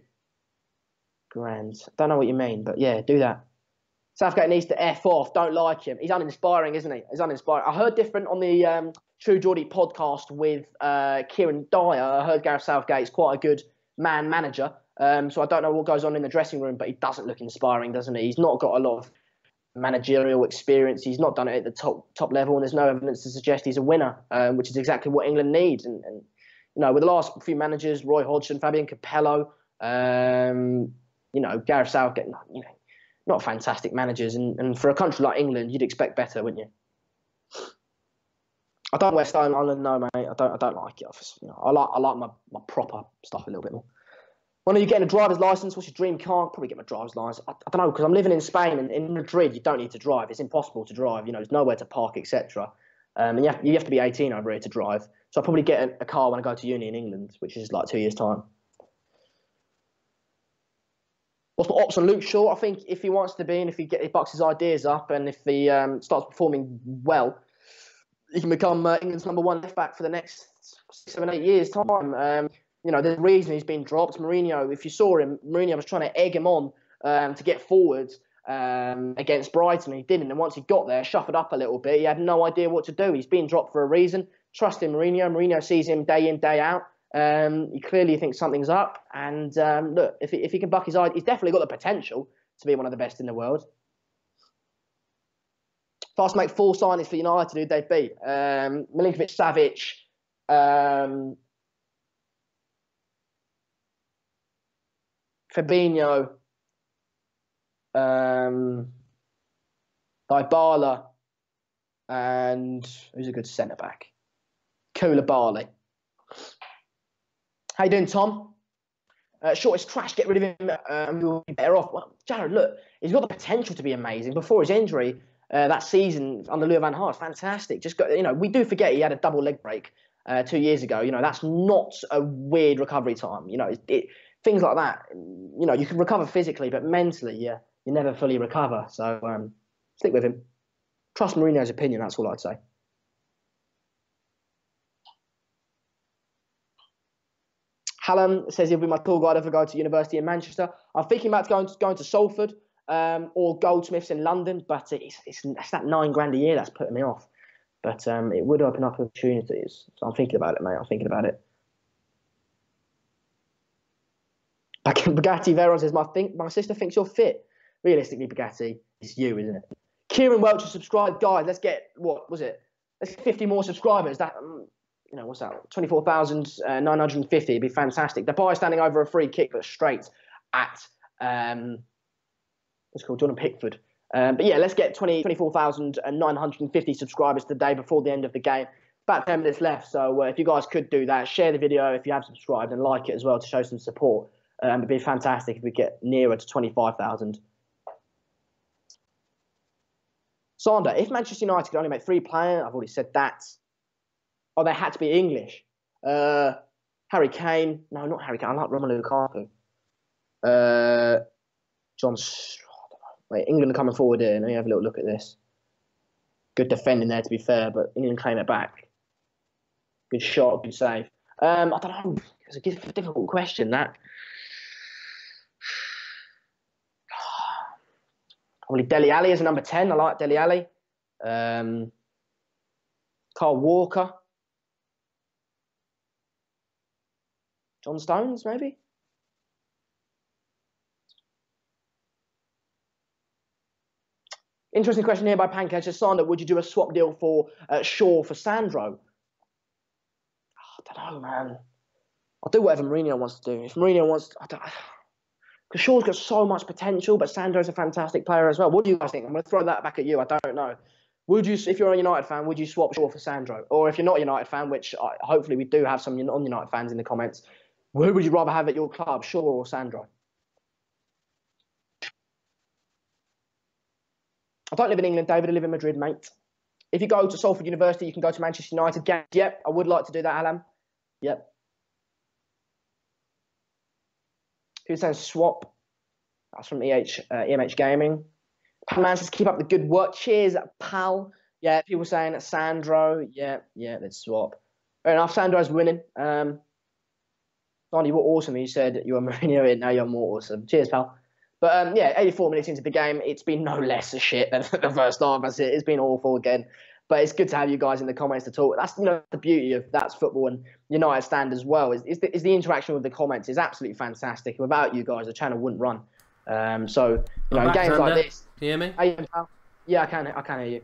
grand. Don't know what you mean, but yeah, do that. Southgate needs to F off. Don't like him. He's uninspiring, isn't he? He's uninspiring. I heard different on the True Geordie podcast with Kieran Dyer. I heard Gareth Southgate is quite a good manager. So I don't know what goes on in the dressing room, but he doesn't look inspiring, doesn't he? He's not got a lot of managerial experience. He's not done it at the top level, and there's no evidence to suggest he's a winner, which is exactly what England needs. And with the last few managers, Roy Hodgson, Fabian Capello, You know, Gareth Southgate, you know, not fantastic managers, and for a country like England, you'd expect better, wouldn't you? I don't West Island, no, mate. I don't like it. You know, I like my proper stuff a little bit more. When are you getting a driver's license? What's your dream car? Probably get my driver's license. I don't know, because I'm living in Spain, and in Madrid, you don't need to drive. It's impossible to drive. You know, there's nowhere to park, etc. And you have to be 18 over here to drive. So I'll probably get a car when I go to uni in England, which is like 2 years' time. What's my option? Luke Shaw. I think if he wants to be, and if he bucks his ideas up, and if he starts performing well, he can become England's #1 left back for the next 6, 7, 8 years' time. You know, there's a reason he's been dropped. Mourinho, if you saw him, Mourinho was trying to egg him on to get forward against Brighton. He didn't. And once he got there, shuffled up a little bit. He had no idea what to do. He's been dropped for a reason. Trust in Mourinho. Mourinho sees him day in, day out. He clearly thinks something's up. And look, if he can buck his eye, he's definitely got the potential to be one of the best in the world. If I was to make 4 signings for United, who'd they be? Milinkovic-Savic, Fabinho, Dybala, and who's a good centre-back? Koulibaly. How you doing, Tom? Short is trash. Get rid of him. We'll be better off. Well, Jared, look, he's got the potential to be amazing. Before his injury, that season under Louis van Gaal, fantastic. Just got, you know, we do forget he had a double leg break 2 years ago. You know, that's not a weird recovery time. You know, things like that. You know, you can recover physically, but mentally, you never fully recover. So stick with him. Trust Mourinho's opinion. That's all I'd say. Hallam says he'll be my tour guide if I go to university in Manchester. I'm thinking about going to Salford or Goldsmiths in London, but it's that £9,000 a year that's putting me off. But it would open up opportunities. So I'm thinking about it, mate. I'm thinking about it. Bugatti Veron says, my sister thinks you're fit. Realistically, Bugatti, it's you, isn't it? Kieran Welch has subscribed. Guys, let's get, what was it? Let's get 50 more subscribers. That, you know, what's that? 24,950. It'd be fantastic. The boy standing over a free kick, but straight at, what's it called? Jordan Pickford. But yeah, let's get 24,950 subscribers today before the end of the game. About 10 minutes left. So if you guys could do that, share the video if you have subscribed and like it as well to show some support. It'd be fantastic if we get nearer to 25,000. Sander, if Manchester United could only make 3 players, I've already said that. Oh, they had to be English. Harry Kane. No, not Harry Kane. I like Romelu Lukaku. John. Wait, England are coming forward here. Let me have a little look at this. Good defending there, to be fair, but England claim it back. Good shot, good save. I don't know. It's a difficult question, that. Probably Dele Alli as a number 10. I like Dele Alli. Carl Walker. John Stones, maybe? Interesting question here by Pancake. Sander, would you do a swap deal for Shaw for Sandro? I don't know, man. I'll do whatever Mourinho wants to do. If Mourinho wants to, I don't, because Shaw's got so much potential, but Sandro's a fantastic player as well. What do you guys think? I'm going to throw that back at you. I don't know. Would you, if you're a United fan, would you swap Shaw for Sandro? Or if you're not a United fan, which hopefully we do have some non-United fans in the comments, who would you rather have at your club, Shaw or Sandro? I don't live in England, David. I live in Madrid, mate. If you go to Salford University, you can go to Manchester United. Yep, I would like to do that, Alan. Yep. People saying swap. That's from EMH Gaming. Man says keep up the good work. Cheers, pal. Yeah, people saying Sandro. Yeah, let's swap. Fair enough. Sandro's winning. Donnie, you were awesome. You said you were Mourinho in. Now you're more awesome. Cheers, pal. But yeah, 84 minutes into the game, it's been no less a shit than the first half. That's it. It's been awful again. But it's good to have you guys in the comments to talk. That's the beauty of That's Football and United Stand as well. Is the interaction with the comments is absolutely fantastic. Without you guys, the channel wouldn't run. So games like this. Can you hear me? Yeah, I can hear you.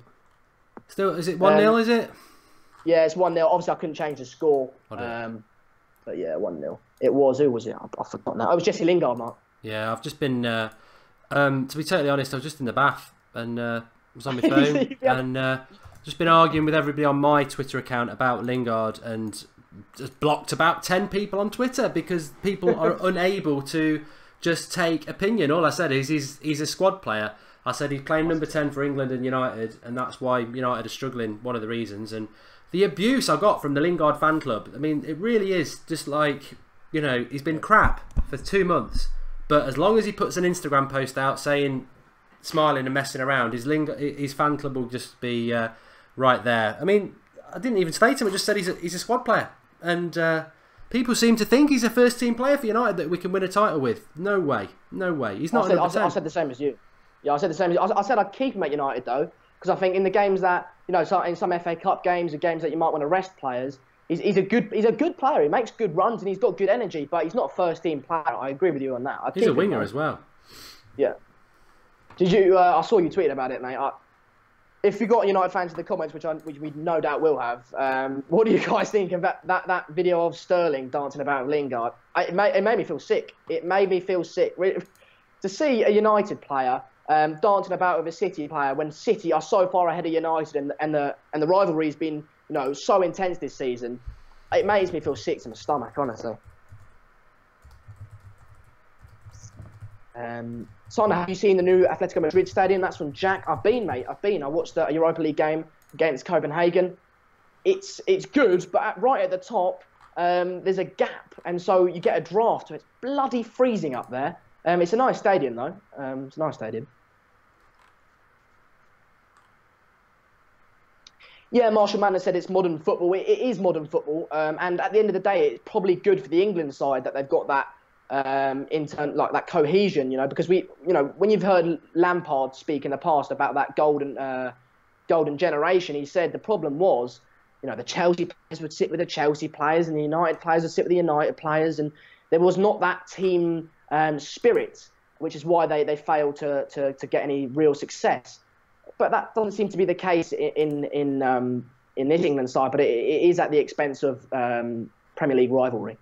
Still, is it 1-0? Is it? Yeah, it's 1-0. Obviously, I couldn't change the score. But But yeah, 1-0. It was. Who was it? I forgot now. It was Jesse Lingard, Mark. Yeah, I've just been. To be totally honest, I was just in the bath and was on my phone and just been arguing with everybody on my Twitter account about Lingard and just blocked about 10 people on Twitter because people are unable to just take opinion. All I said is he's a squad player. I said he's playing number 10 for England and United, and that's why United are struggling. One of the reasons, and the abuse I got from the Lingard fan club. I mean, it really is just like he's been crap for 2 months. But as long as he puts an Instagram post out saying, smiling and messing around, his fan club will just be right there. I mean, I didn't even say to him, I just said he's a squad player. And people seem to think he's a first team player for United that we can win a title with. No way. No way. He's not. I said the same as you. Yeah, I said the same. I said I'd keep him at United though, because I think in the games that, in some FA Cup games, or games that you might want to rest players, he's a good player. He makes good runs and he's got good energy, but he's not a first team player. I agree with you on that. He's a winger as well. Yeah. Did you? I saw you tweet about it, mate. If you got United fans in the comments, which we no doubt will have, what do you guys think of that video of Sterling dancing about with Lingard? It made me feel sick. It made me feel sick to see a United player dancing about with a City player when City are so far ahead of United and the rivalry's been so intense this season. It makes me feel sick to my stomach, honestly. Simon, have you seen the new Atletico Madrid stadium? That's from Jack. I've been, mate. I watched a Europa League game against Copenhagen. It's good, but right at the top, there's a gap, and so you get a draft. So it's bloody freezing up there. It's a nice stadium, though. It's a nice stadium. Yeah, Marshall Mann said it's modern football. It is modern football, and at the end of the day, it's probably good for the England side that they've got that that cohesion. Because when you've heard Lampard speak in the past about that golden generation, he said the problem was, the Chelsea players would sit with the Chelsea players and the United players would sit with the United players, and there was not that team spirit, which is why they failed to get any real success. But that doesn't seem to be the case in this England side. But it is at the expense of Premier League rivalry.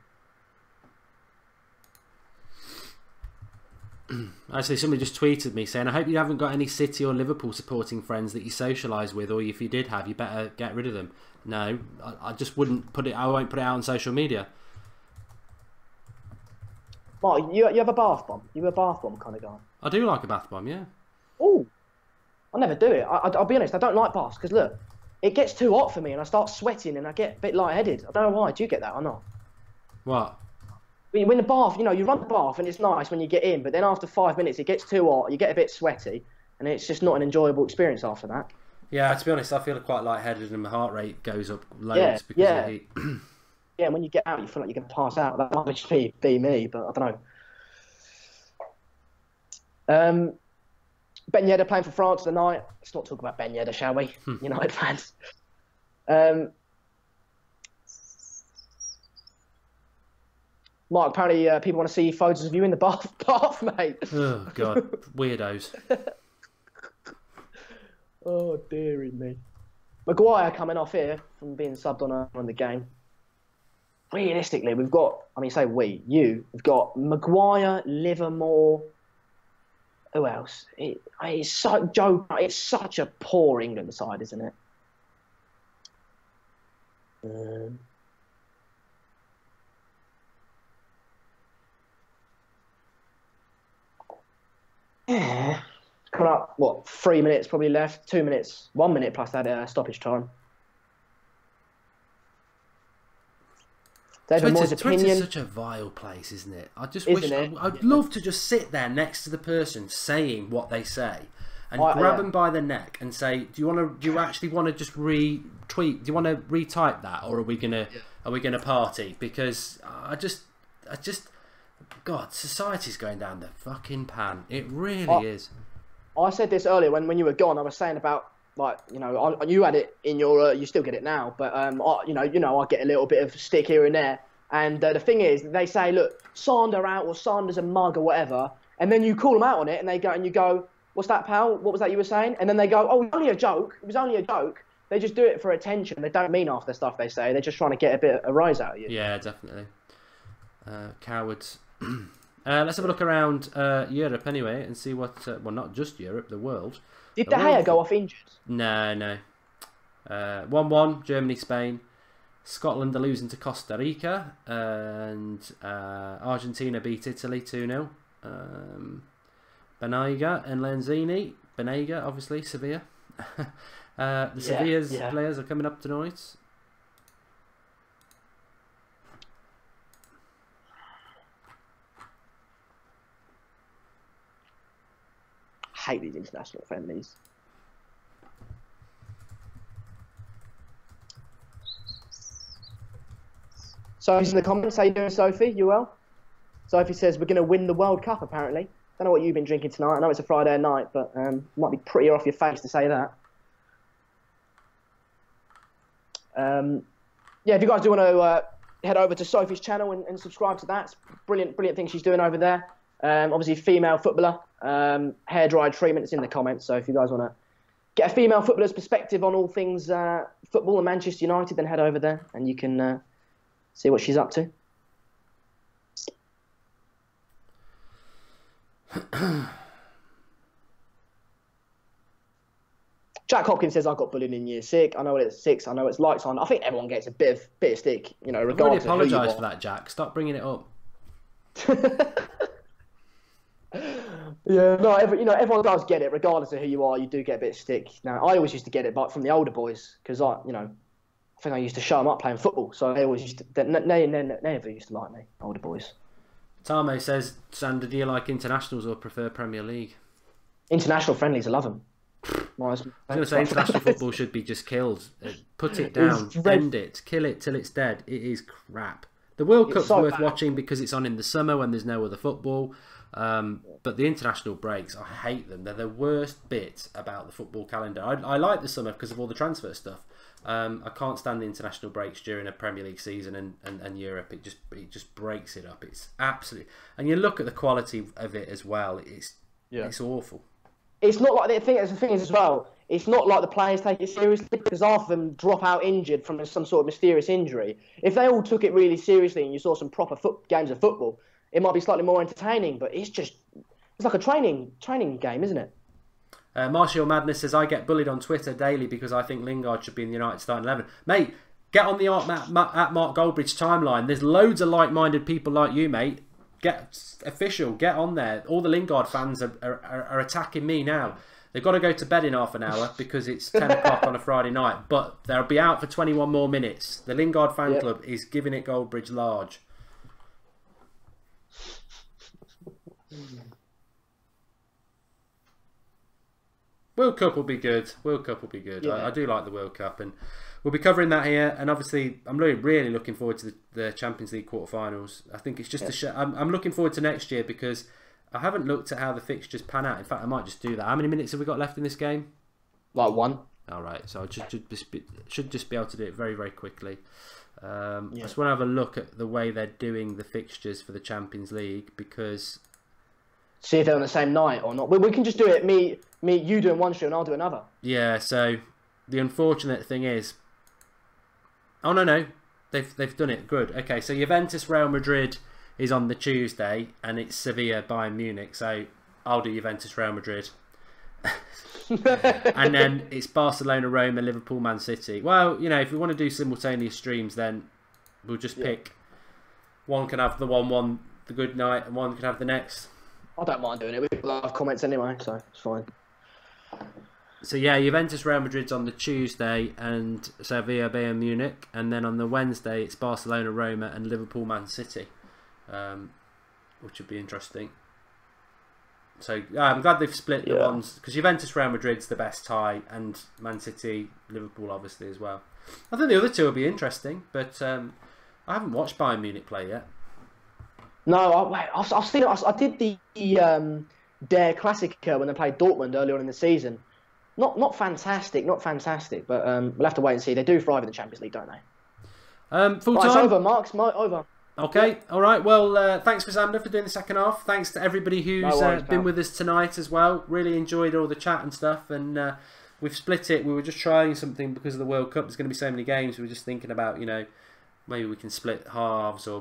Actually, somebody just tweeted me saying, I hope you haven't got any City or Liverpool supporting friends that you socialise with, or if you did have, you better get rid of them. No, I just wouldn't put it. I won't put it out on social media. Mark, you have a bath bomb. You're a bath bomb kind of guy. I do like a bath bomb, yeah. Oh, I never do it. I'll be honest, I don't like baths because look, it gets too hot for me and I start sweating and I get a bit lightheaded. I don't know why. Do you get that or not? What? When the bath, you run the bath and it's nice when you get in, but then after 5 minutes it gets too hot, you get a bit sweaty, and it's just not an enjoyable experience after that. Yeah, to be honest, I feel quite lightheaded and my heart rate goes up loads because of the heat. Yeah, when you get out, you feel like you're going to pass out. That might just be me, but I don't know. Ben Yedder playing for France tonight. Let's not talk about Ben Yedder, shall we? United fans. Mark, apparently people want to see photos of you in the bath, mate. Oh, God. Weirdos. Oh, dearie me. Maguire coming off here from being subbed on the game. Realistically, we've got, we've got Maguire, Livermore. Who else? It's such a poor England side, isn't it? Yeah. Coming up, 3 minutes probably left, 2 minutes, 1 minute plus that stoppage time. Twitter's such a vile place, isn't it? I just wish I'd love to just sit there next to the person saying what they say and grab them by the neck and say, do you actually want to just retweet? Do you want to retype that, or are we gonna party? Because I just God, society's going down the fucking pan. It really is. I said this earlier when you were gone. I was saying about you had it in your you still get it now, but I get a little bit of stick here and there. And the thing is, they say, look, Sander out, or Sander's a mug or whatever, and then you call them out on it, and you go, what's that, pal? What was that you were saying? And then they go, oh, it was only a joke. It was only a joke. They just do it for attention. They don't mean half the stuff they say. They're just trying to get a bit of a rise out of you. Yeah, definitely. Cowards. Let's have a look around Europe anyway and see what... well, not just Europe, the world. Did De Gea go off injured? No. 1-1, Germany, Spain. Scotland are losing to Costa Rica. And Argentina beat Italy 2-0. Banega and Lanzini. Banega, obviously, Sevilla. Sevilla's players are coming up tonight. I hate these international friendlies. Sophie's in the comments. How you doing, Sophie? You well? Sophie says we're going to win the World Cup, apparently. Don't know what you've been drinking tonight. I know it's a Friday night, but might be pretty off your face to say that. Yeah, if you guys do want to head over to Sophie's channel and subscribe to that, it's brilliant thing she's doing over there. Obviously, female footballer, hair dryer treatment. It's in the comments. So if you guys want to get a female footballer's perspective on all things football and Manchester United, then head over there and you can see what she's up to. Jack Hopkins says I got bullied in year 6. I know it's 6. I know it's lights on. I think everyone gets a bit of stick, you know, regardless. I really apologise for that, Jack. Stop bringing it up. Yeah, no, everyone does get it, regardless of who you are. You do get a bit of stick. Now, I always used to get it, but from the older boys, because I think I used to show them up playing football, so they always used to. They never used to like me, older boys. Tamo says, Sander, do you like internationals or prefer Premier League? International friendlies, I love them. I was going to say international football should be just killed. Put it down, end it, kill it till it's dead. It is crap. The World Cup's worth watching because it's on in the summer when there's no other football. But the international breaks, I hate them. They're the worst bit about the football calendar. I like the summer because of all the transfer stuff. I can't stand the international breaks during a Premier League season and Europe. It just breaks it up. It's absolutely... And you look at the quality of it as well. It's awful. It's not like the thing is as well. It's not like the players take it seriously because half of them drop out injured from some sort of mysterious injury. If they all took it really seriously and you saw some proper games of football, it might be slightly more entertaining. But it's like a training game, isn't it? Martial Madness says, I get bullied on Twitter daily because I think Lingard should be in the United starting 11. Mate, get on the at Mark Goldbridge timeline. There's loads of like-minded people like you, mate. Get official. Get on there. All the Lingard fans are attacking me now. They've got to go to bed in half an hour because it's 10 o'clock on a Friday night. But they'll be out for 21 more minutes. The Lingard fan club is giving it Goldbridge large. World Cup will be good. World Cup will be good. Yeah. I do like the World Cup, and we'll be covering that here. And obviously, I'm really looking forward to the Champions League quarterfinals. I think it's just I'm looking forward to next year because I haven't looked at how the fixtures pan out. In fact, I might just do that. How many minutes have we got left in this game? Like 1. All right, so I should just be able to do it very quickly. I just want to have a look at the way they're doing the fixtures for the Champions League because. See if they're on the same night or not. We can just do it. Me, you doing one show and I'll do another. Yeah. So the unfortunate thing is, oh no, they've done it. Good. Okay. So Juventus Real Madrid is on the Tuesday and it's Sevilla Bayern Munich. So I'll do Juventus Real Madrid. And then it's Barcelona Roma Liverpool Man City. Well, if we want to do simultaneous streams, then we'll just pick. One can have the 1-1 the good night, and one can have the next. I don't mind doing it. We've got a lot of comments anyway, so it's fine. So yeah, Juventus Real Madrid's on the Tuesday and Sevilla Bayern Munich, and then on the Wednesday it's Barcelona Roma and Liverpool Man City, which would be interesting. So I'm glad they've split the ones because Juventus Real Madrid's the best tie, and Man City Liverpool obviously as well. I think the other two will be interesting, but I haven't watched Bayern Munich play yet. No, I've seen it. I did the Der Klassiker when they played Dortmund earlier on in the season. Not fantastic, but we'll have to wait and see. They do thrive in the Champions League, don't they? Full time. It's over, Mark's over. Okay, all right. Well, thanks for Xander for doing the second half. Thanks to everybody who's been with us tonight as well. Really enjoyed all the chat and stuff, and we've split it. We were just trying something because of the World Cup. There's going to be so many games. We were just thinking about, maybe we can split halves or,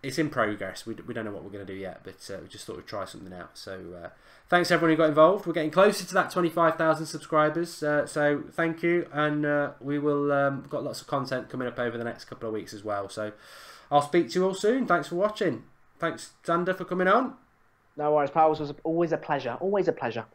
it's in progress. We don't know what we're going to do yet, but we just thought we'd try something out. So thanks everyone who got involved. We're getting closer to that 25,000 subscribers. So thank you, and we will we've got lots of content coming up over the next couple of weeks as well. So I'll speak to you all soon. Thanks for watching. Thanks, Xander, for coming on. No worries, pals. It was always a pleasure. Always a pleasure.